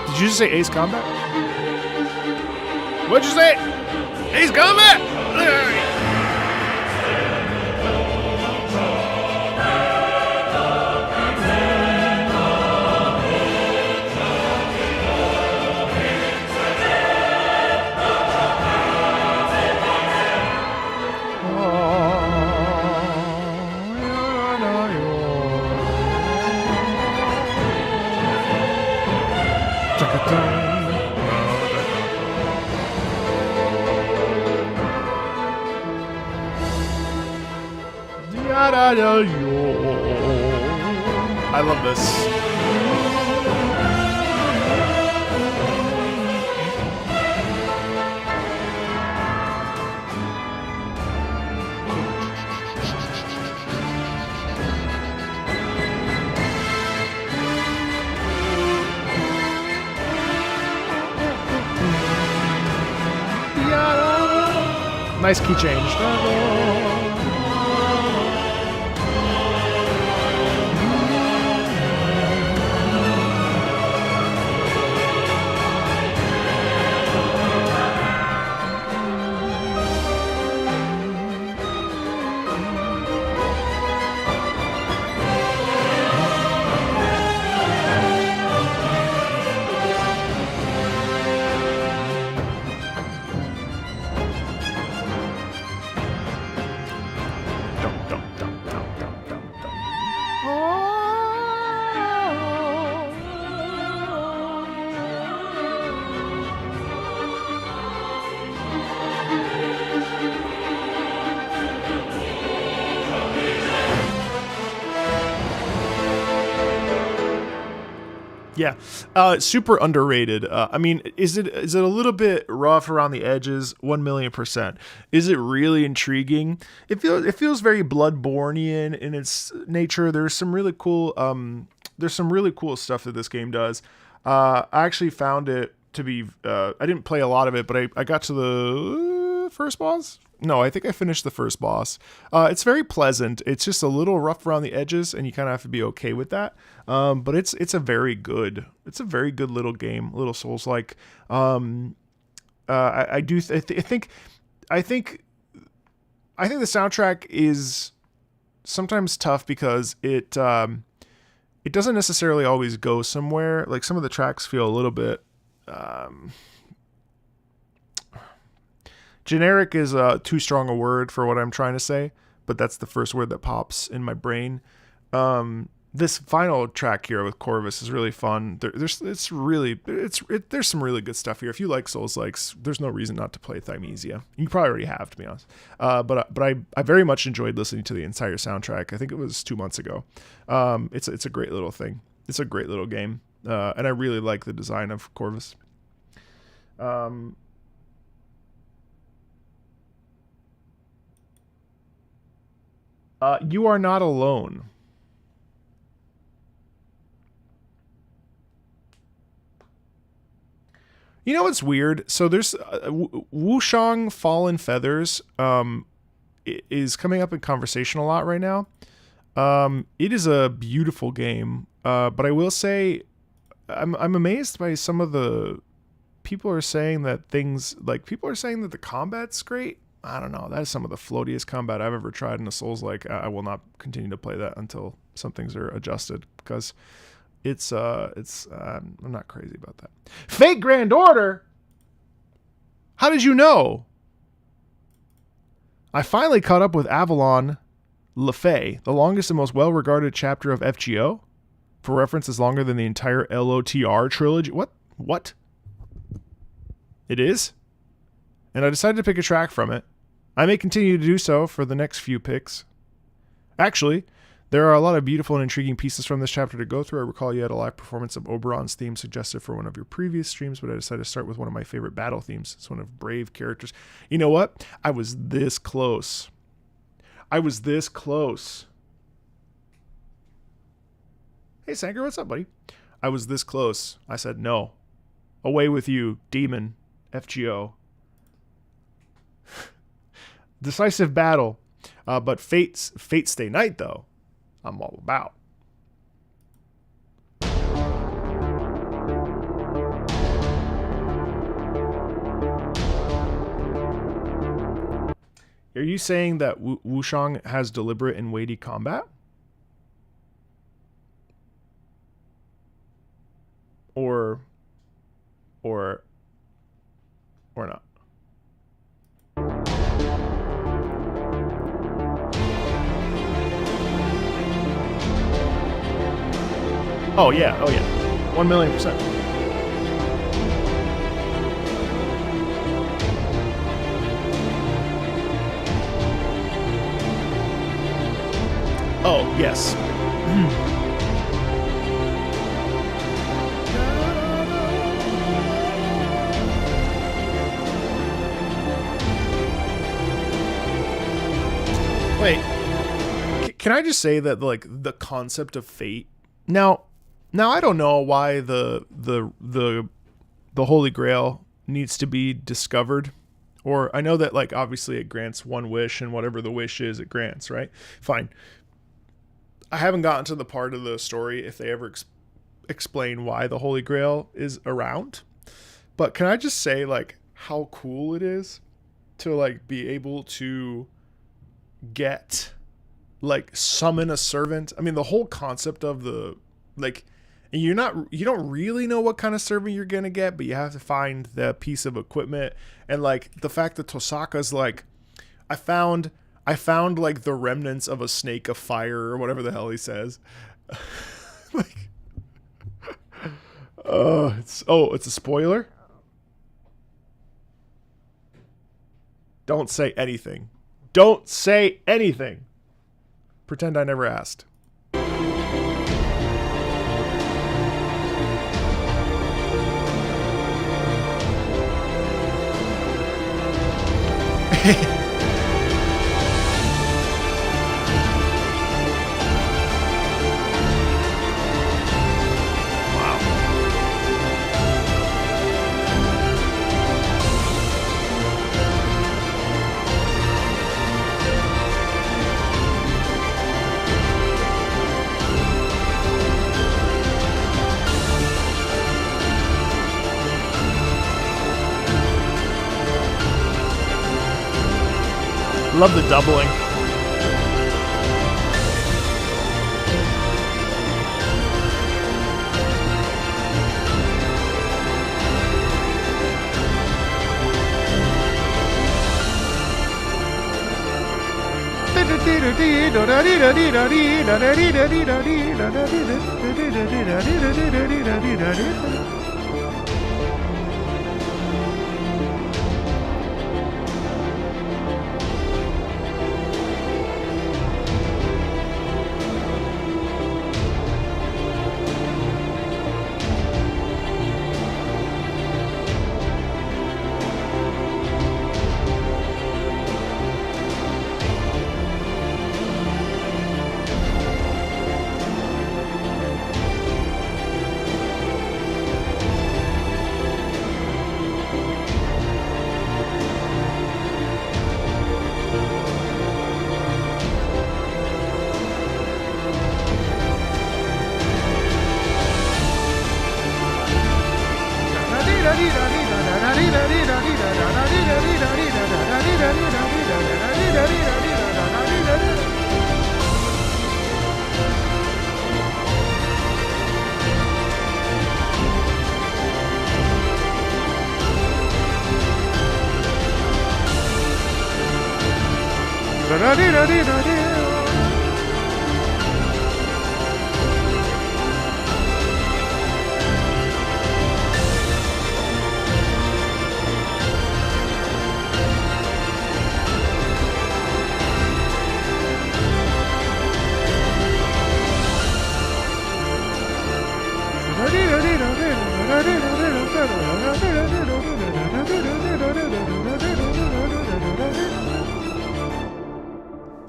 A: Did you just say Ace Combat? What'd you say? Ace Combat! I love this. Nice key change. Yeah, super underrated. I mean, is it a little bit rough around the edges? 1,000,000%. Is it really intriguing? It feels very Bloodborne-ian in its nature. There's some really cool stuff that this game does. I actually found it to be. I didn't play a lot of it, but I got to the first boss. No, I think I finished the first boss. It's very pleasant. It's just a little rough around the edges, and you kind of have to be okay with that. But it's a very good little game, little Souls-like. I think the soundtrack is sometimes tough because it doesn't necessarily always go somewhere. Like some of the tracks feel a little bit. Generic is too strong a word for what I'm trying to say, but that's the first word that pops in my brain. This final track here with Corvus is really fun. There's some really good stuff here. If you like Souls-likes, there's no reason not to play Thymesia. You probably already have, to be honest. But I very much enjoyed listening to the entire soundtrack. I think it was 2 months ago. It's a great little thing. It's a great little game, and I really like the design of Corvus. You are not alone. You know what's weird? So there's Wushang Fallen Feathers is coming up in conversation a lot right now. It is a beautiful game, but I will say I'm amazed by some of the people are saying that the combat's great. I don't know. That is some of the floatiest combat I've ever tried in a Souls-like. I will not continue to play that until some things are adjusted because I'm not crazy about that. Fate Grand Order? How did you know? I finally caught up with Avalon LaFay, the longest and most well-regarded chapter of FGO. For reference, is longer than the entire LOTR trilogy. What? It is? And I decided to pick a track from it. I may continue to do so for the next few picks. Actually, there are a lot of beautiful and intriguing pieces from this chapter to go through. I recall you had a live performance of Oberon's theme suggested for one of your previous streams, but I decided to start with one of my favorite battle themes. It's one of brave characters. You know what? I was this close. Hey, Sanger, what's up, buddy? I was this close. I said, no. Away with you, demon. FGO. Decisive battle. But Fate Stay Night, though, I'm all about. Are you saying that Wushang has deliberate and weighty combat? Or not? Oh yeah. 1,000,000%. Oh, yes. Wait. Can I just say that, like, the concept of fate? Now I don't know why the Holy Grail needs to be discovered. Or I know that, like, obviously it grants one wish, and whatever the wish is, it grants, right? Fine. I haven't gotten to the part of the story if they ever explain why the Holy Grail is around. But can I just say, like, how cool it is to, like, be able to get, like, summon a servant? I mean, the whole concept of the, like, you don't really know what kind of servant you're gonna get, but you have to find the piece of equipment. And, like, the fact that Tosaka's like, I found like the remnants of a snake of fire or whatever the hell he says. Like, it's a spoiler. Don't say anything. Pretend I never asked. Love the doubling.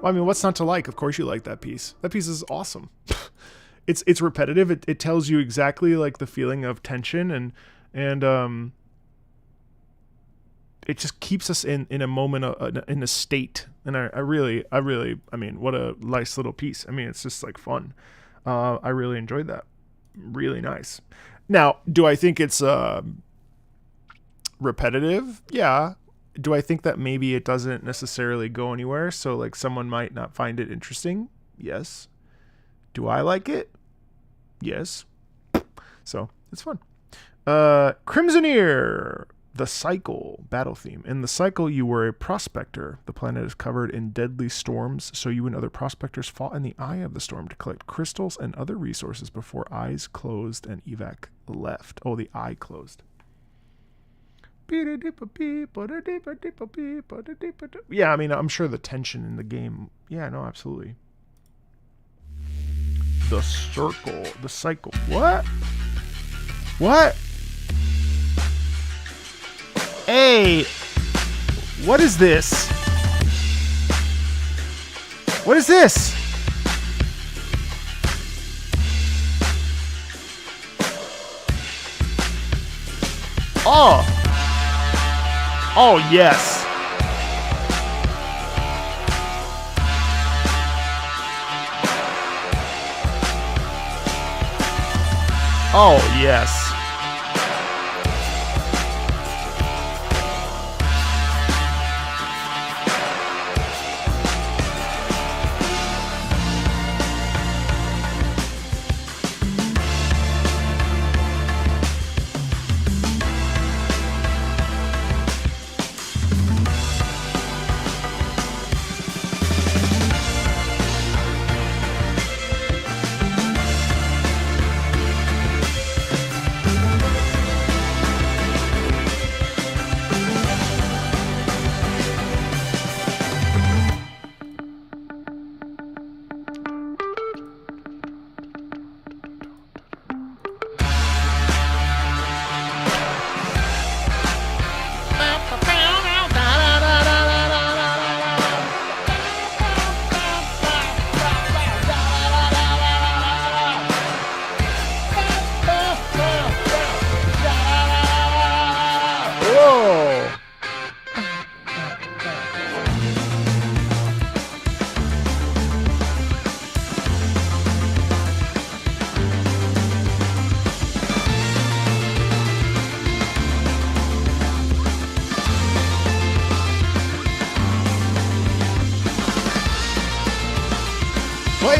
A: I mean, what's not to like? Of course you like that piece. That piece is awesome. It's repetitive. It tells you exactly like the feeling of tension and it just keeps us in a moment in a state. And I really I mean, what a nice little piece. I mean, it's just like fun. I really enjoyed that. Really nice. Now, do I think it's repetitive? Yeah. Do I think that maybe it doesn't necessarily go anywhere, so like someone might not find it interesting? Yes. Do I like it? Yes. So it's fun. Crimsoneer, the cycle battle theme. In the cycle, you were a prospector. The planet is covered in deadly storms, so you and other prospectors fought in the eye of the storm to collect crystals and other resources before eyes closed and evac left. Oh, the eye closed. Yeah, I mean, I'm sure the tension in the game. Yeah, no, absolutely. The circle, the cycle. What? What? Hey, what is this? What is this? Oh. Oh, yes. Oh, yes.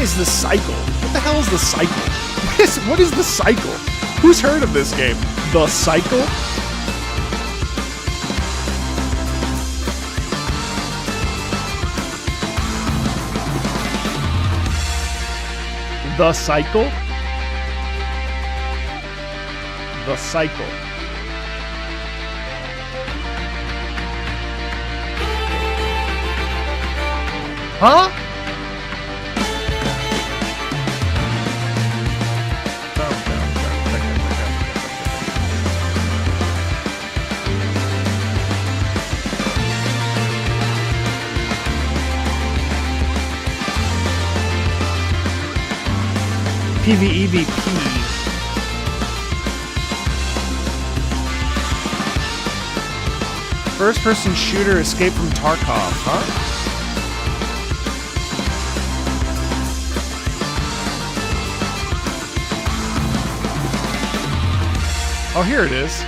A: is the cycle? What the hell is the cycle? What is the cycle? Who's heard of this game? The cycle? The cycle? The cycle. Huh? PvEVP. First-person shooter escape from Tarkov, huh? Oh, here it is.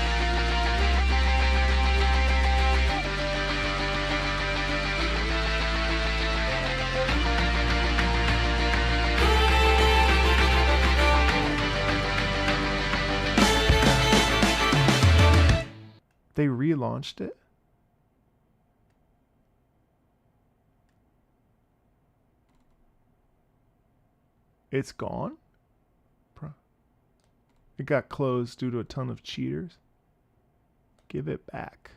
A: They relaunched it. It's gone? It got closed due to a ton of cheaters. Give it back.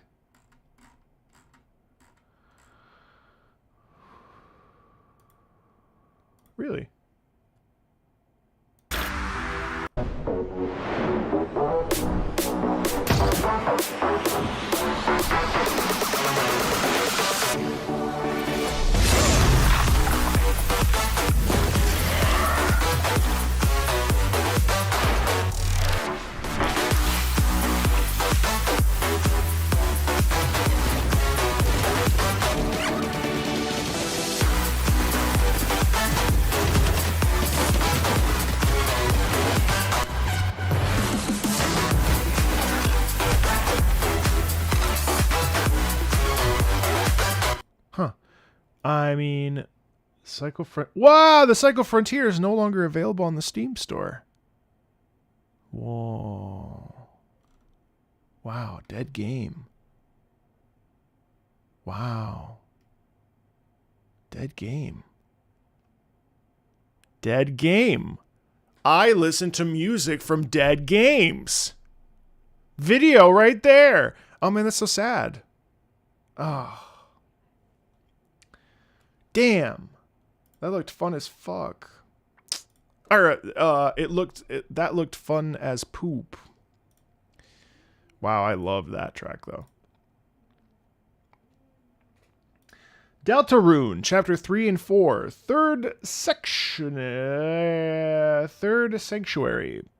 A: Really? I mean, wow, the Psycho Frontier is no longer available on the Steam store. Whoa. Wow, dead game. Wow. Dead game. Dead game. I listen to music from dead games. Video right there. Oh man, that's so sad. Oh. Damn, that looked fun as fuck. Or that looked fun as poop. Wow, I love that track though. Deltarune, Chapter 3 and 4, Third Sanctuary.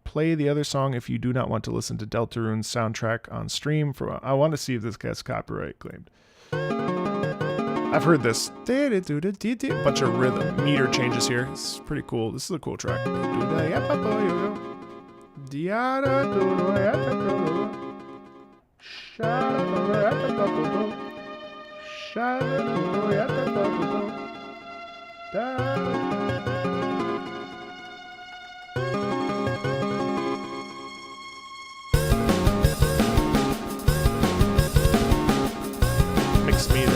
A: Play the other song if you do not want to listen to Deltarune's soundtrack on stream. I want to see if this gets copyright claimed. I've heard this. Bunch of rhythm meter changes here. It's pretty cool. This is a cool track. Mix meter.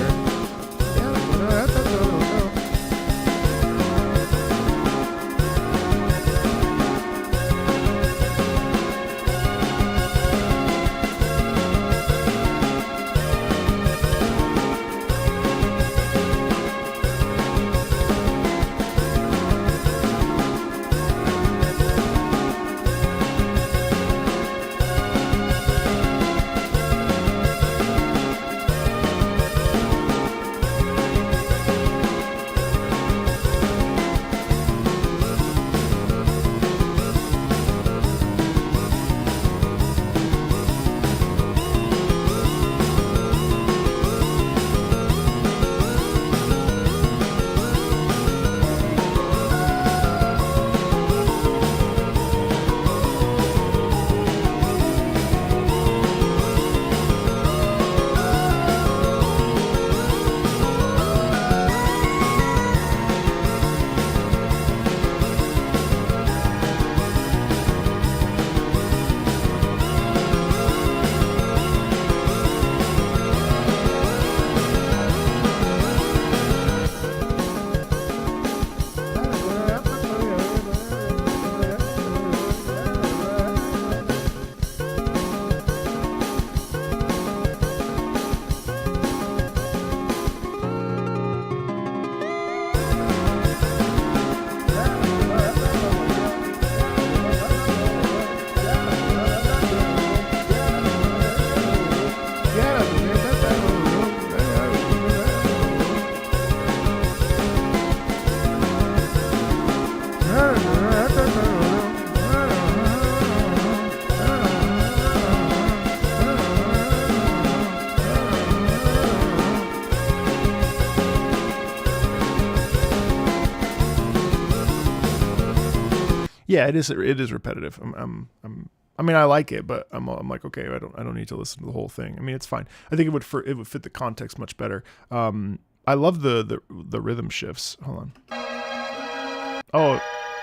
A: Yeah, it is. It is repetitive. I mean, I like it, but I'm like, okay, I don't need to listen to the whole thing. I mean, it's fine. I think it would fit the context much better. I love the rhythm shifts. Hold on.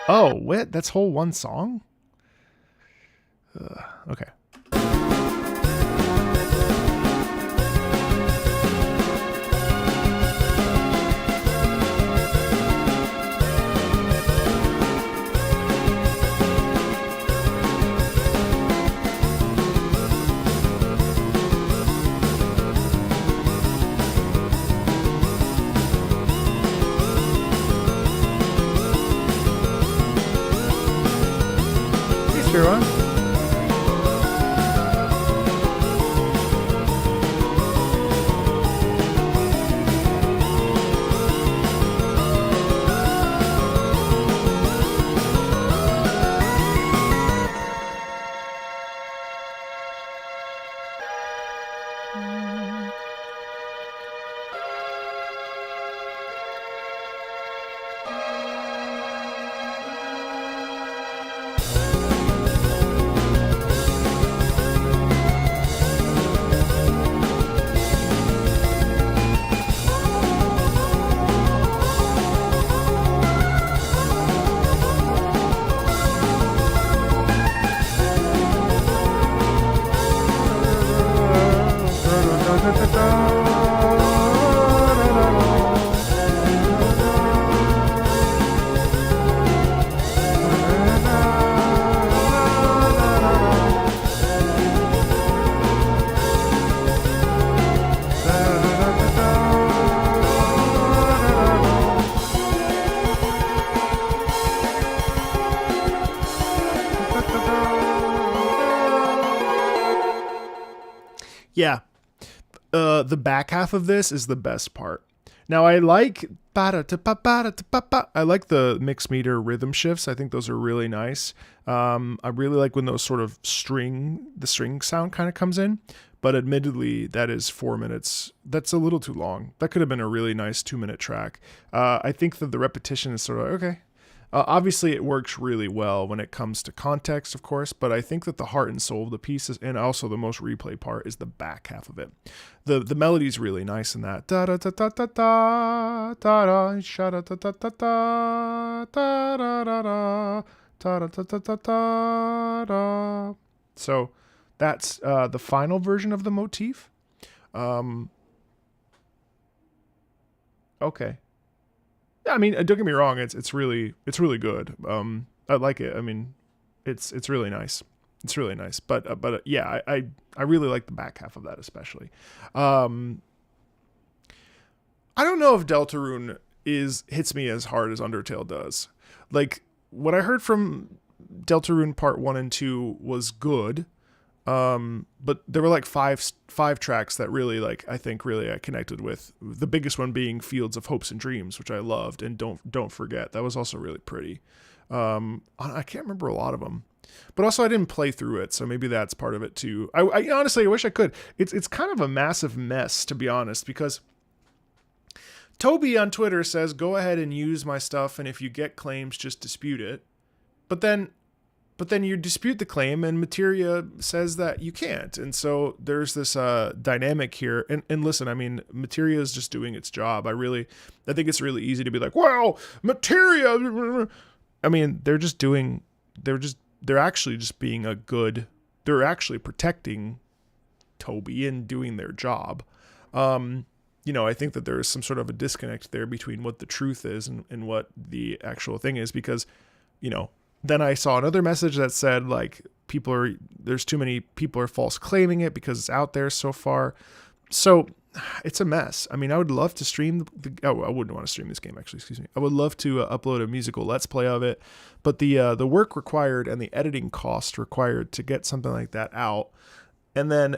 A: Oh, what? That's whole one song? Okay. Hey, Spira. Yeah, the back half of this is the best part. Now I like I like the mixed meter rhythm shifts. I think those are really nice. I really like when those sort of the string sound kind of comes in. But admittedly, that is 4 minutes. That's a little too long. That could have been a really nice 2-minute track. I think that the repetition is sort of okay. Obviously, it works really well when it comes to context, of course, but I think that the heart and soul of the piece is, and also the most replay part is the back half of it. The melody's really nice in that. Da da da da da da da da sha da da da da da da da da da da da da da da da. So that's the final version of the motif. Okay. Yeah, I mean, don't get me wrong. It's really good. I like it. I mean, it's really nice. It's really nice. But yeah, I really like the back half of that especially. I don't know if Deltarune hits me as hard as Undertale does. Like what I heard from Deltarune Part 1 and 2 was good. But there were like five tracks that really I think really I connected with. The biggest one being Fields of Hopes and Dreams, which I loved, and don't forget that was also really pretty. I can't remember a lot of them, but also I didn't play through it, so maybe that's part of it too. I honestly I wish I could. It's kind of a massive mess, to be honest, because Toby on Twitter says go ahead and use my stuff, and if you get claims, just dispute it. But then you dispute the claim, and Materia says that you can't. And so there's this dynamic here. And listen, I mean, Materia is just doing its job. I think it's really easy to be like, well, Materia. I mean, they're actually just being they're actually protecting Toby and doing their job. I think that there is some sort of a disconnect there between what the truth is and what the actual thing is, because, then I saw another message that said there's too many people are false claiming it because it's out there so far. So it's a mess. I mean, I would love to stream I wouldn't want to stream this game, actually, excuse me. I would love to upload a musical Let's Play of it, but the work required and the editing cost required to get something like that out, and then,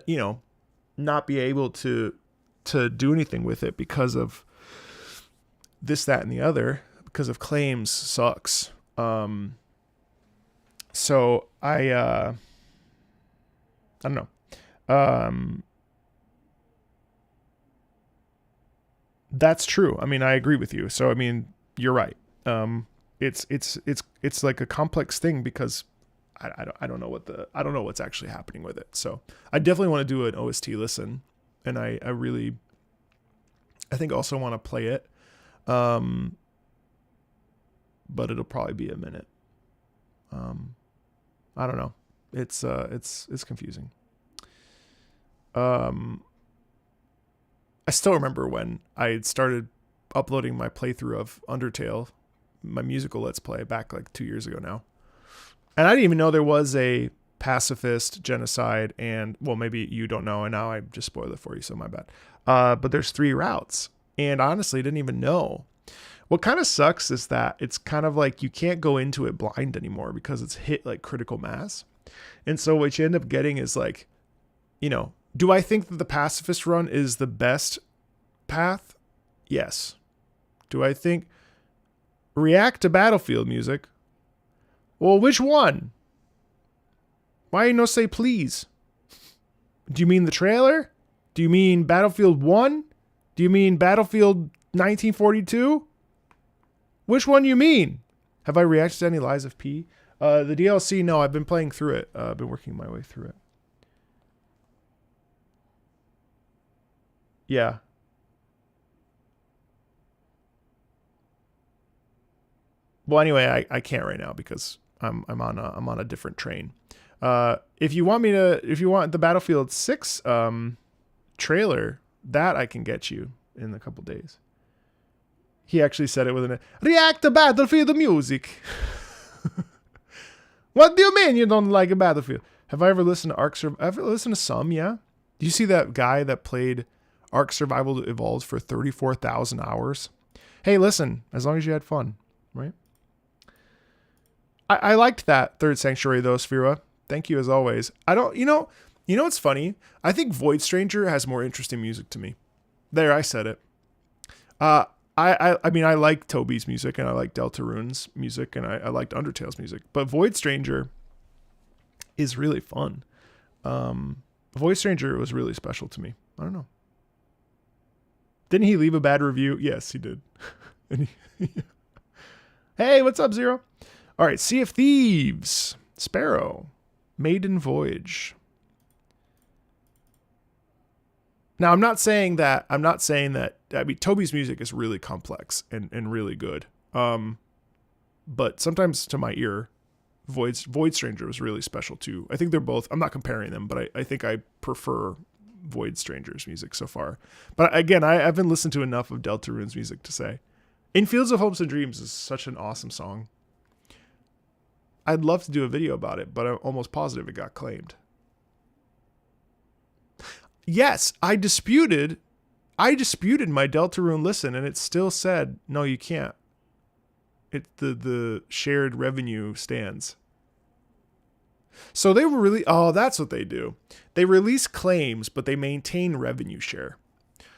A: not be able to do anything with it because of this, that, and the other, because of claims, sucks. So I don't know. That's true. I mean, I agree with you. So, I mean, you're right. it's like a complex thing because I don't know I don't know what's actually happening with it. So I definitely want to do an OST listen, and I really I think also want to play it, but it'll probably be a minute. I don't know. It's confusing. I still remember when I had started uploading my playthrough of Undertale, my musical Let's Play back like 2 years ago now. And I didn't even know there was a pacifist genocide, and well, maybe you don't know, and now I just spoiled it for you, so my bad. But there's 3 routes, and honestly, didn't even know. What kind of sucks is that it's kind of like you can't go into it blind anymore because it's hit like critical mass. And so what you end up getting is like, you know, do I think that the pacifist run is the best path? Yes. Do I think react to Battlefield music? Well, which one? Why you no say please? Do you mean the trailer? Do you mean Battlefield 1? Do you mean Battlefield 1942? Which one you mean? Have I reacted to any Lies of P? The DLC, no, I've been playing through it. I've been working my way through it. Yeah. Well, anyway, I can't right now because I'm on a different train. If you want the Battlefield 6 trailer, that I can get you in a couple days. He actually said it with an react to Battlefield music. What do you mean you don't like a Battlefield? Have I ever listened to I've ever listened to some, yeah? Do you see that guy that played Ark Survival Evolved for 34,000 hours? Hey, listen, as long as you had fun, right? I liked that Third Sanctuary though, Sphera. Thank you as always. You know what's funny? I think Void Stranger has more interesting music to me. There, I said it. I mean, I like Toby's music and I like Deltarune's music and I liked Undertale's music, but Void Stranger is really fun. Void Stranger was really special to me. I don't know. Didn't he leave a bad review? Yes, he did. Hey, what's up, Zero? All right, Sea of Thieves, Sparrow, Maiden Voyage. Now, I'm not saying that, I mean, Toby's music is really complex and really good. But sometimes to my ear, Void Stranger was really special too. I think they're both, I'm not comparing them, but I think I prefer Void Stranger's music so far. But again, I haven't listened to enough of Deltarune's music to say. In Fields of Hopes and Dreams is such an awesome song. I'd love to do a video about it, but I'm almost positive it got claimed. Yes, I disputed my Deltarune listen, and it still said, no, you can't. The shared revenue stands. So they were really, that's what they do. They release claims, but they maintain revenue share.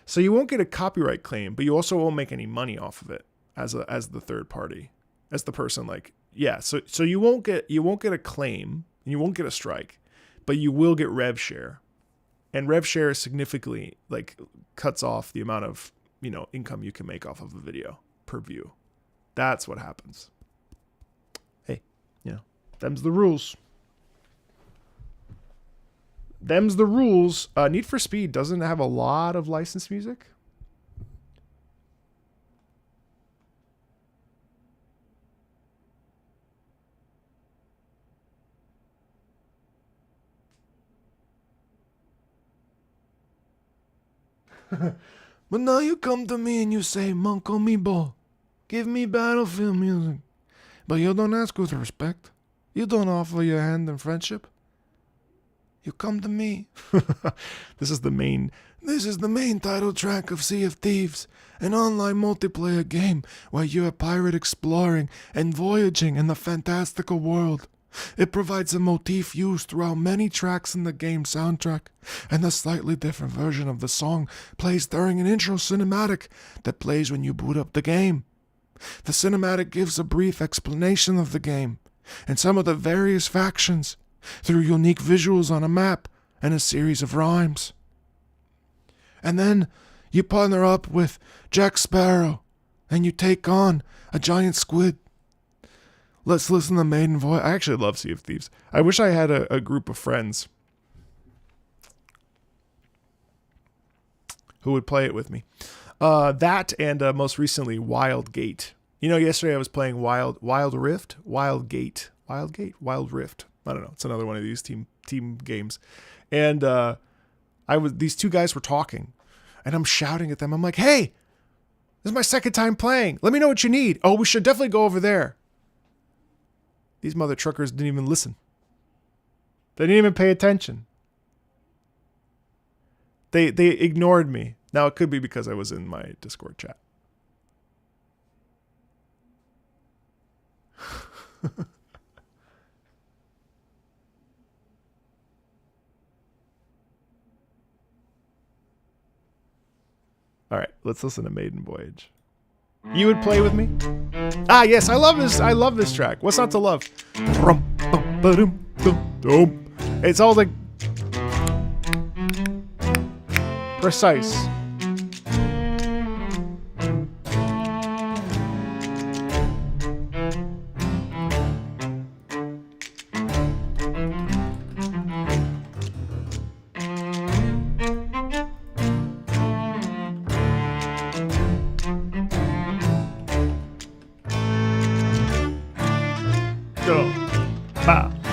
A: So you won't get a copyright claim, but you also won't make any money off of it as the third party, as the person like, yeah. So you won't get a claim, and you won't get a strike, but you will get rev share. And rev share significantly cuts off the amount of, income you can make off of a video per view. That's what happens. Hey, them's the rules. Them's the rules. Need for Speed doesn't have a lot of licensed music. But now you come to me and you say, Monko Meebo, give me Battlefield music. But you don't ask with respect. You don't offer your hand in friendship. You come to me. This is the main title track of Sea of Thieves, an online multiplayer game where you're a pirate exploring and voyaging in the fantastical world. It provides a motif used throughout many tracks in the game soundtrack, and a slightly different version of the song plays during an intro cinematic that plays when you boot up the game. The cinematic gives a brief explanation of the game and some of the various factions through unique visuals on a map and a series of rhymes. And then you partner up with Jack Sparrow and you take on a giant squid. Let's listen to Maiden Voyage. I actually love Sea of Thieves. I wish I had a group of friends who would play it with me. That and most recently Wild Gate. You know, yesterday I was playing Wild Rift, Wild Rift. I don't know. It's another one of these team games, and these two guys were talking, and I'm shouting at them. I'm like, "Hey, this is my second time playing. Let me know what you need. Oh, we should definitely go over there." These mother truckers didn't even listen. They didn't even pay attention. They ignored me. Now, it could be because I was in my Discord chat. All right, let's listen to Maiden Voyage. You would play with me? Ah, yes, I love this. I love this track. What's not to love? It's all like precise.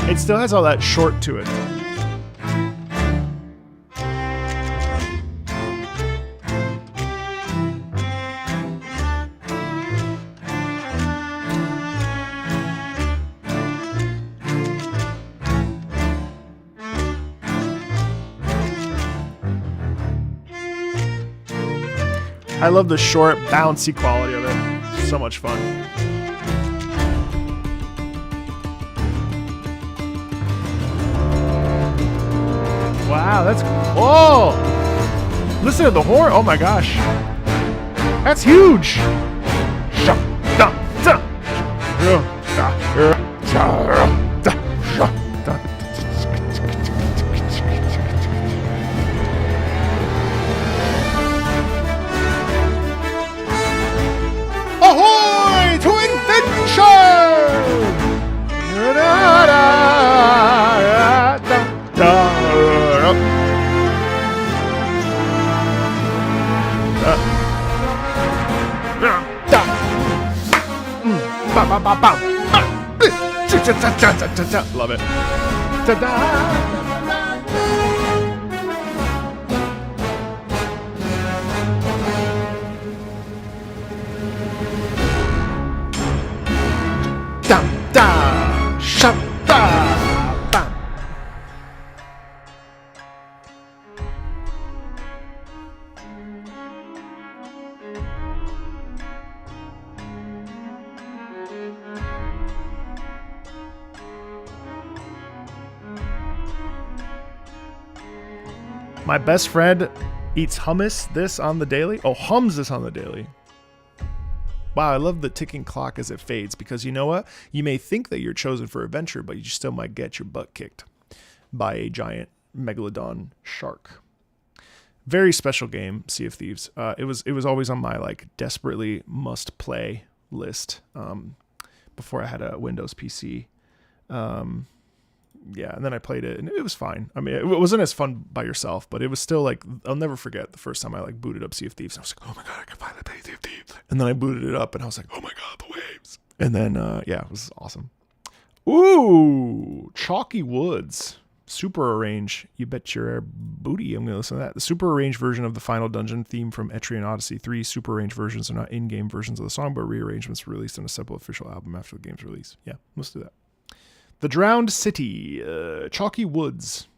A: It still has all that short to it. I love the short, bouncy quality of it. So much fun. Wow, that's listen to the horn. Oh my gosh, that's huge. Ahoy to adventure! Love it. My best friend eats hummus this on the daily. Oh, hums this on the daily. Wow, I love the ticking clock as it fades, because you know what? You may think that you're chosen for adventure, but you still might get your butt kicked by a giant megalodon shark. Very special game, Sea of Thieves. It was always on my like desperately must play list before I had a Windows PC. Yeah, and then I played it, and it was fine. I mean, it wasn't as fun by yourself, but it was still like, I'll never forget the first time I like booted up Sea of Thieves. I was like, oh my god, I can finally play Sea of Thieves. And then I booted it up, and I was like, oh my god, the waves. And then, yeah, it was awesome. Ooh, Chalky Woods. Super Arrange. You bet your booty I'm going to listen to that. The Super Arrange version of the final dungeon theme from Etrian Odyssey 3. Super Arrange versions are not in-game versions of the song, but rearrangements released on a separate official album after the game's release. Yeah, let's do that. The Drowned City, Chalky Woods.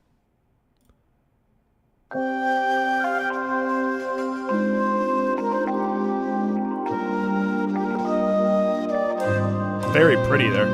A: Very pretty there.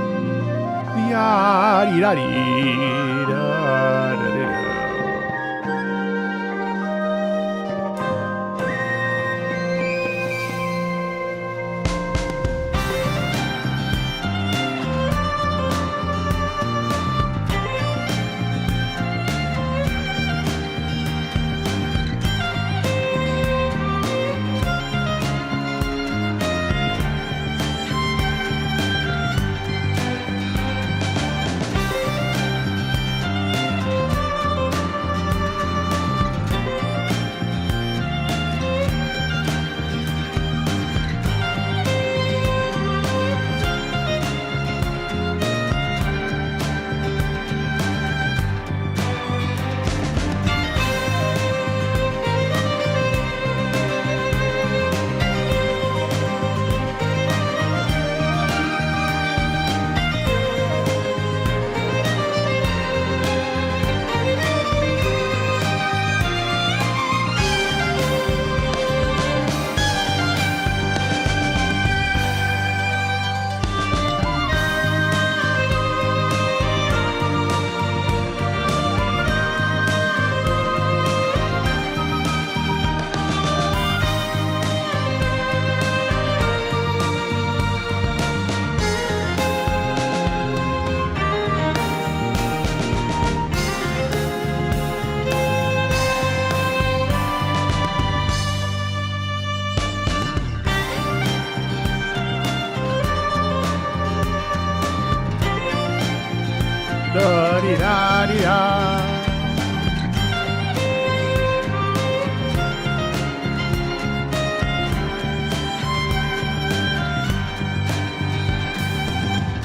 A: Da dee da dee da.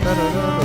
A: Da da da da.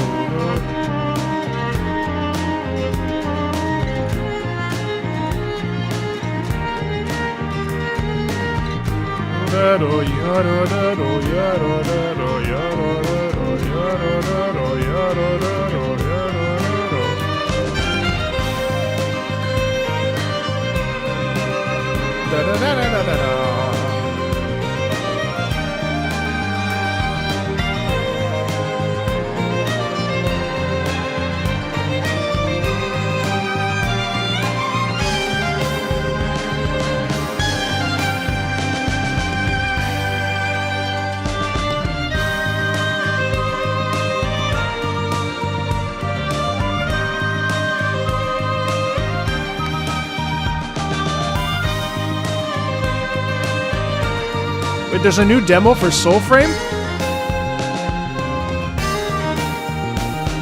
A: Wait, there's a new demo for Soulframe?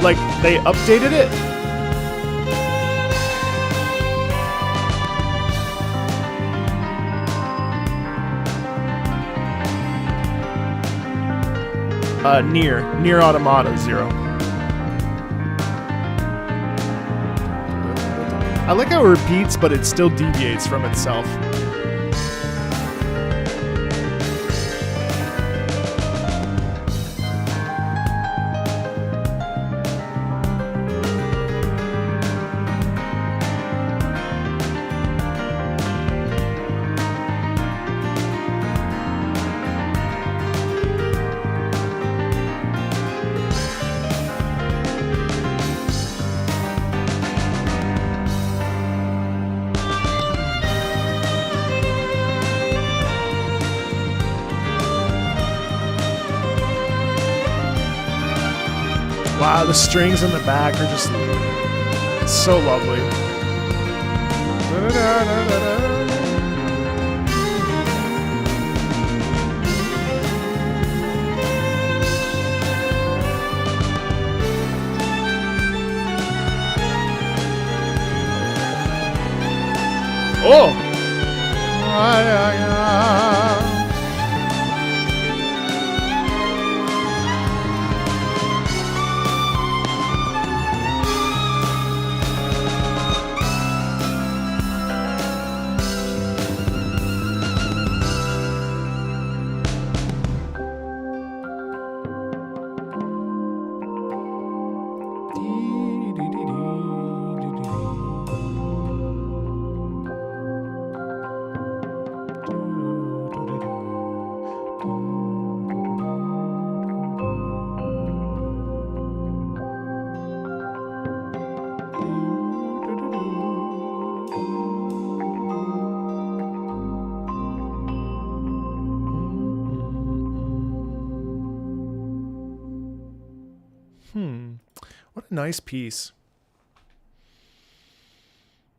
A: Like, they updated it? Near Automata 0. I like how it repeats, but it still deviates from itself. Wow, the strings in the back are just so lovely. Oh! What a nice piece.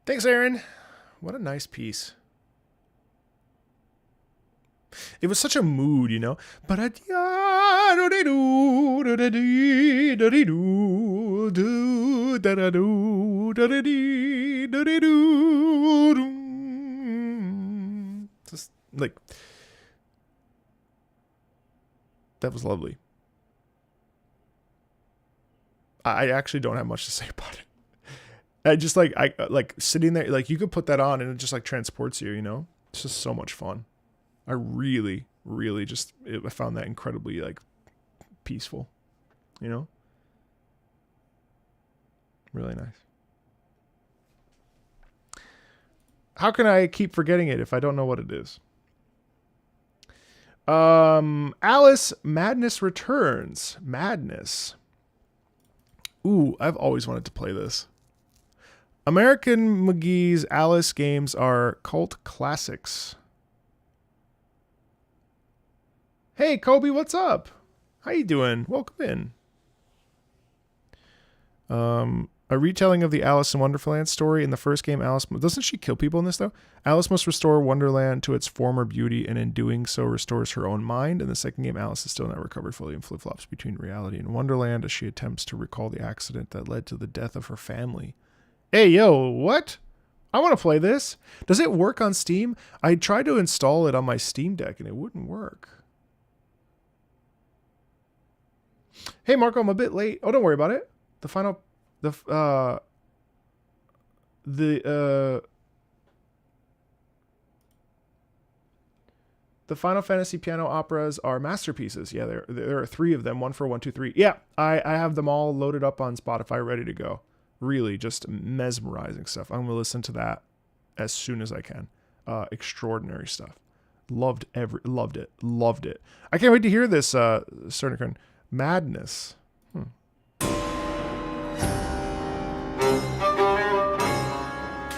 A: Thanks, Aaron. What a nice piece. It was such a mood, you know. Just like that was lovely. I actually don't have much to say about it. I just like sitting there, like you could put that on and it just like transports you, you know? It's just so much fun. I really, really I found that incredibly like peaceful, you know? Really nice. How can I keep forgetting it if I don't know what it is? Alice Madness Returns. Madness. Ooh, I've always wanted to play this. American McGee's Alice games are cult classics. Hey, Kobe, what's up? How you doing? Welcome in. A retelling of the Alice in Wonderland story. In the first game, Alice... Doesn't she kill people in this, though? Alice must restore Wonderland to its former beauty, and in doing so restores her own mind. In the second game, Alice is still not recovered fully and flip-flops between reality and Wonderland as she attempts to recall the accident that led to the death of her family. Hey, yo, what? I want to play this. Does it work on Steam? I tried to install it on my Steam Deck, and it wouldn't work. Hey, Marco, I'm a bit late. Oh, don't worry about it. The Final Final Fantasy piano operas are masterpieces. Yeah, there are 3 of them. 1 for 1, 2, 3. Yeah, I have them all loaded up on Spotify, ready to go. Really, just mesmerizing stuff. I'm gonna listen to that as soon as I can. Extraordinary stuff. Loved it. I can't wait to hear this. Cernicon Madness.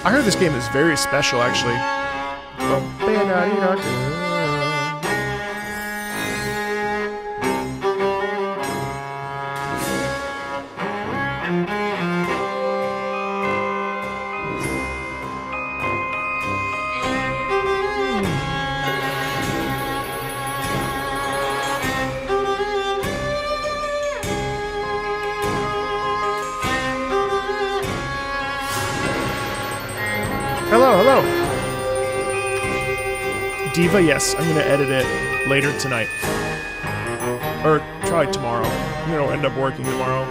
A: I heard this game is very special, actually. Hello. Diva, yes, I'm going to edit it later tonight. Or try tomorrow. I'm going to end up working tomorrow.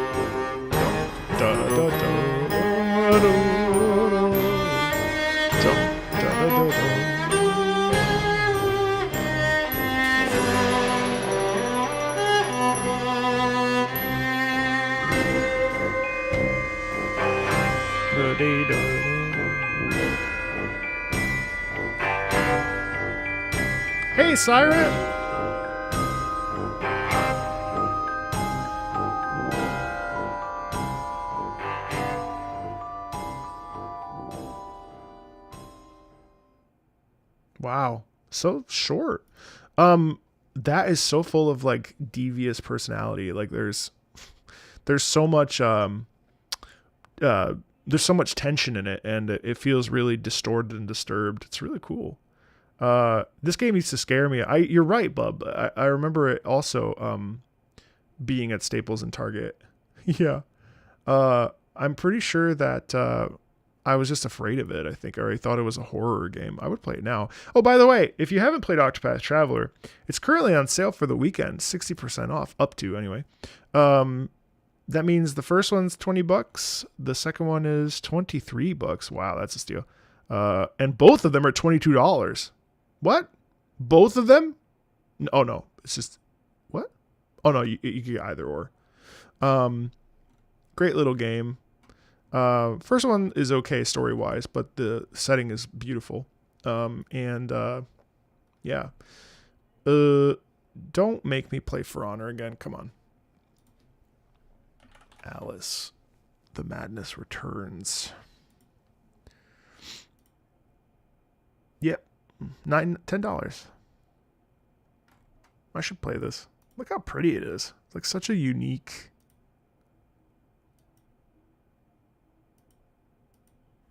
A: Hey, Siren! Wow, so short. That is so full of like devious personality. Like there's so much there's so much tension in it, and it feels really distorted and disturbed. It's really cool. This game needs to scare me. You're right, Bub. I remember it also being at Staples and Target. Yeah. I'm pretty sure that I was just afraid of it, I think, or I thought it was a horror game. I would play it now. Oh, by the way, if you haven't played Octopath Traveler, it's currently on sale for the weekend, 60% off, up to anyway. That means the first one's $20. The second one is $23. Wow, that's a steal. And both of them are $22. What? Both of them? Oh no, it's just what? Oh no, you get either or. Great little game. First one is okay story wise, but the setting is beautiful. Yeah. Don't make me play For Honor again. Come on. Alice, the Madness returns. Yep. $10. I should play this. Look how pretty it is. It's like such a unique.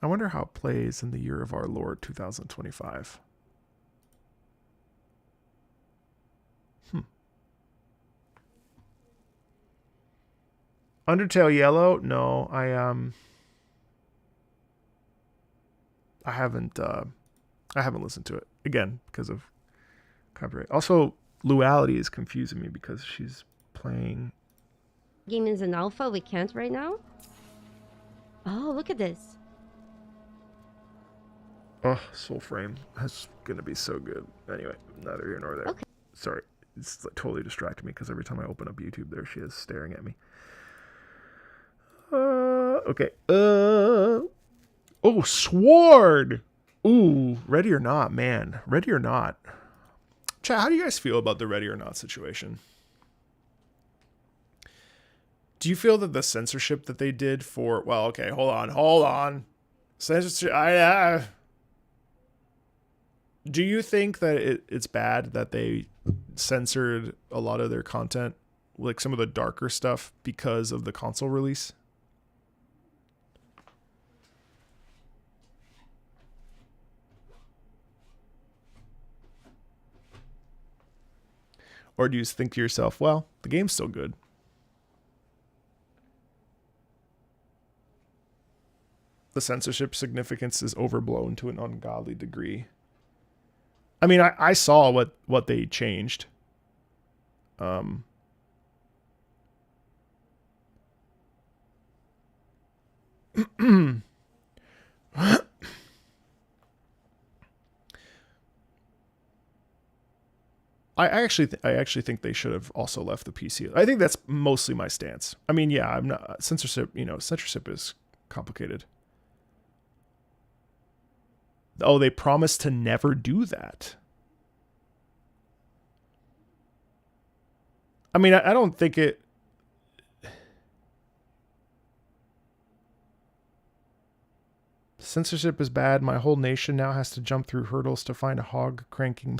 A: I wonder how it plays in the year of our Lord 2025. Undertale Yellow? No, I haven't listened to it again because of copyright. Also, Luality is confusing me because she's playing.
C: Game is an alpha. We can't right now. Oh, look at this.
A: Oh, Soul Frame. That's gonna be so good. Anyway, neither here nor there.
C: Okay.
A: Sorry, it's like totally distracting me because every time I open up YouTube, there she is staring at me. Okay. Oh, Sword. Ooh, Ready or Not, man. Ready or Not. Chat, how do you guys feel about the Ready or Not situation? Do you feel that the censorship that they did for... Well, okay, hold on. Censorship... Do you think that it's bad that they censored a lot of their content, like some of the darker stuff, because of the console release? Or do you think to yourself, well, the game's still good? The censorship significance is overblown to an ungodly degree. I mean, I saw what they changed. I actually think they should have also left the PC. I think that's mostly my stance. I mean, yeah, I'm not censorship. Censorship is complicated. Oh, they promised to never do that. I mean, I don't think it. Censorship is bad. My whole nation now has to jump through hurdles to find a hog cranking.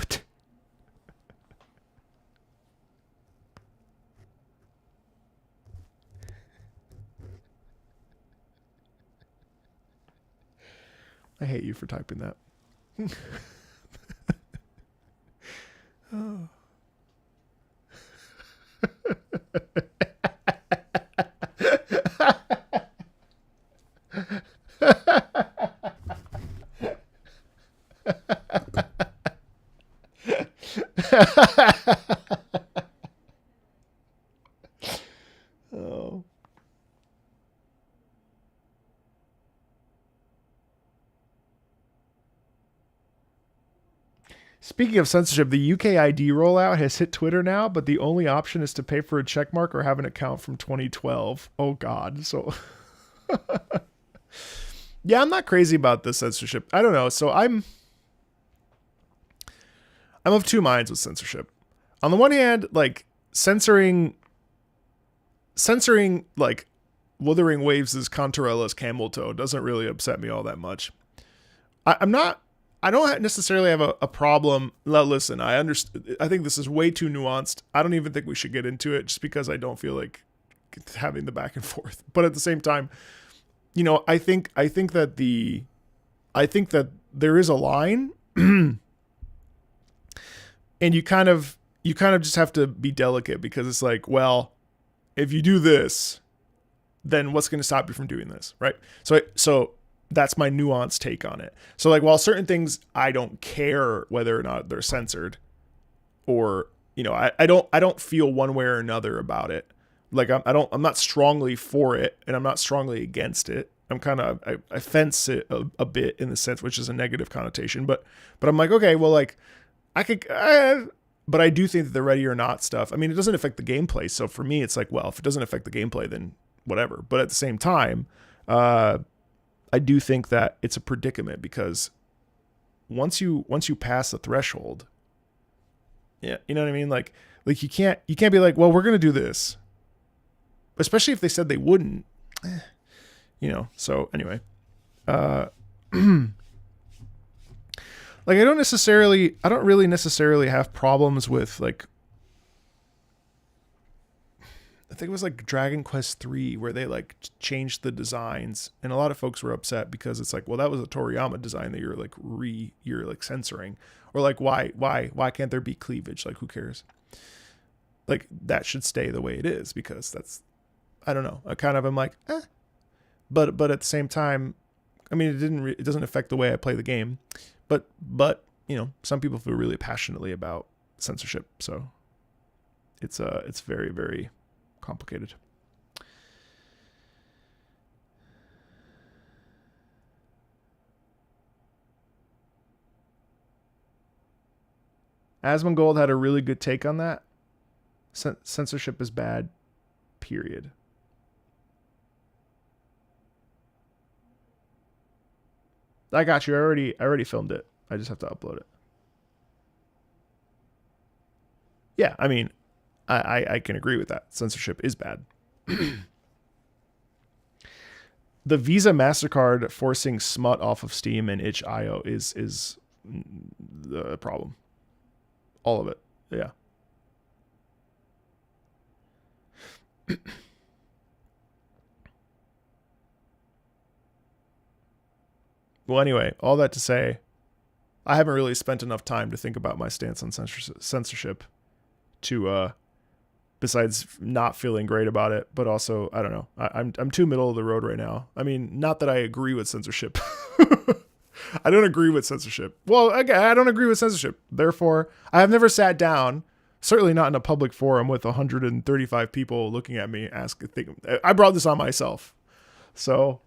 A: I hate you for typing that. Oh. Oh. Speaking of censorship, the UK ID rollout has hit Twitter now, but the only option is to pay for a checkmark or have an account from 2012. Oh God. So yeah, I'm not crazy about the censorship. I don't know. So I'm of two minds with censorship. On the one hand, like censoring like Wuthering Waves' Contorella's camel toe doesn't really upset me all that much. I don't necessarily have a problem. Listen, I understand. I think this is way too nuanced. I don't even think we should get into it just because I don't feel like having the back and forth. But at the same time, I think that there is a line, and you kind of just have to be delicate because it's like, well, if you do this, then what's going to stop you from doing this, right? So that's my nuanced take on it. So like, while certain things I don't care whether or not they're censored, or I don't feel one way or another about it. Like I'm not strongly for it, and I'm not strongly against it. I'm kind of I fence it a bit in the sense, which is a negative connotation. But I'm like, okay, well, like but I do think that the ready or not stuff. I mean, it doesn't affect the gameplay. So for me, it's like, well, if it doesn't affect the gameplay, then whatever. But at the same time, I do think that it's a predicament because once you pass the threshold, yeah, you know what I mean? Like you can't be like, well, we're going to do this. Especially if they said they wouldn't, so anyway, like I don't really necessarily have problems with like, I think it was like Dragon Quest 3 where they like changed the designs, and a lot of folks were upset because it's like, well, that was a Toriyama design that you're like censoring, or like why can't there be cleavage? Like, who cares? Like, that should stay the way it is because that's, I don't know. I kind of am like, but at the same time, I mean, it doesn't affect the way I play the game, but some people feel really passionately about censorship, so it's very, very complicated. Asmongold had a really good take on that. Censorship is bad, period. I got you. I already filmed it. I just have to upload it. Yeah, I mean, I can agree with that. Censorship is bad. The Visa MasterCard forcing smut off of Steam and itch.io is the problem. All of it. Yeah. Well, anyway, all that to say, I haven't really spent enough time to think about my stance on censorship to besides not feeling great about it, but also I don't know. I'm too middle of the road right now. I mean, not that I agree with censorship. I don't agree with censorship. Well, again, I don't agree with censorship. Therefore, I have never sat down, certainly not in a public forum with 135 people looking at me I brought this on myself. So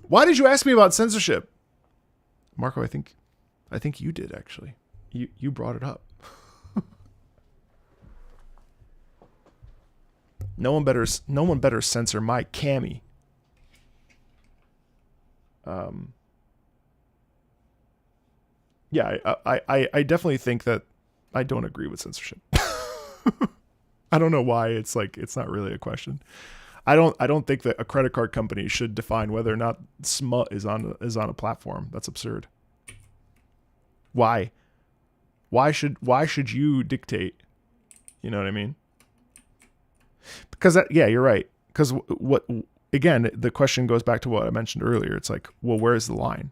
A: why did you ask me about censorship? Marco, I think you did actually. You brought it up. No one better censor my cami. Yeah, I definitely think that I don't agree with censorship. I don't know why it's not really a question. I don't think that a credit card company should define whether or not smut is on a platform. That's absurd. Why? Why should you dictate? You know what I mean? Because yeah, you're right. Because what again, the question goes back to what I mentioned earlier. It's like, well, where's the line?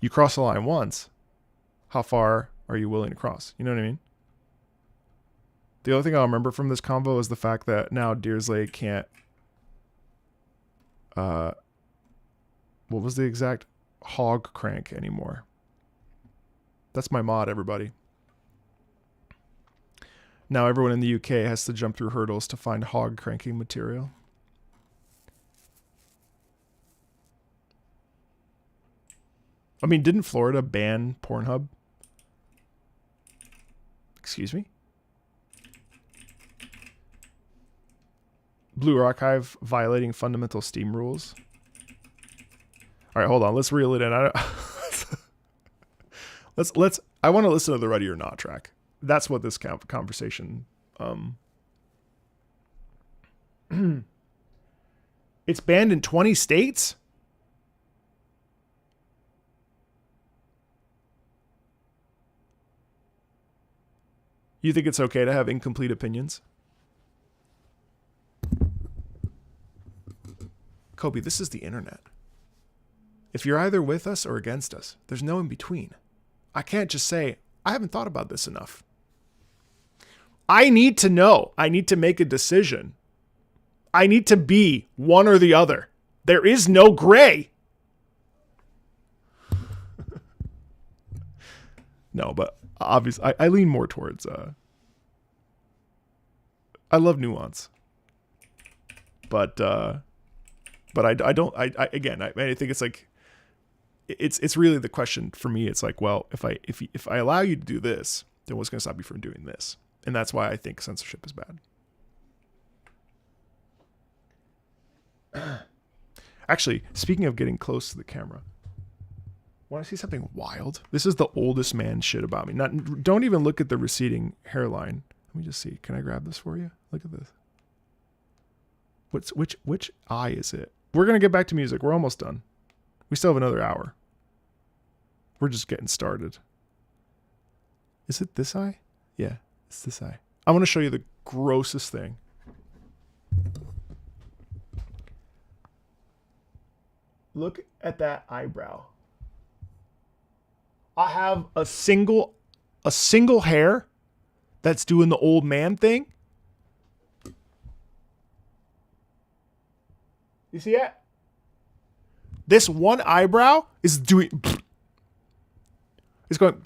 A: You cross the line once. How far are you willing to cross? You know what I mean? The other thing I'll remember from this convo is the fact that now Deersley can't. What was the exact hog crank anymore? That's my mod, everybody. Now everyone in the UK has to jump through hurdles to find hog cranking material. I mean, didn't Florida ban Pornhub? Excuse me? Blue Archive violating fundamental Steam rules. All right, hold on. Let's reel it in. I want to listen to the Ready or Not track. That's what this conversation. It's banned in 20 states. You think it's okay to have incomplete opinions? Kobe, this is the internet. If you're either with us or against us, there's no in between. I can't just say, I haven't thought about this enough. I need to know. I need to make a decision. I need to be one or the other. There is no gray. No, but obviously, I lean more towards. I love nuance, but I don't. I think it's like, it's really the question for me. It's like, well, if I allow you to do this, then what's going to stop you from doing this? And that's why I think censorship is bad. Actually, speaking of getting close to the camera, want to see something wild? This is the oldest man shit about me. Don't even look at the receding hairline. Let me just see. Can I grab this for you? Look at this. Which eye is it? We're gonna get back to music. We're almost done. We still have another hour. We're just getting started. Is it this eye? Yeah, it's this eye. I want to show you the grossest thing. Look at that eyebrow. I have a single hair that's doing the old man thing. You see it? This one eyebrow is doing. It's going.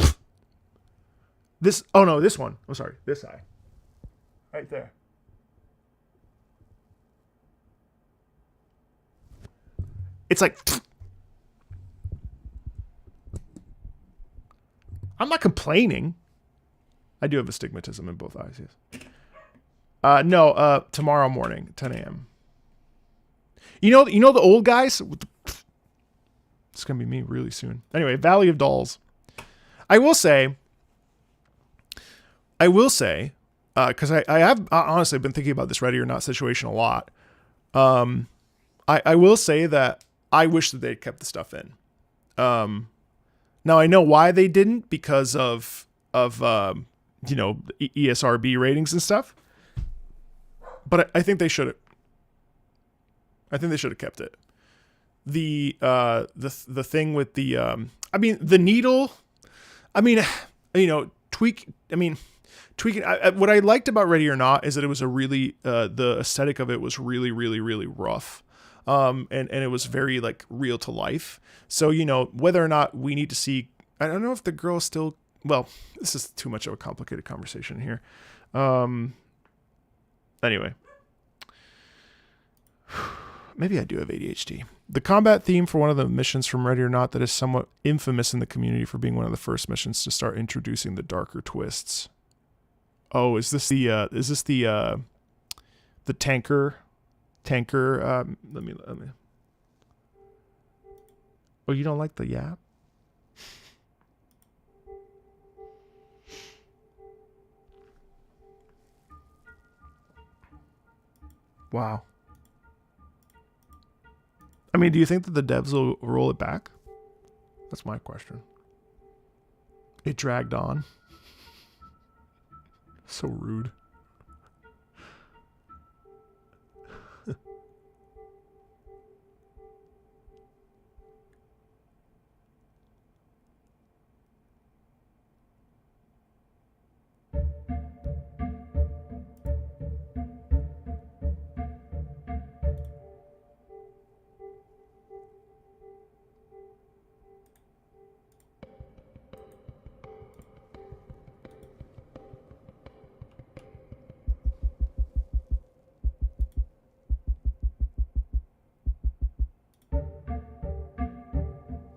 A: This. Oh no, this one. I'm sorry. This eye. Right there. It's like. I'm not complaining. I do have astigmatism in both eyes, yes. No, tomorrow morning, 10 a.m. You know the old guys? It's going to be me really soon. Anyway, Valley of Dolls. I will say, because I have honestly been thinking about this Ready or Not situation a lot. I will say that I wish that they'd kept the stuff in. Now I know why they didn't, because of ESRB ratings and stuff. But I think they should have. I think they should have kept it. The thing with the the needle I mean, you know, tweaking. What I liked about Ready or Not is that it was a really, the aesthetic of it was really, really, really rough. And it was very like real to life. So, you know, whether or not we need to see, I don't know if the girl is still, well, this is too much of a complicated conversation here. Anyway, maybe I do have ADHD. The combat theme for one of the missions from Ready or Not that is somewhat infamous in the community for being one of the first missions to start introducing the darker twists. Oh, is this the tanker? Let me. Oh, you don't like the yap? Wow. I mean, do you think that the devs will roll it back? That's my question. It dragged on. So rude.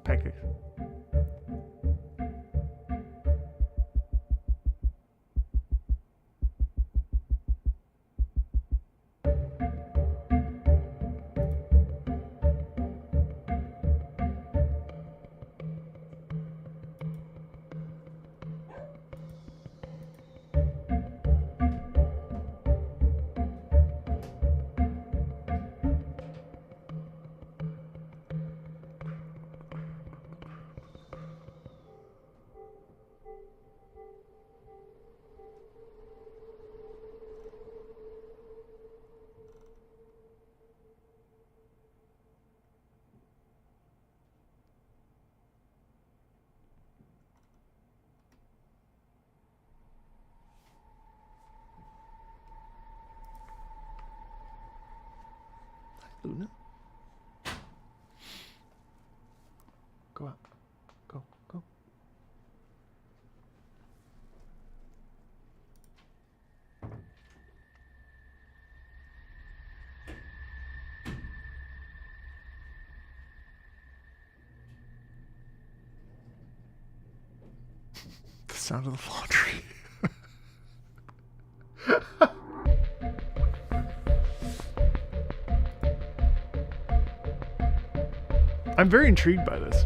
A: Pancakes. Luna? Go out. Go. The sound of the laundry. I'm very intrigued by this.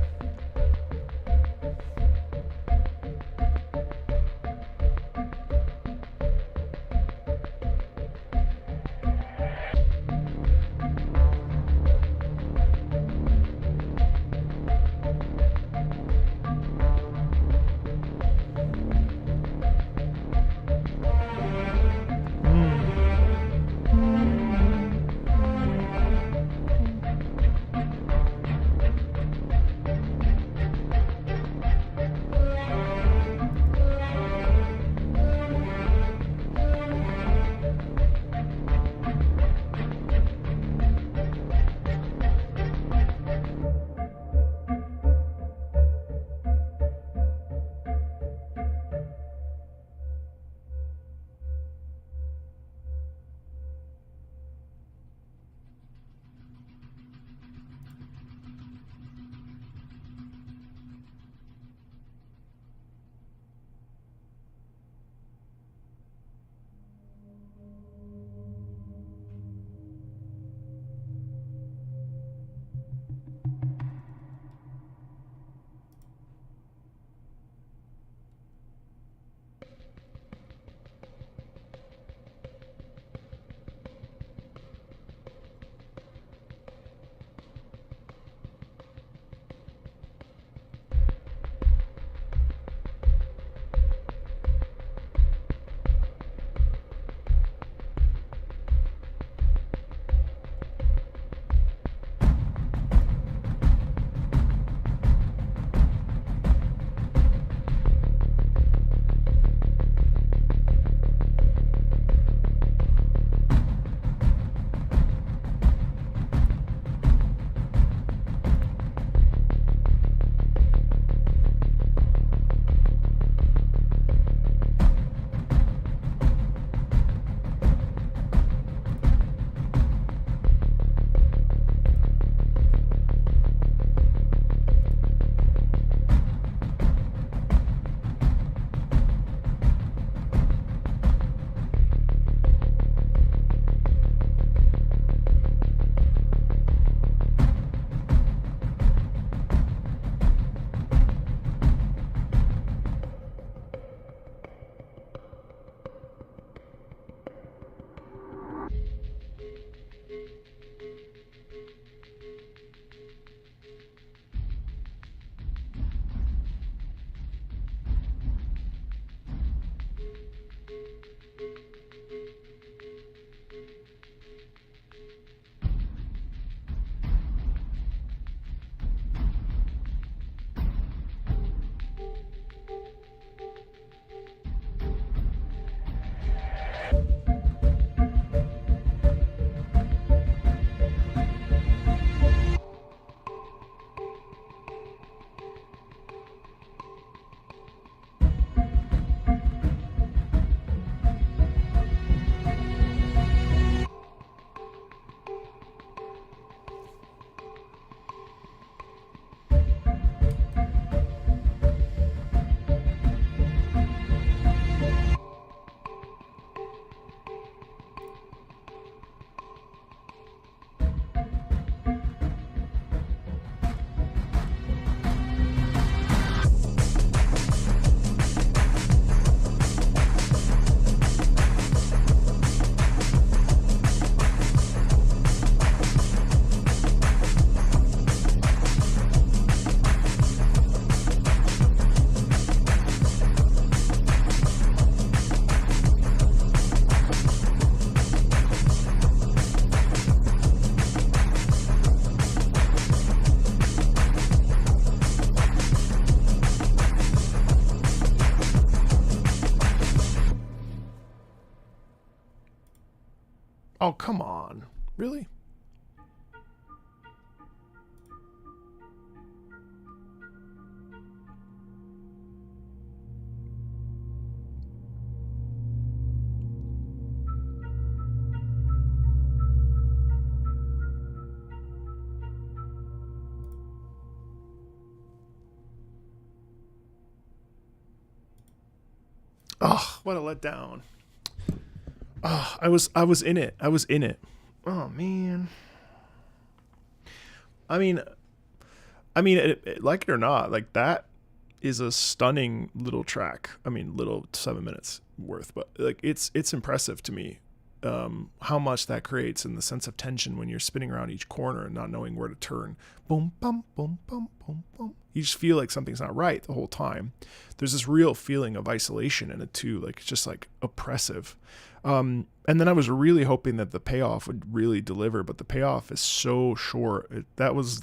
A: Oh, come on. Really? Oh, what a letdown. Oh, I was in it. I was in it. Oh man. I mean, like it or not, like that is a stunning little track. I mean, little 7 minutes worth, but like it's impressive to me how much that creates in the sense of tension when you're spinning around each corner and not knowing where to turn. Boom, bum, boom, boom, boom, boom. You just feel like something's not right the whole time. There's this real feeling of isolation in it too, like it's just like oppressive. And then I was really hoping that the payoff would really deliver, but the payoff is so short. That was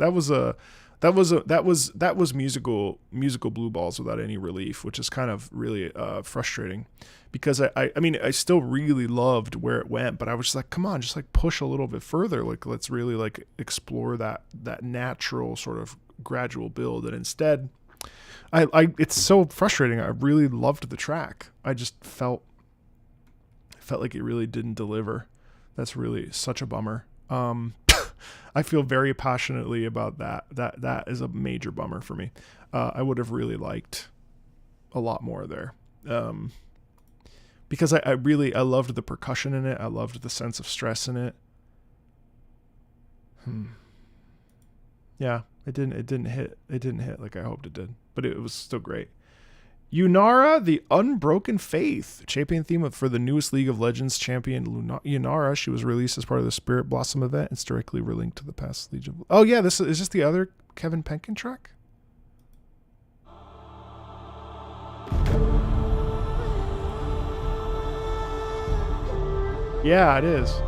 A: musical blue balls without any relief, which is kind of really frustrating, because I mean I still really loved where it went, but I was just like, come on, just like push a little bit further, like let's really like explore that natural sort of gradual build. And instead, I it's so frustrating. I really loved the track. I just felt like it really didn't deliver. That's really such a bummer. I feel very passionately about that. That is a major bummer for me. I would have really liked a lot more there. Because I loved the percussion in it. I loved the sense of stress in it. Yeah, it didn't hit like I hoped it did, but it was still great. Yunara, the Unbroken Faith, champion theme for the newest League of Legends champion Yunara. She was released as part of the Spirit Blossom event. It's directly linked to the past League of... Oh yeah, this is just the other Kevin Penkin track? Yeah, it is.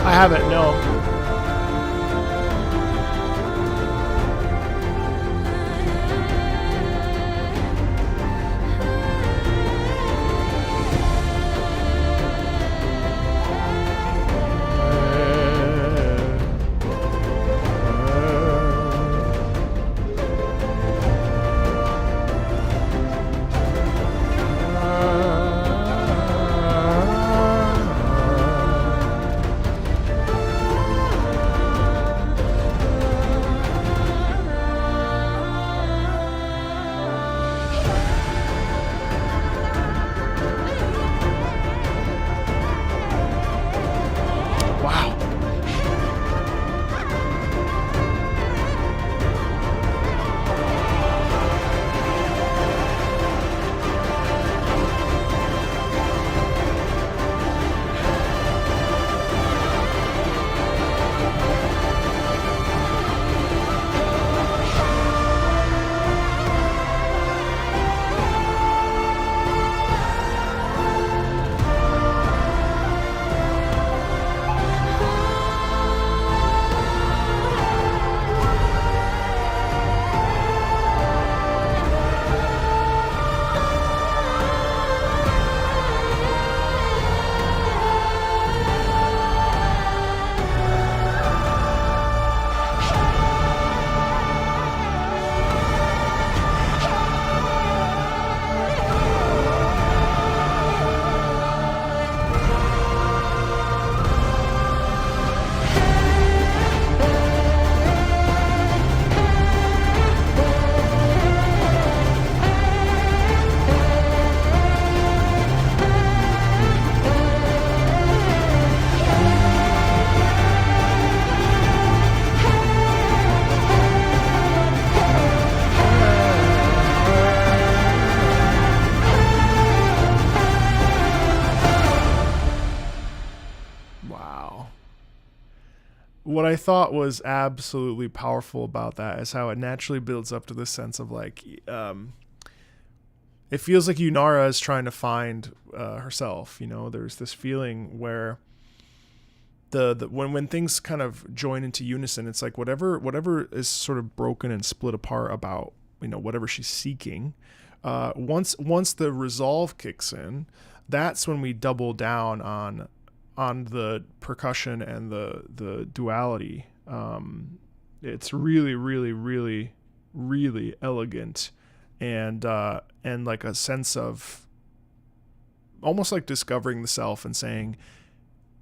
A: I haven't, no. what I thought was absolutely powerful about that is how it naturally builds up to this sense of like, it feels like Yunara is trying to find herself. You know, there's this feeling where when things kind of join into unison, it's like whatever is sort of broken and split apart about, you know, whatever she's seeking. Once the resolve kicks in, that's when we double down on the percussion and the duality. It's really, really, really, really elegant, and like a sense of almost like discovering the self and saying,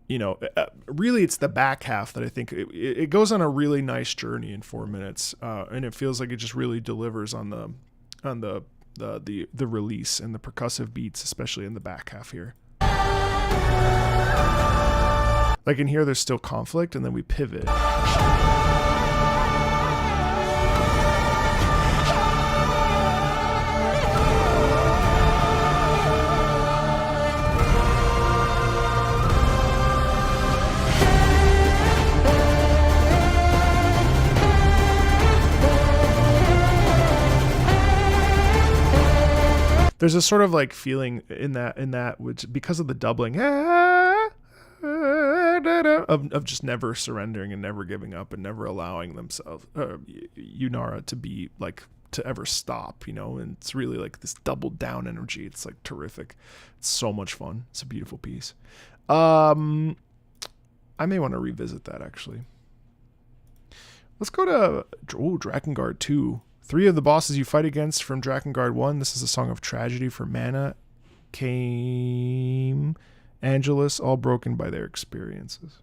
A: you know, really it's the back half that I think it goes on a really nice journey in 4 minutes, and it feels like it just really delivers on the release and the percussive beats, especially in the back half here. Like in here, there's still conflict, and then we pivot. There's a sort of like feeling in that which, because of the doubling, of just never surrendering and never giving up and never allowing themselves, Yunara, to be like, to ever stop, you know. And it's really like this doubled down energy. It's like terrific. It's so much fun. It's a beautiful piece. I may want to revisit that actually. Let's go to Drakengard 2. 3 of the bosses you fight against from Drakengard 1. This is a song of tragedy for Mana, Came, Angelus, all broken by their experiences.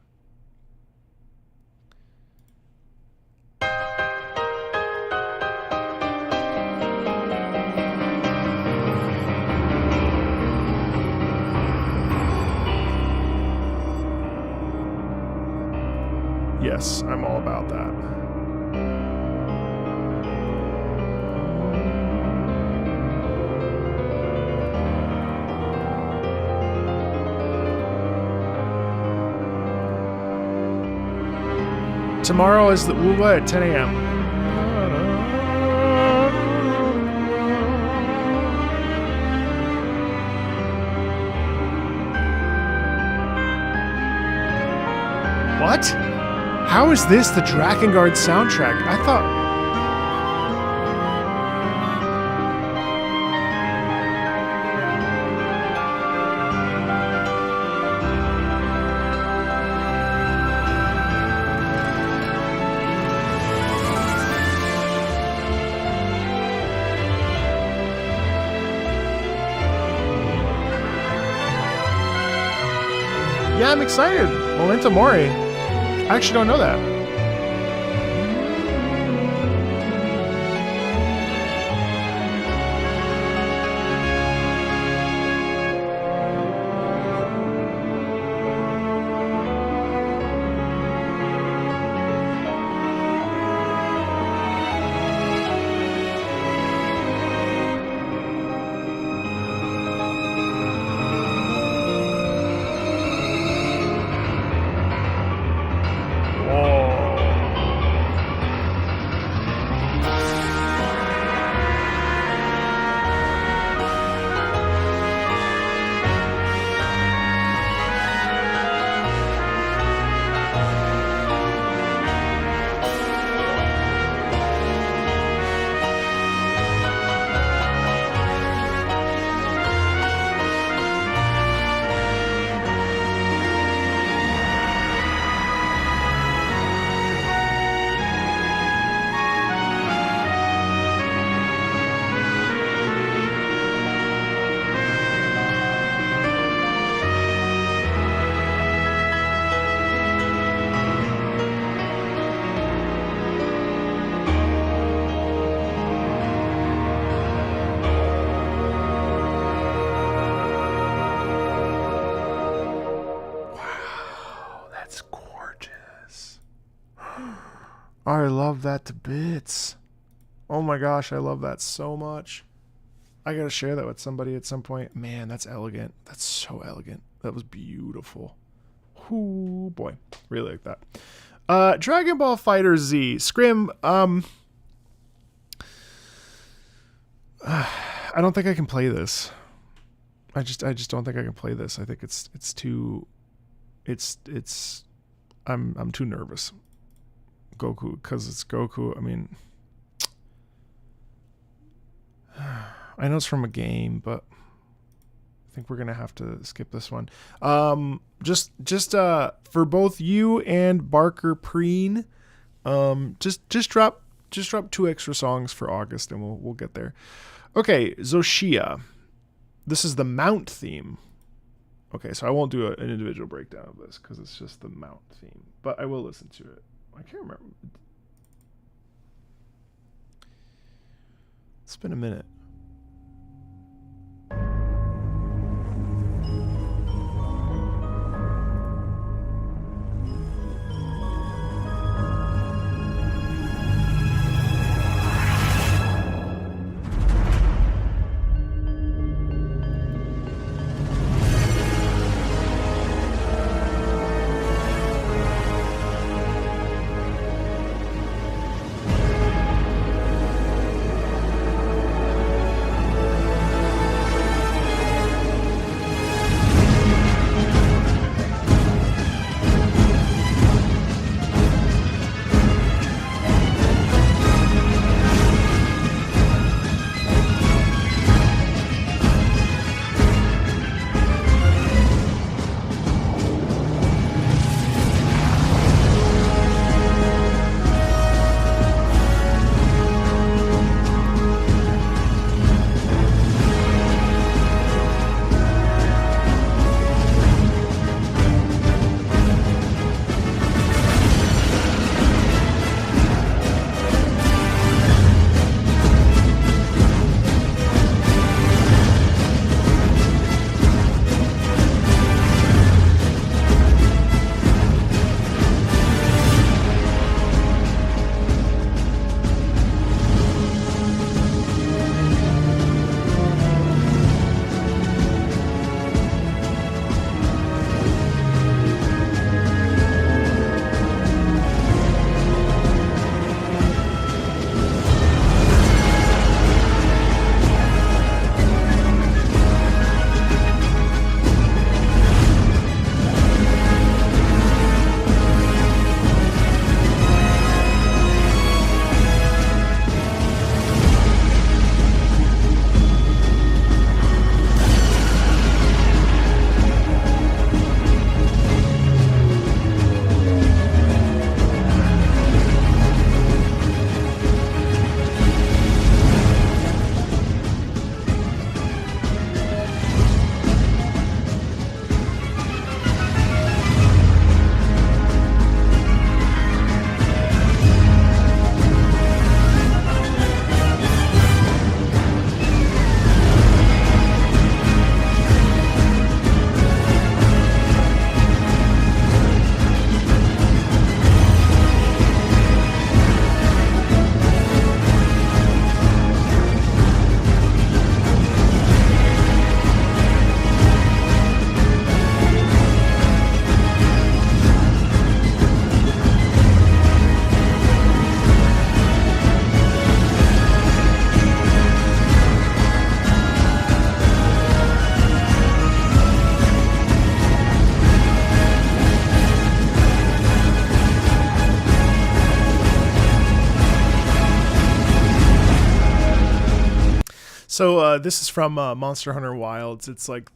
A: Yes, I'm all about that. Tomorrow is the Uwa at 10 a.m. What? How is this the Drakengard soundtrack? I thought... Yeah, I'm excited. Memento Mori. I actually don't know that. I love that to bits. Oh my gosh, I love that so much. I gotta share that with somebody at some point. Man, that's elegant. That's so elegant. That was beautiful. Ooh, boy. Really like that. Dragon Ball Fighter Z. Scrim, I don't think I can play this. I just don't think I can play this. I think it's too I'm too nervous. Goku, cuz it's Goku. I mean, I know it's from a game, but I think we're going to have to skip this one. Just for both you and Barker Preen, just drop 2 extra songs for August and we'll get there. Okay, Zoshia. This is the Mount theme. Okay, so I won't do an individual breakdown of this because it's just the Mount theme, but I will listen to it. I can't remember. It's been a minute. So this is from Monster Hunter Wilds. It's like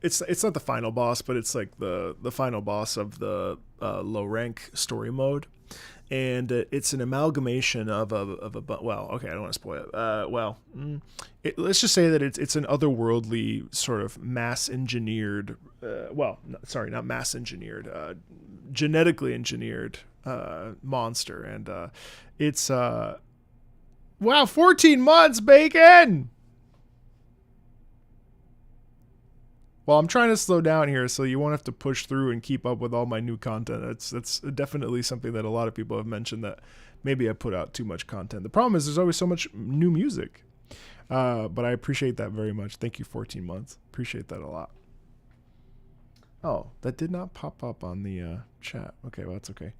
A: it's not the final boss, but it's like the final boss of the low rank story mode, and it's an amalgamation of a well, okay, I don't want to spoil it. Let's just say that it's an otherworldly sort of mass engineered, not mass engineered, genetically engineered monster, and it's 14 months, Bacon. Well, I'm trying to slow down here so you won't have to push through and keep up with all my new content. That's definitely something that a lot of people have mentioned, that maybe I put out too much content. The problem is there's always so much new music. But I appreciate that very much. Thank you, 14 months. Appreciate that a lot. Oh, that did not pop up on the chat. Okay, well, that's okay.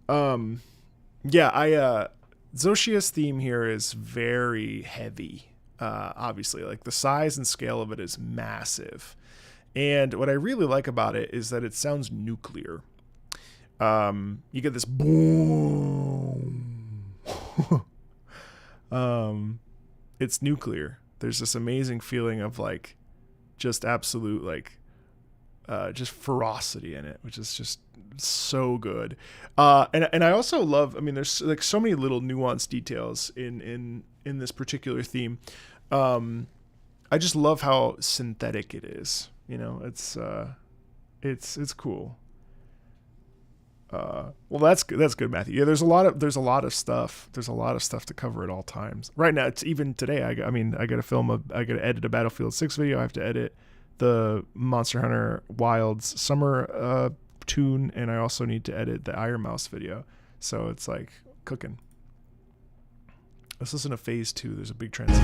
A: Yeah, Zoshia's theme here is very heavy. Obviously, like the size and scale of it is massive. And what I really like about it is that it sounds nuclear. You get this boom. It's nuclear. There's this amazing feeling of like just absolute like just ferocity in it, which is just so good. And I also love, I mean, there's like so many little nuanced details in this particular theme. I just love how synthetic it is. You know, it's cool. Well, that's good, Matthew. Yeah, there's a lot of stuff. There's a lot of stuff to cover at all times. Right now, it's even today. I got to edit a Battlefield 6 video. I have to edit the Monster Hunter Wilds summer tune, and I also need to edit the Iron Mouse video. So it's like cooking. Let's listen to Phase 2. There's a big transition.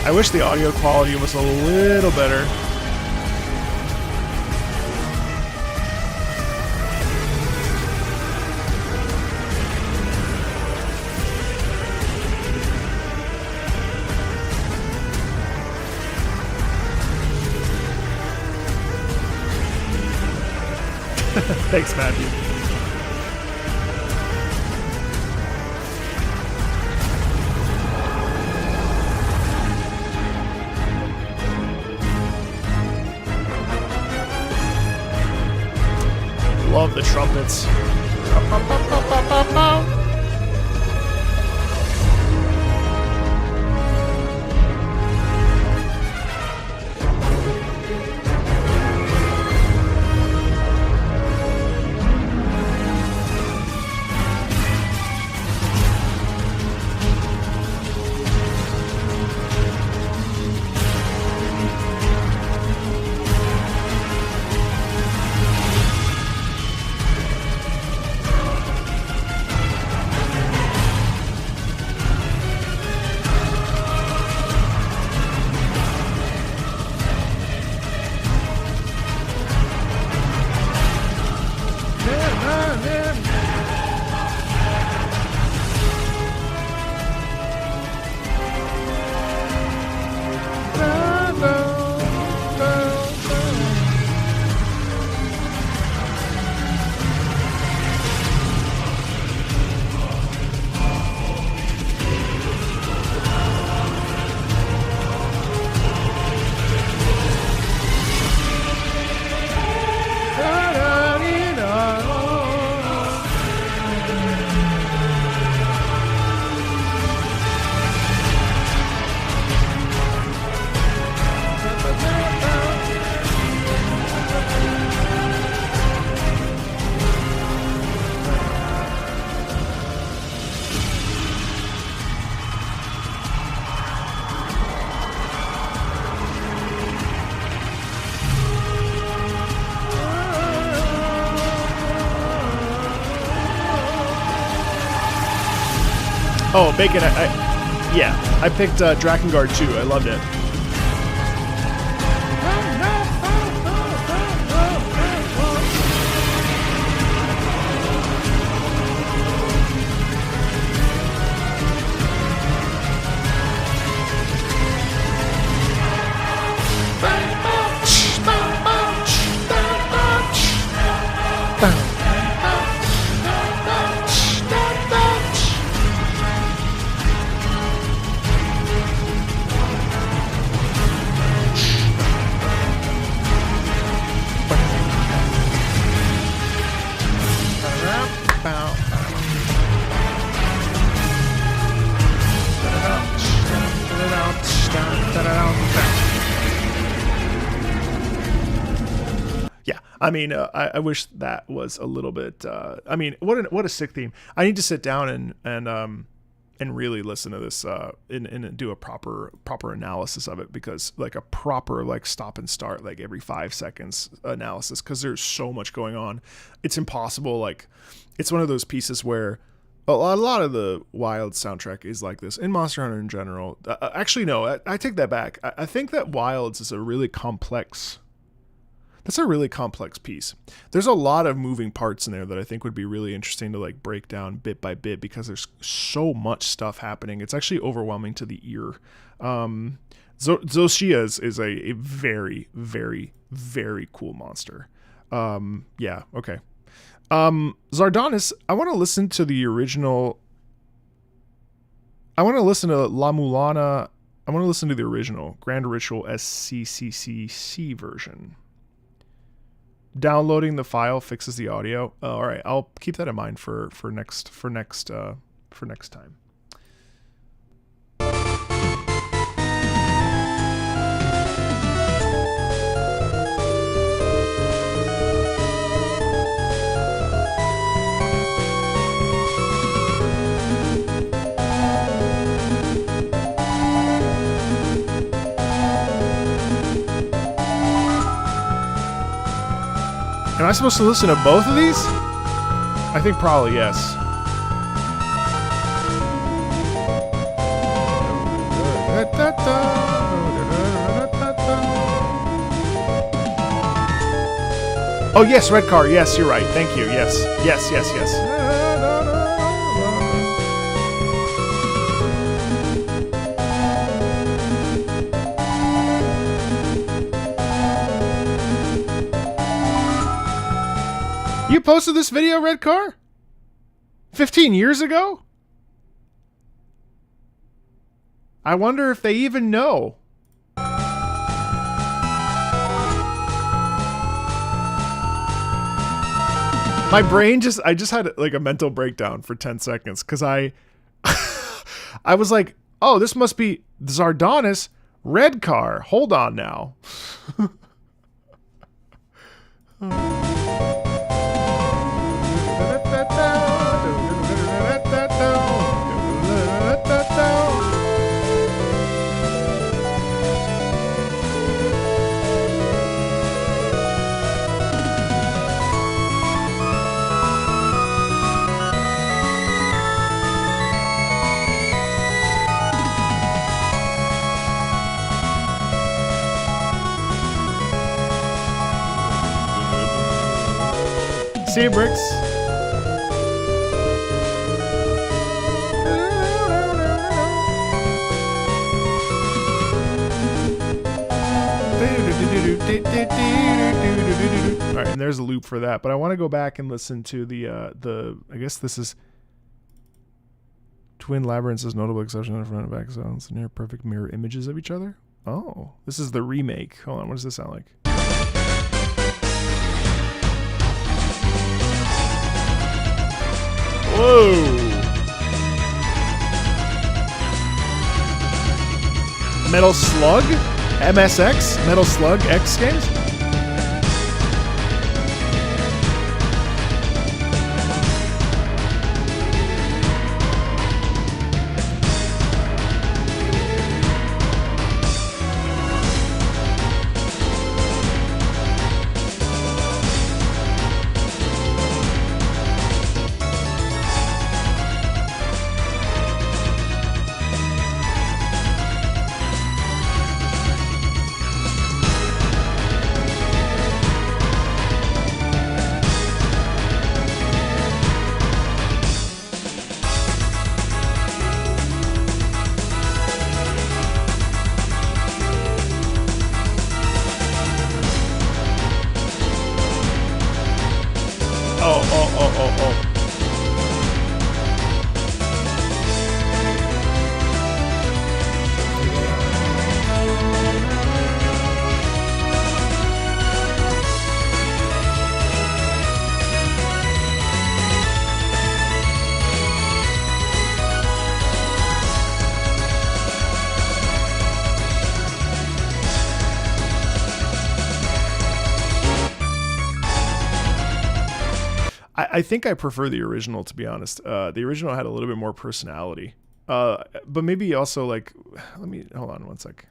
A: I wish the audio quality was a little better. Thanks, Matthew. Love the trumpets. Oh, Bacon, I picked Drakengard 2. I loved it. Yeah, I mean, I wish that was a little bit. I mean, what a sick theme. I need to sit down and and really listen to this and do a proper analysis of it, because like a proper like stop and start like every 5 seconds analysis, because there's so much going on. It's impossible. Like it's one of those pieces where a lot of the Wild soundtrack is like this, in Monster Hunter in general. Actually, no, I take that back. I think that Wilds is a really complex. That's a really complex piece. There's a lot of moving parts in there that I think would be really interesting to like break down bit by bit, because there's so much stuff happening. It's actually overwhelming to the ear. Zoshia is a very, very, very cool monster. Yeah, okay. Zardonis, I want to listen to the original. I want to listen to La Mulana. I want to listen to the original Grand Ritual SCCCC version. Downloading the file fixes the audio. All right, I'll keep that in mind for next time. Am I supposed to listen to both of these? I think probably yes. Oh yes, Red Car. Yes, you're right. Thank you. Yes. Yes, yes, yes. You posted this video, Red Car? 15 years ago? I wonder if they even know. My brain I just had like a mental breakdown for 10 seconds because I was like, oh, this must be Zardonis Red Car. Hold on now. See you, Bricks. All right, and there's a loop for that. But I want to go back and listen to the I guess this is Twin Labyrinths as notable exception in front and back sounds near perfect mirror images of each other. Oh, this is the remake. Hold on, what does this sound like? Whoa! Metal Slug? MSX? Metal Slug X Games? I think I prefer the original, to be honest. The original had a little bit more personality. But maybe also like, let me hold on one sec.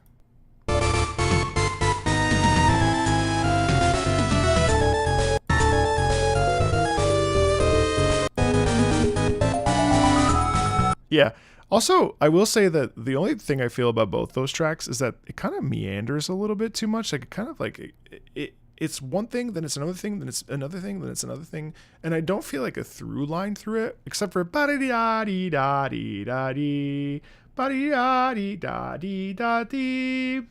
A: Yeah. Also, I will say that the only thing I feel about both those tracks is that it kind of meanders a little bit too much. Like it kind of like it's one thing, then it's another thing, then it's another thing, then it's another thing, and I don't feel like a through line through it, except for ba da da dee da dee da dee ba dee da dee da dee da dee.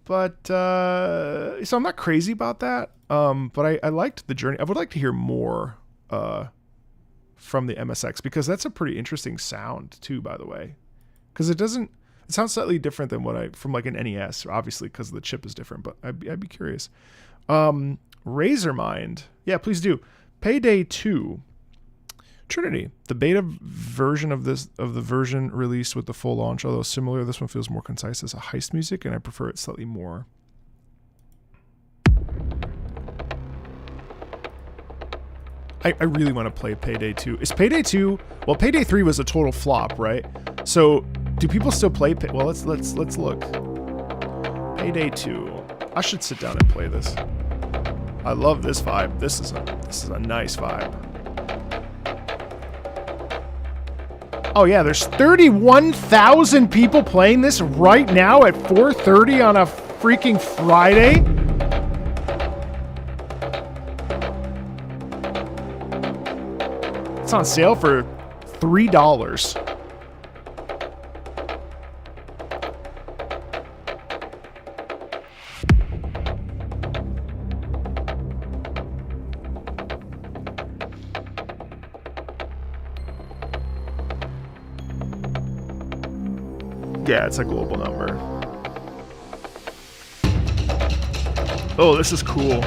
A: But so I'm not crazy about that. But I liked the journey. I would like to hear more from the MSX, because that's a pretty interesting sound too, by the way, because it sounds slightly different than from like an NES, obviously, because the chip is different, but I'd be curious. Razormind, yeah, please do. Payday 2, Trinity, the beta version of the version released with the full launch, although similar, this one feels more concise as a heist music, and I prefer it slightly more. I really want to play Payday 2. Is Payday 2? Well, Payday 3 was a total flop, right? So, do people still play? Well, let's look. Payday 2. I should sit down and play this. I love this vibe. This is a nice vibe. Oh yeah, there's 31,000 people playing this right now at 4:30 on a freaking Friday. It's on sale for $3. Yeah, it's a global number. Oh, this is cool.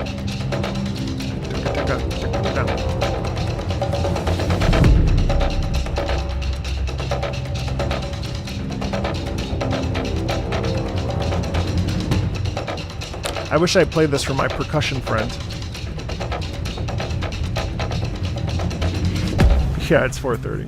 A: I wish I played this for my percussion friend. Yeah, it's 4:30.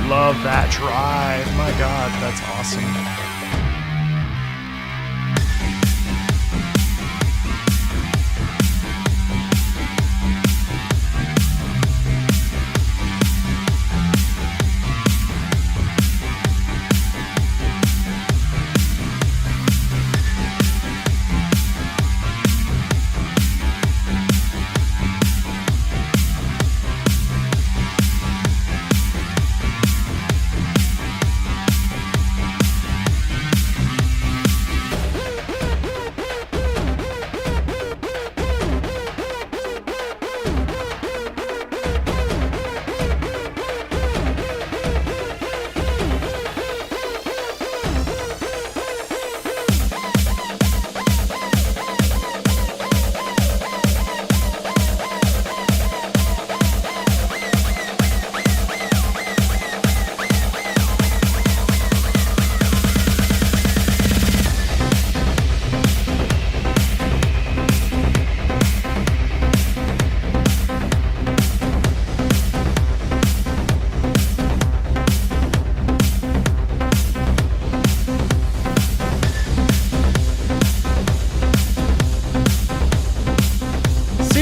A: Love that drive. My God, that's awesome.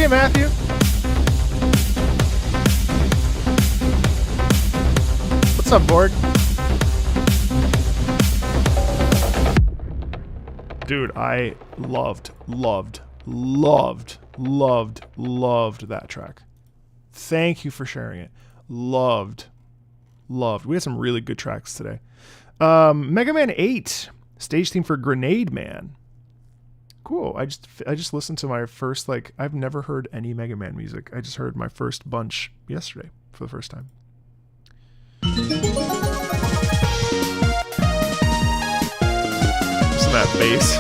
A: Hey, Matthew. What's up, Borg? Dude, I loved that track. Thank you for sharing it. Loved. We had some really good tracks today. Mega Man 8, stage theme for Grenade Man. Cool. I just listened to my first, like, I've never heard any Mega Man music. I just heard my first bunch yesterday for the first time. Listen to that bass.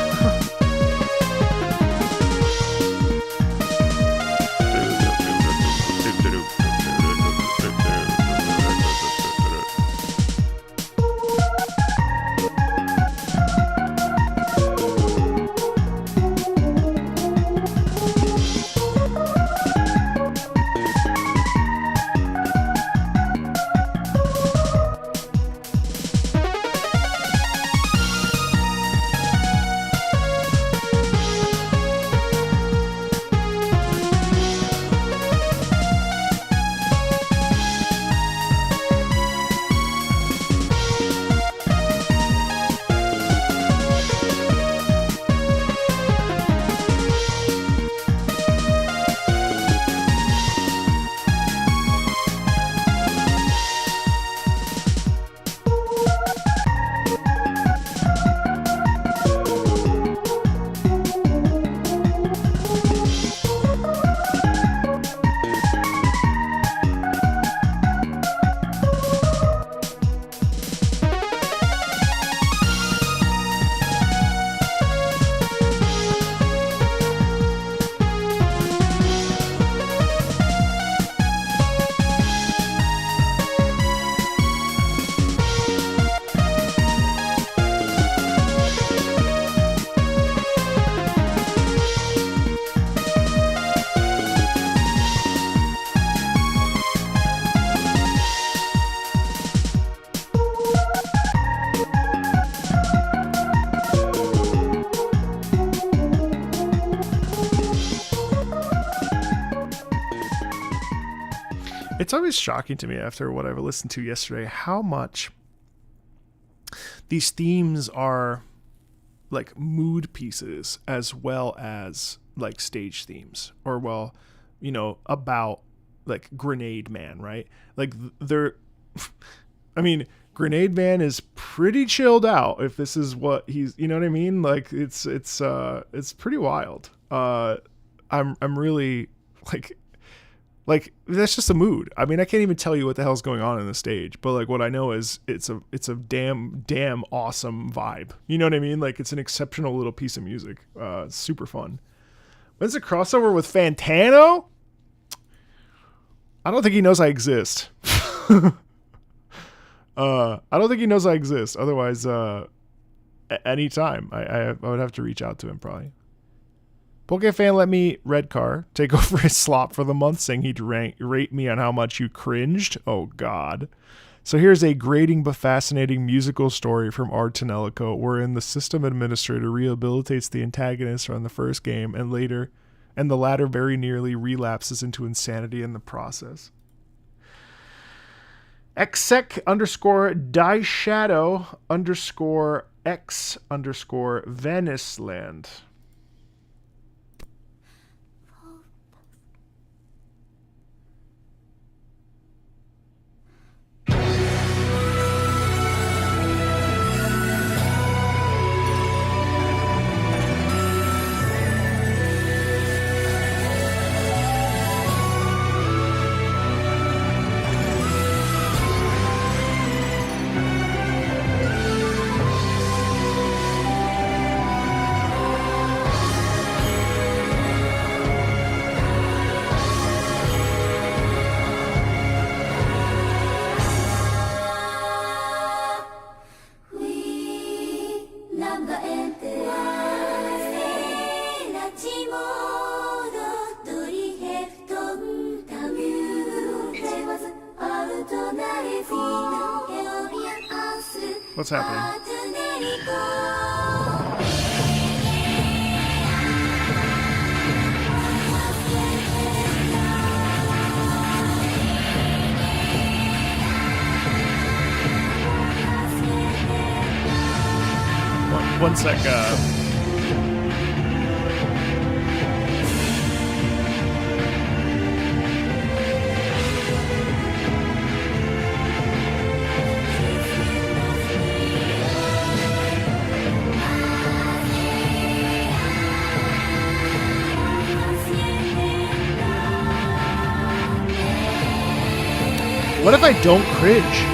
A: It's always shocking to me after what I've listened to yesterday how much these themes are like mood pieces as well as like stage themes, or well, you know, about like Grenade Man, right? Like they're I mean, Grenade Man is pretty chilled out if this is what he's, you know what I mean? Like it's pretty wild. I'm really like that's just a mood. I mean, I can't even tell you what the hell's going on in the stage, but like what I know is it's a damn awesome vibe. You know what I mean? Like it's an exceptional little piece of music. It's super fun. When's the crossover with Fantano? I don't think he knows I exist. I don't think he knows I exist. Otherwise, anytime I would have to reach out to him probably. PokeFan let me, Red Car, take over his slot for the month, saying he'd rate me on how much you cringed. Oh, God. So here's a grating but fascinating musical story from Art Tonellico, wherein the system administrator rehabilitates the antagonist from the first game and the latter very nearly relapses into insanity in the process. exec_dieshadow_x_Veniceland. What's happening? One sec. What if I don't cringe?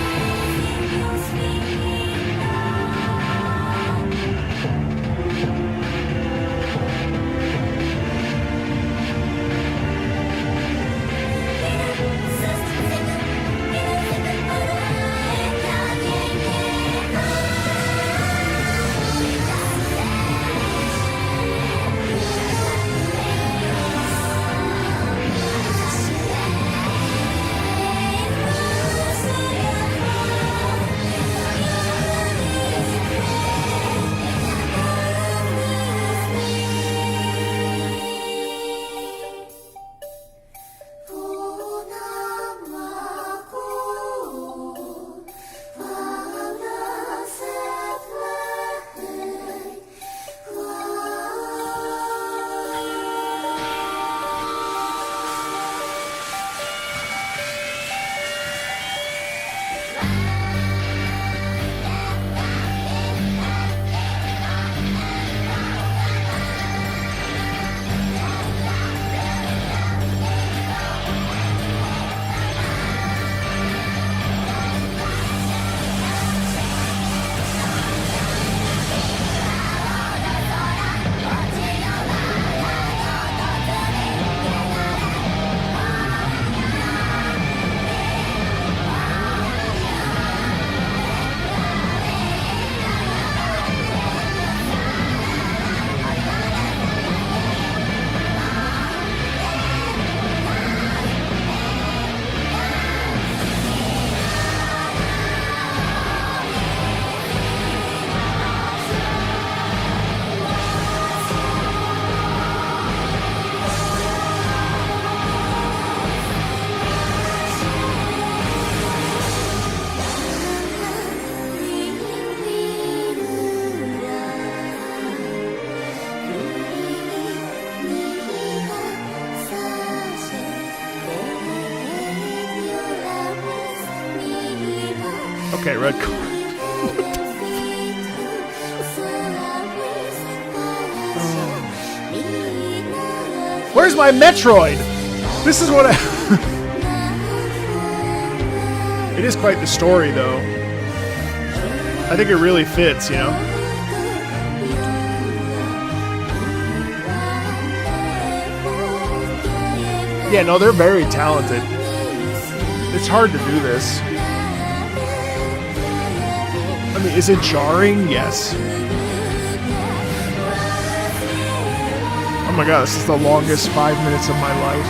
A: Okay, red card. Where's my Metroid? This is what I... It is quite the story, though. I think it really fits, you know? Yeah, no, they're very talented. It's hard to do this. I mean, is it jarring? Yes. Oh my god, this is the longest 5 minutes of my life.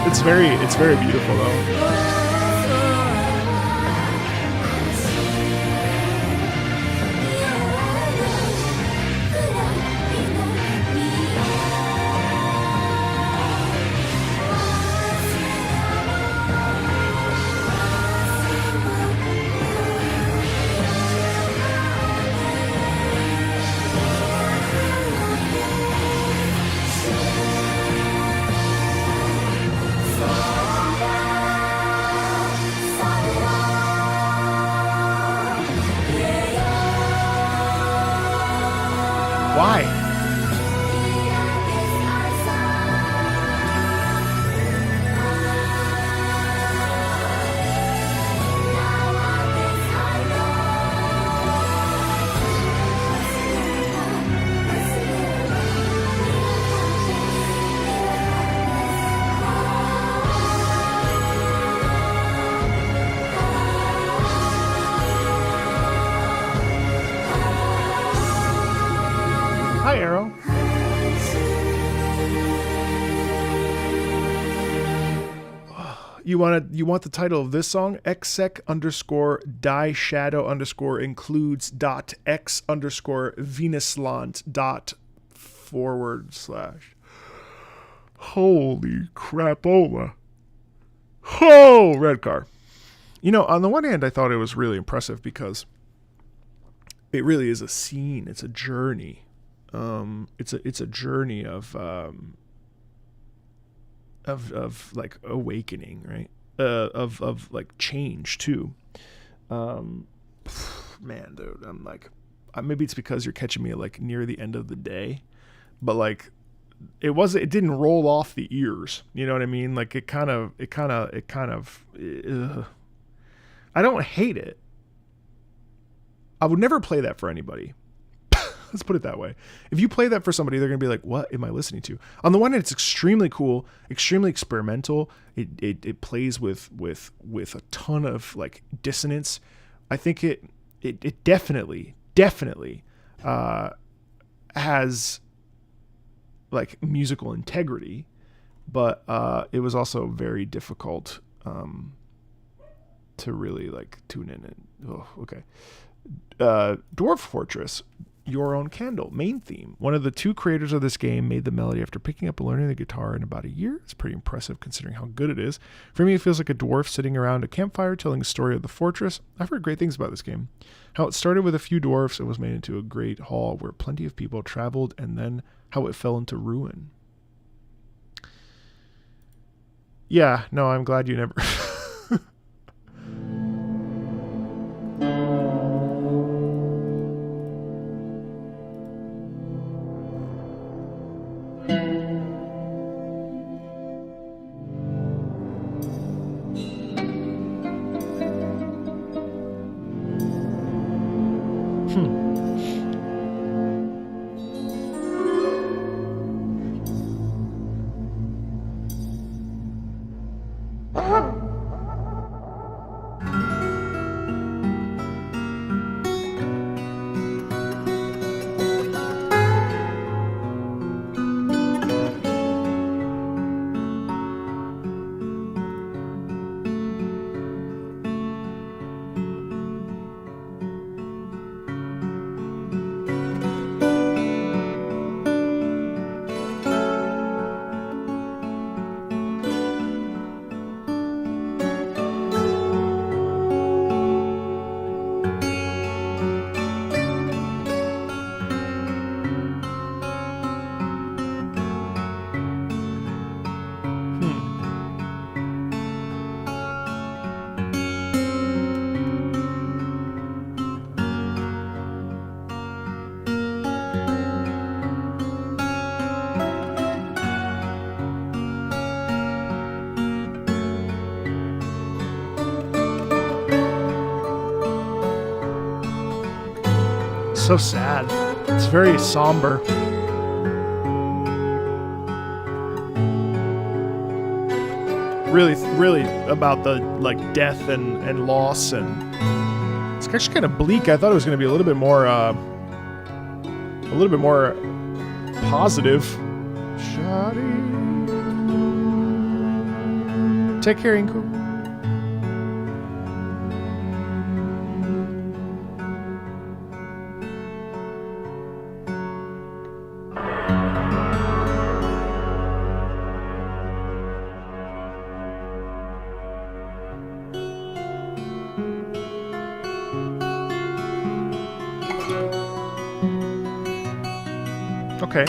A: It's very beautiful though. Why? Hi, Arrow. You want the title of this song? exec underscore die shadow underscore includes dot x underscore venuslant dot / Holy crapola. Oh, red car. On the one hand, I thought it was really impressive because it really is a scene. It's a journey. It's a journey of like awakening, right? Of like change too. Man, dude, I'm like, maybe it's because you're catching me like near the end of the day, but like, it didn't roll off the ears. You know what I mean? Like it kind of, I don't hate it. I would never play that for anybody. Let's put it that way. If you play that for somebody, they're going to be like, what am I listening to? On the one hand, it's extremely cool, extremely experimental. It plays with a ton of like dissonance. I think it definitely has like musical integrity, but it was also very difficult to really like tune in and okay. Dwarf Fortress, Your Own Candle, main theme. One of the two creators of this game made the melody after picking up and learning the guitar in about a year. It's pretty impressive considering how good it is. For me, it feels like a dwarf sitting around a campfire telling the story of the fortress. I've heard great things about this game. How it started with a few dwarfs and was made into a great hall where plenty of people traveled, and then how it fell into ruin. Yeah, no, I'm glad you never... So sad. It's very somber. Really about the like death and loss, and it's actually kind of bleak. I thought it was going to be a little bit more positive. Shoddy. Take care, Inku. Okay.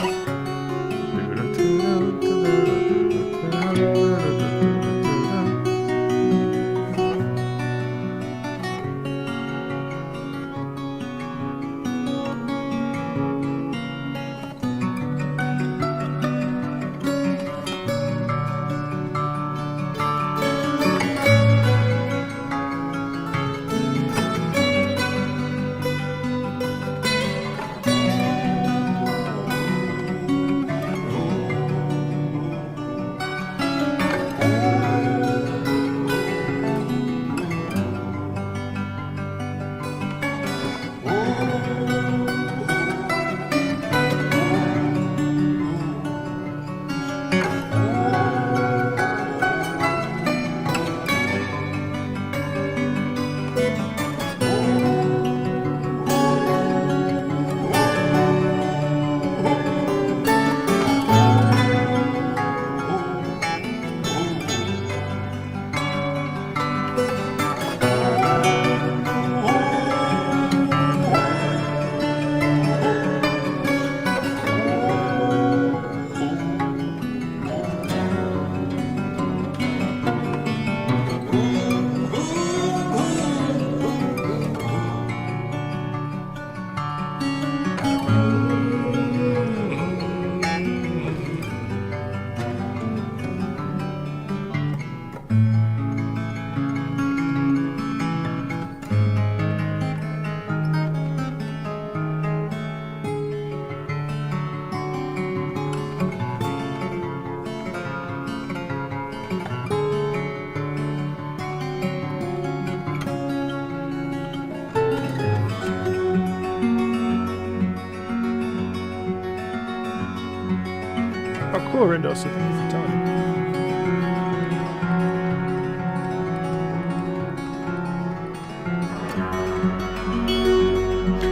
A: Hello, Rindos. So thank you for telling me.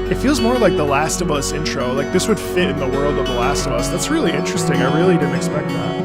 A: It feels more like the Last of Us intro. Like this would fit in the world of the Last of Us. That's really interesting. I really didn't expect that.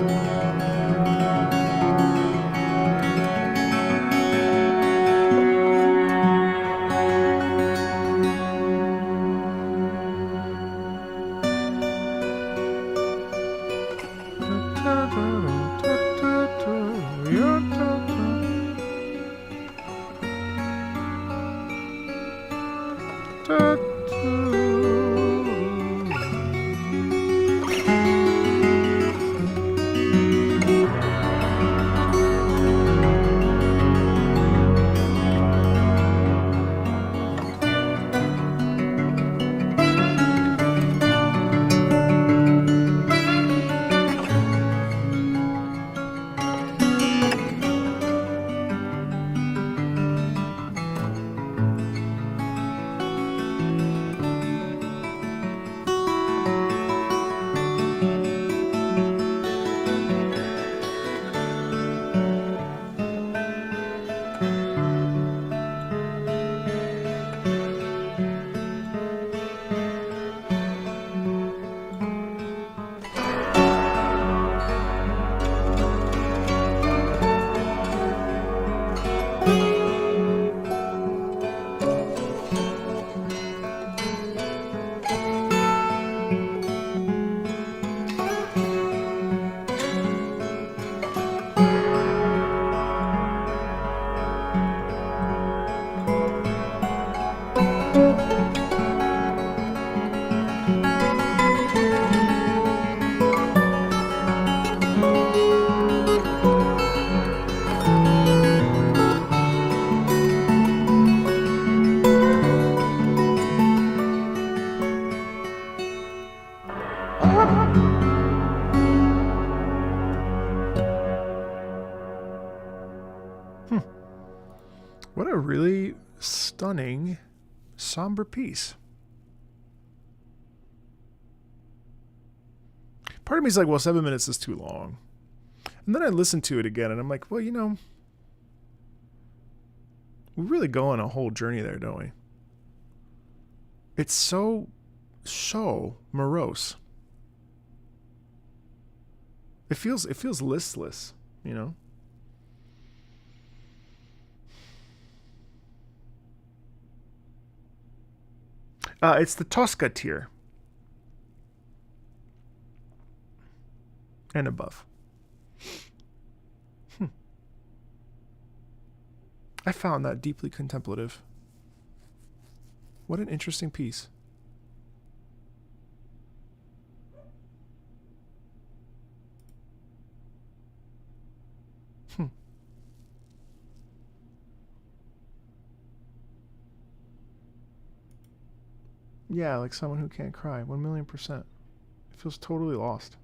A: What a really stunning, somber piece. Part of me is like, well, 7 minutes is too long. And then I listened to it again, and I'm like, well, you know, we really go on a whole journey there, don't we? It's so morose. It feels listless, you know? It's the Tosca tier. And above. I found that deeply contemplative. What an interesting piece. Yeah, like someone who can't cry. 1,000,000%. It feels totally lost.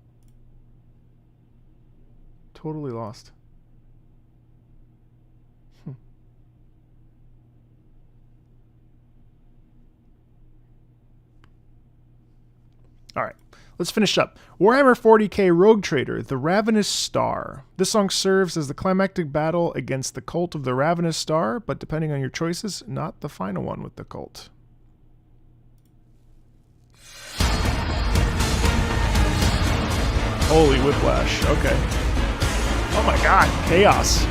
A: Totally lost. All right, let's finish up. Warhammer 40k Rogue Trader, The Ravenous Star. This song serves as the climactic battle against the cult of the Ravenous Star, but depending on your choices, not the final one with the cult. Holy whiplash. Okay. Oh my god. Chaos.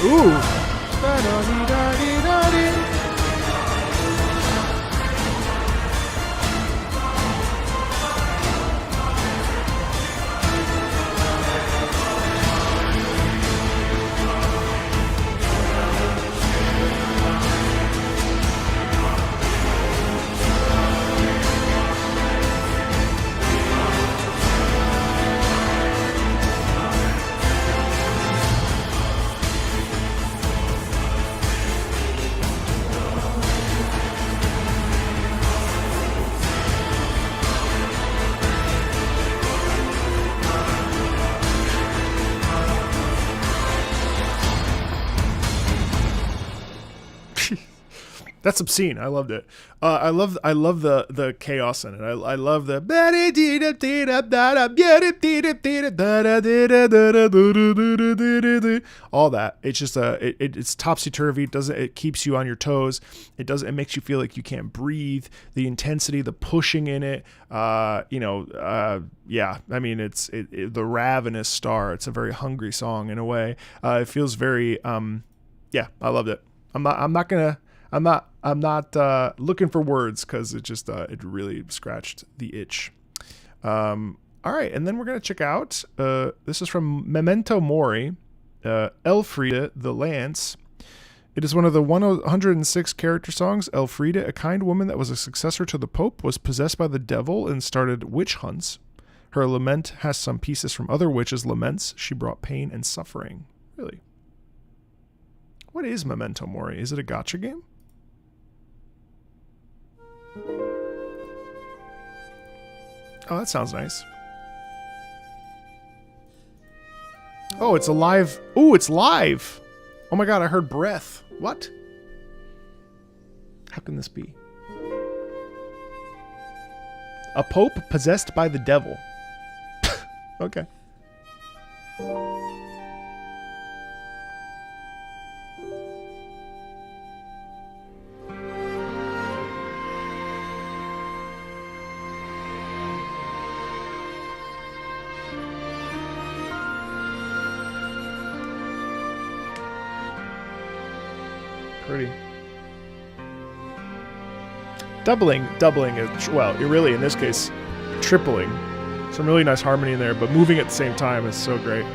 A: Ooh. That's obscene. I loved it. I love the chaos in it. I love the all that. It's just it's topsy turvy. It keeps you on your toes. It makes you feel like you can't breathe. The intensity, the pushing in it. Yeah. I mean, it's the ravenous star. It's a very hungry song in a way. It feels very yeah. I loved it. I'm not looking for words because it just it really scratched the itch. All right, and then we're gonna check out. This is from Memento Mori, Elfrida the Lance. It is one of the 106 character songs. Elfrida, a kind woman that was a successor to the Pope, was possessed by the devil and started witch hunts. Her lament has some pieces from other witches' laments. She brought pain and suffering. Really. What is Memento Mori? Is it a gacha game? Oh, that sounds nice. Oh, it's a live. Oh, it's live. Oh my god, I heard breath. What? How can this be? A pope possessed by the devil. Okay. Pretty. Doubling is, well, you're really, in this case, tripling. Some really nice harmony in there, but moving at the same time is so great.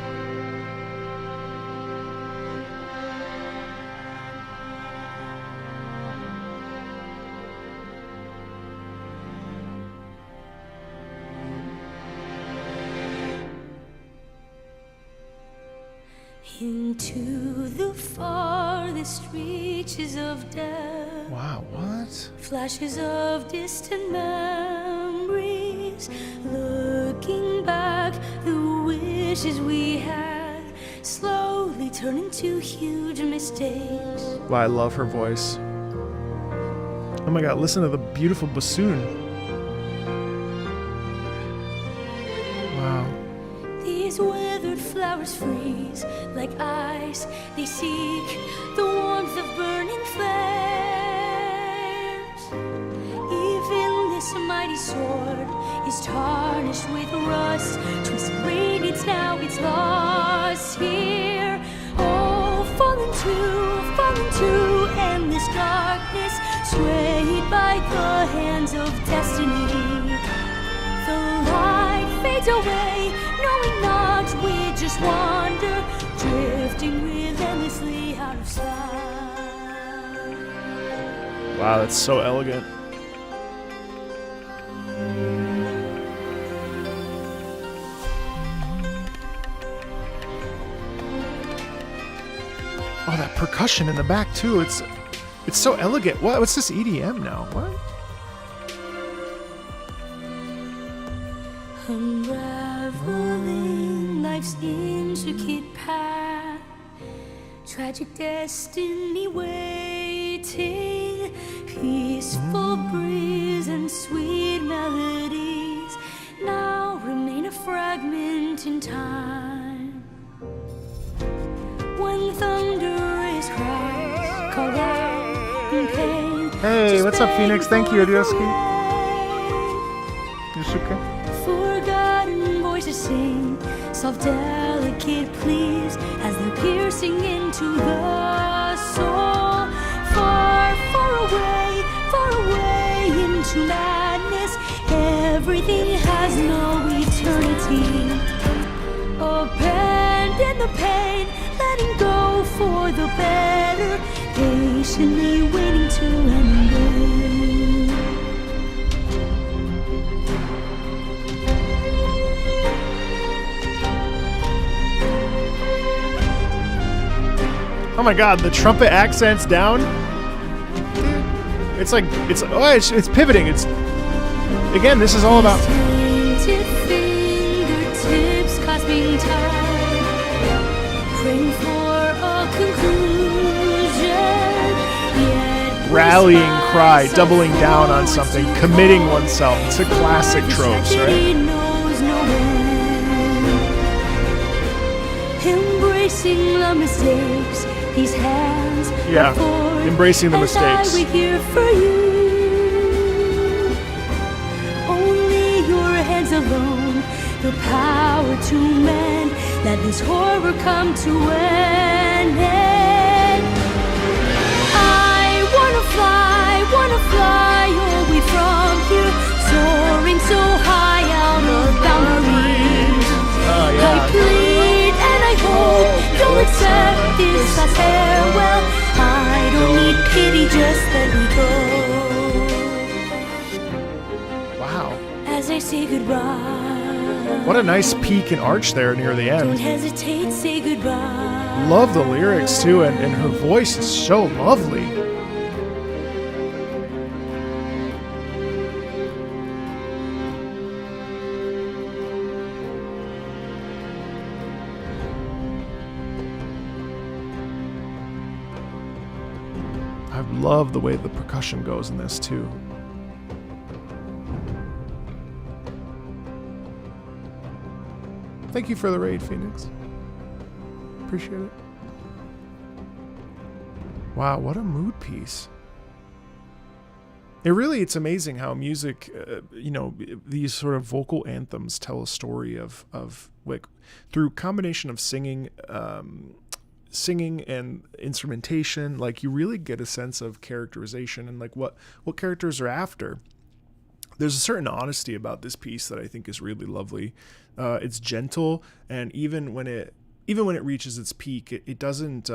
B: Into the farthest reaches of death.
A: Wow, what?
B: Flashes of distant memories. Looking back, the wishes we had slowly turn into huge mistakes.
A: Wow, I love her voice. Oh my god, listen to the beautiful bassoon. Wow.
B: These withered flowers freeze like ice. They seek the warmth of burning flares. Even this mighty sword is tarnished with rust. Twisted radiance, now it's lost here. Oh, fall into endless darkness, swayed by the hands of destiny. The light fades away, knowing not we just wander, drifting relentlessly out of sight.
A: Wow, that's so elegant. Oh, that percussion in the back too. It's so elegant. What's this EDM now? What?
B: Unraveling life's intricate path, tragic destiny waiting, peaceful breeze and sweet melodies now remain a fragment in time.
A: Hey, what's up, Phoenix? Thank you, Adioski. Yusuke.
B: Forgotten voices sing soft, delicate pleas as they're piercing into the soul. Far, far away into madness. Everything has no eternity. Abandon the pain, letting go for the better, patiently waiting to end it.
A: Oh my god, the trumpet accents down. It's like it's pivoting. It's again, this is all about
B: Tainted fingertips clasping tight, praying for a conclusion, yet
A: rallying cry, doubling down on something, committing oneself. It's a classic tropes, right?
B: Knows no end. Embracing the mistakes, these hands
A: Yeah,
B: are forth,
A: embracing the
B: and
A: mistakes.
B: we're here for you. Only your hands alone, the power to mend. Let this horror come to an end. I wanna fly away from here, soaring so high out of boundaries. I plead and I hope you'll accept this last farewell. I don't need pity, just let me go.
A: Wow.
B: As I say goodbye,
A: What a nice peak and arch there near the
B: don't
A: end.
B: hesitate, say goodbye.
A: Love the lyrics too, and her voice is so lovely. I love the way the percussion goes in this too. Thank you for the raid, Phoenix. Appreciate it. Wow, what a mood piece. It's amazing how music, these sort of vocal anthems tell a story of like through combination of singing and instrumentation. Like you really get a sense of characterization and like what characters are after. There's a certain honesty about this piece that I think is really lovely. It's gentle, and even when it reaches its peak, it doesn't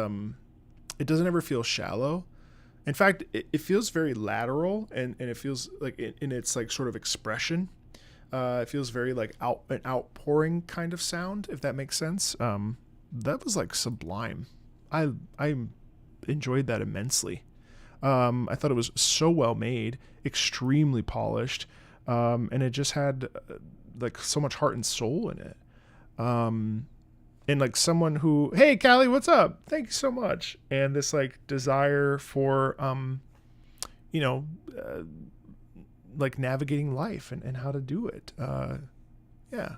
A: ever feel shallow. In fact, it feels very lateral, and it feels like in its like sort of expression. It feels very like an outpouring kind of sound, if that makes sense. That was like sublime. I enjoyed that immensely. I thought it was so well made, extremely polished, and it just had like so much heart and soul in it. And like someone who, hey Callie, what's up? Thank you so much. And this like desire for, like navigating life and how to do it. Yeah,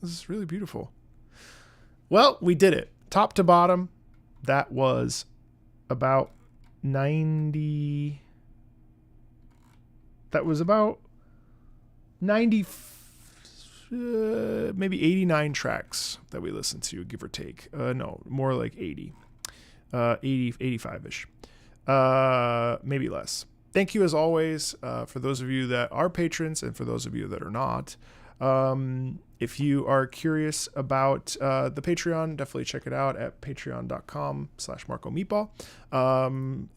A: this is really beautiful. Well, we did it. Top to bottom, that was about 90. That was about 90, maybe 89 tracks that we listened to, give or take. No, more like 80, 85-ish, maybe less. Thank you as always for those of you that are patrons and for those of you that are not. If you are curious about the Patreon, definitely check it out at patreon.com/MarcoMeatball.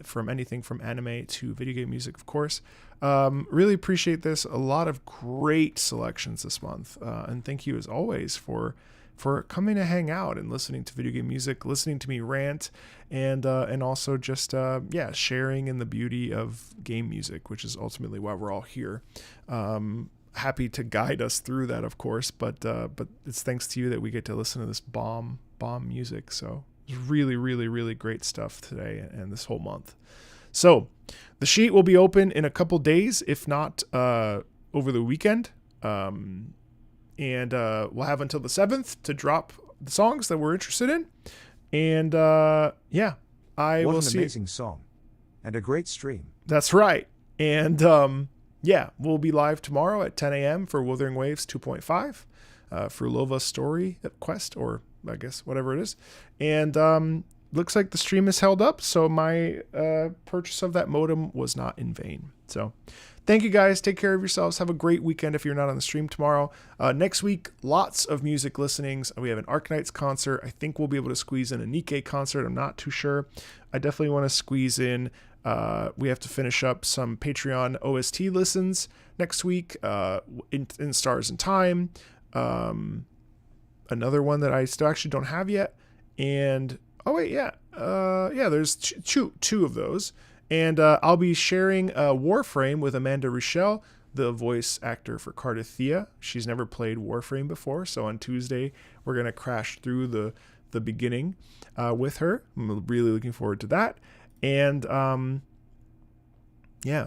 A: From anything from anime to video game music, of course. Really appreciate this. A lot of great selections this month. And thank you as always for coming to hang out and listening to video game music, listening to me rant, and also just sharing in the beauty of game music, which is ultimately why we're all here. Happy to guide us through that, of course, but it's thanks to you that we get to listen to this bomb music. So it's really, really, really great stuff today and this whole month. So the sheet will be open in a couple days, if not over the weekend. And we'll have until the 7th to drop the songs that we're interested in. And I will see.
D: What an amazing song and a great stream.
A: That's right. And yeah, we'll be live tomorrow at 10 a.m. for Wuthering Waves 2.5 for Lova Story Quest, or I guess whatever it is. And looks like the stream is held up, so my purchase of that modem was not in vain. So thank you guys. Take care of yourselves. Have a great weekend if you're not on the stream tomorrow. Next week, lots of music listenings. We have an Arknights concert. I think we'll be able to squeeze in a Nikkei concert. I'm not too sure. I definitely want to squeeze in. We have to finish up some Patreon OST listens next week. In Stars and Time. Another one that I still actually don't have yet. And there's two of those. And I'll be sharing Warframe with Amanda Rochelle, the voice actor for Cardathea. She's never played Warframe before, so on Tuesday we're going to crash through the beginning with her. I'm really looking forward to that. And yeah,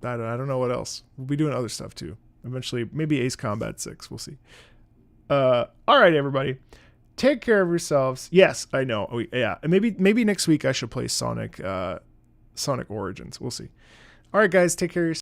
A: I don't know what else. We'll be doing other stuff too. Eventually, maybe Ace Combat 6. We'll see. All right, everybody. Take care of yourselves. Yes, I know. Yeah, maybe next week I should play Sonic Origins. We'll see. All right, guys. Take care of yourselves.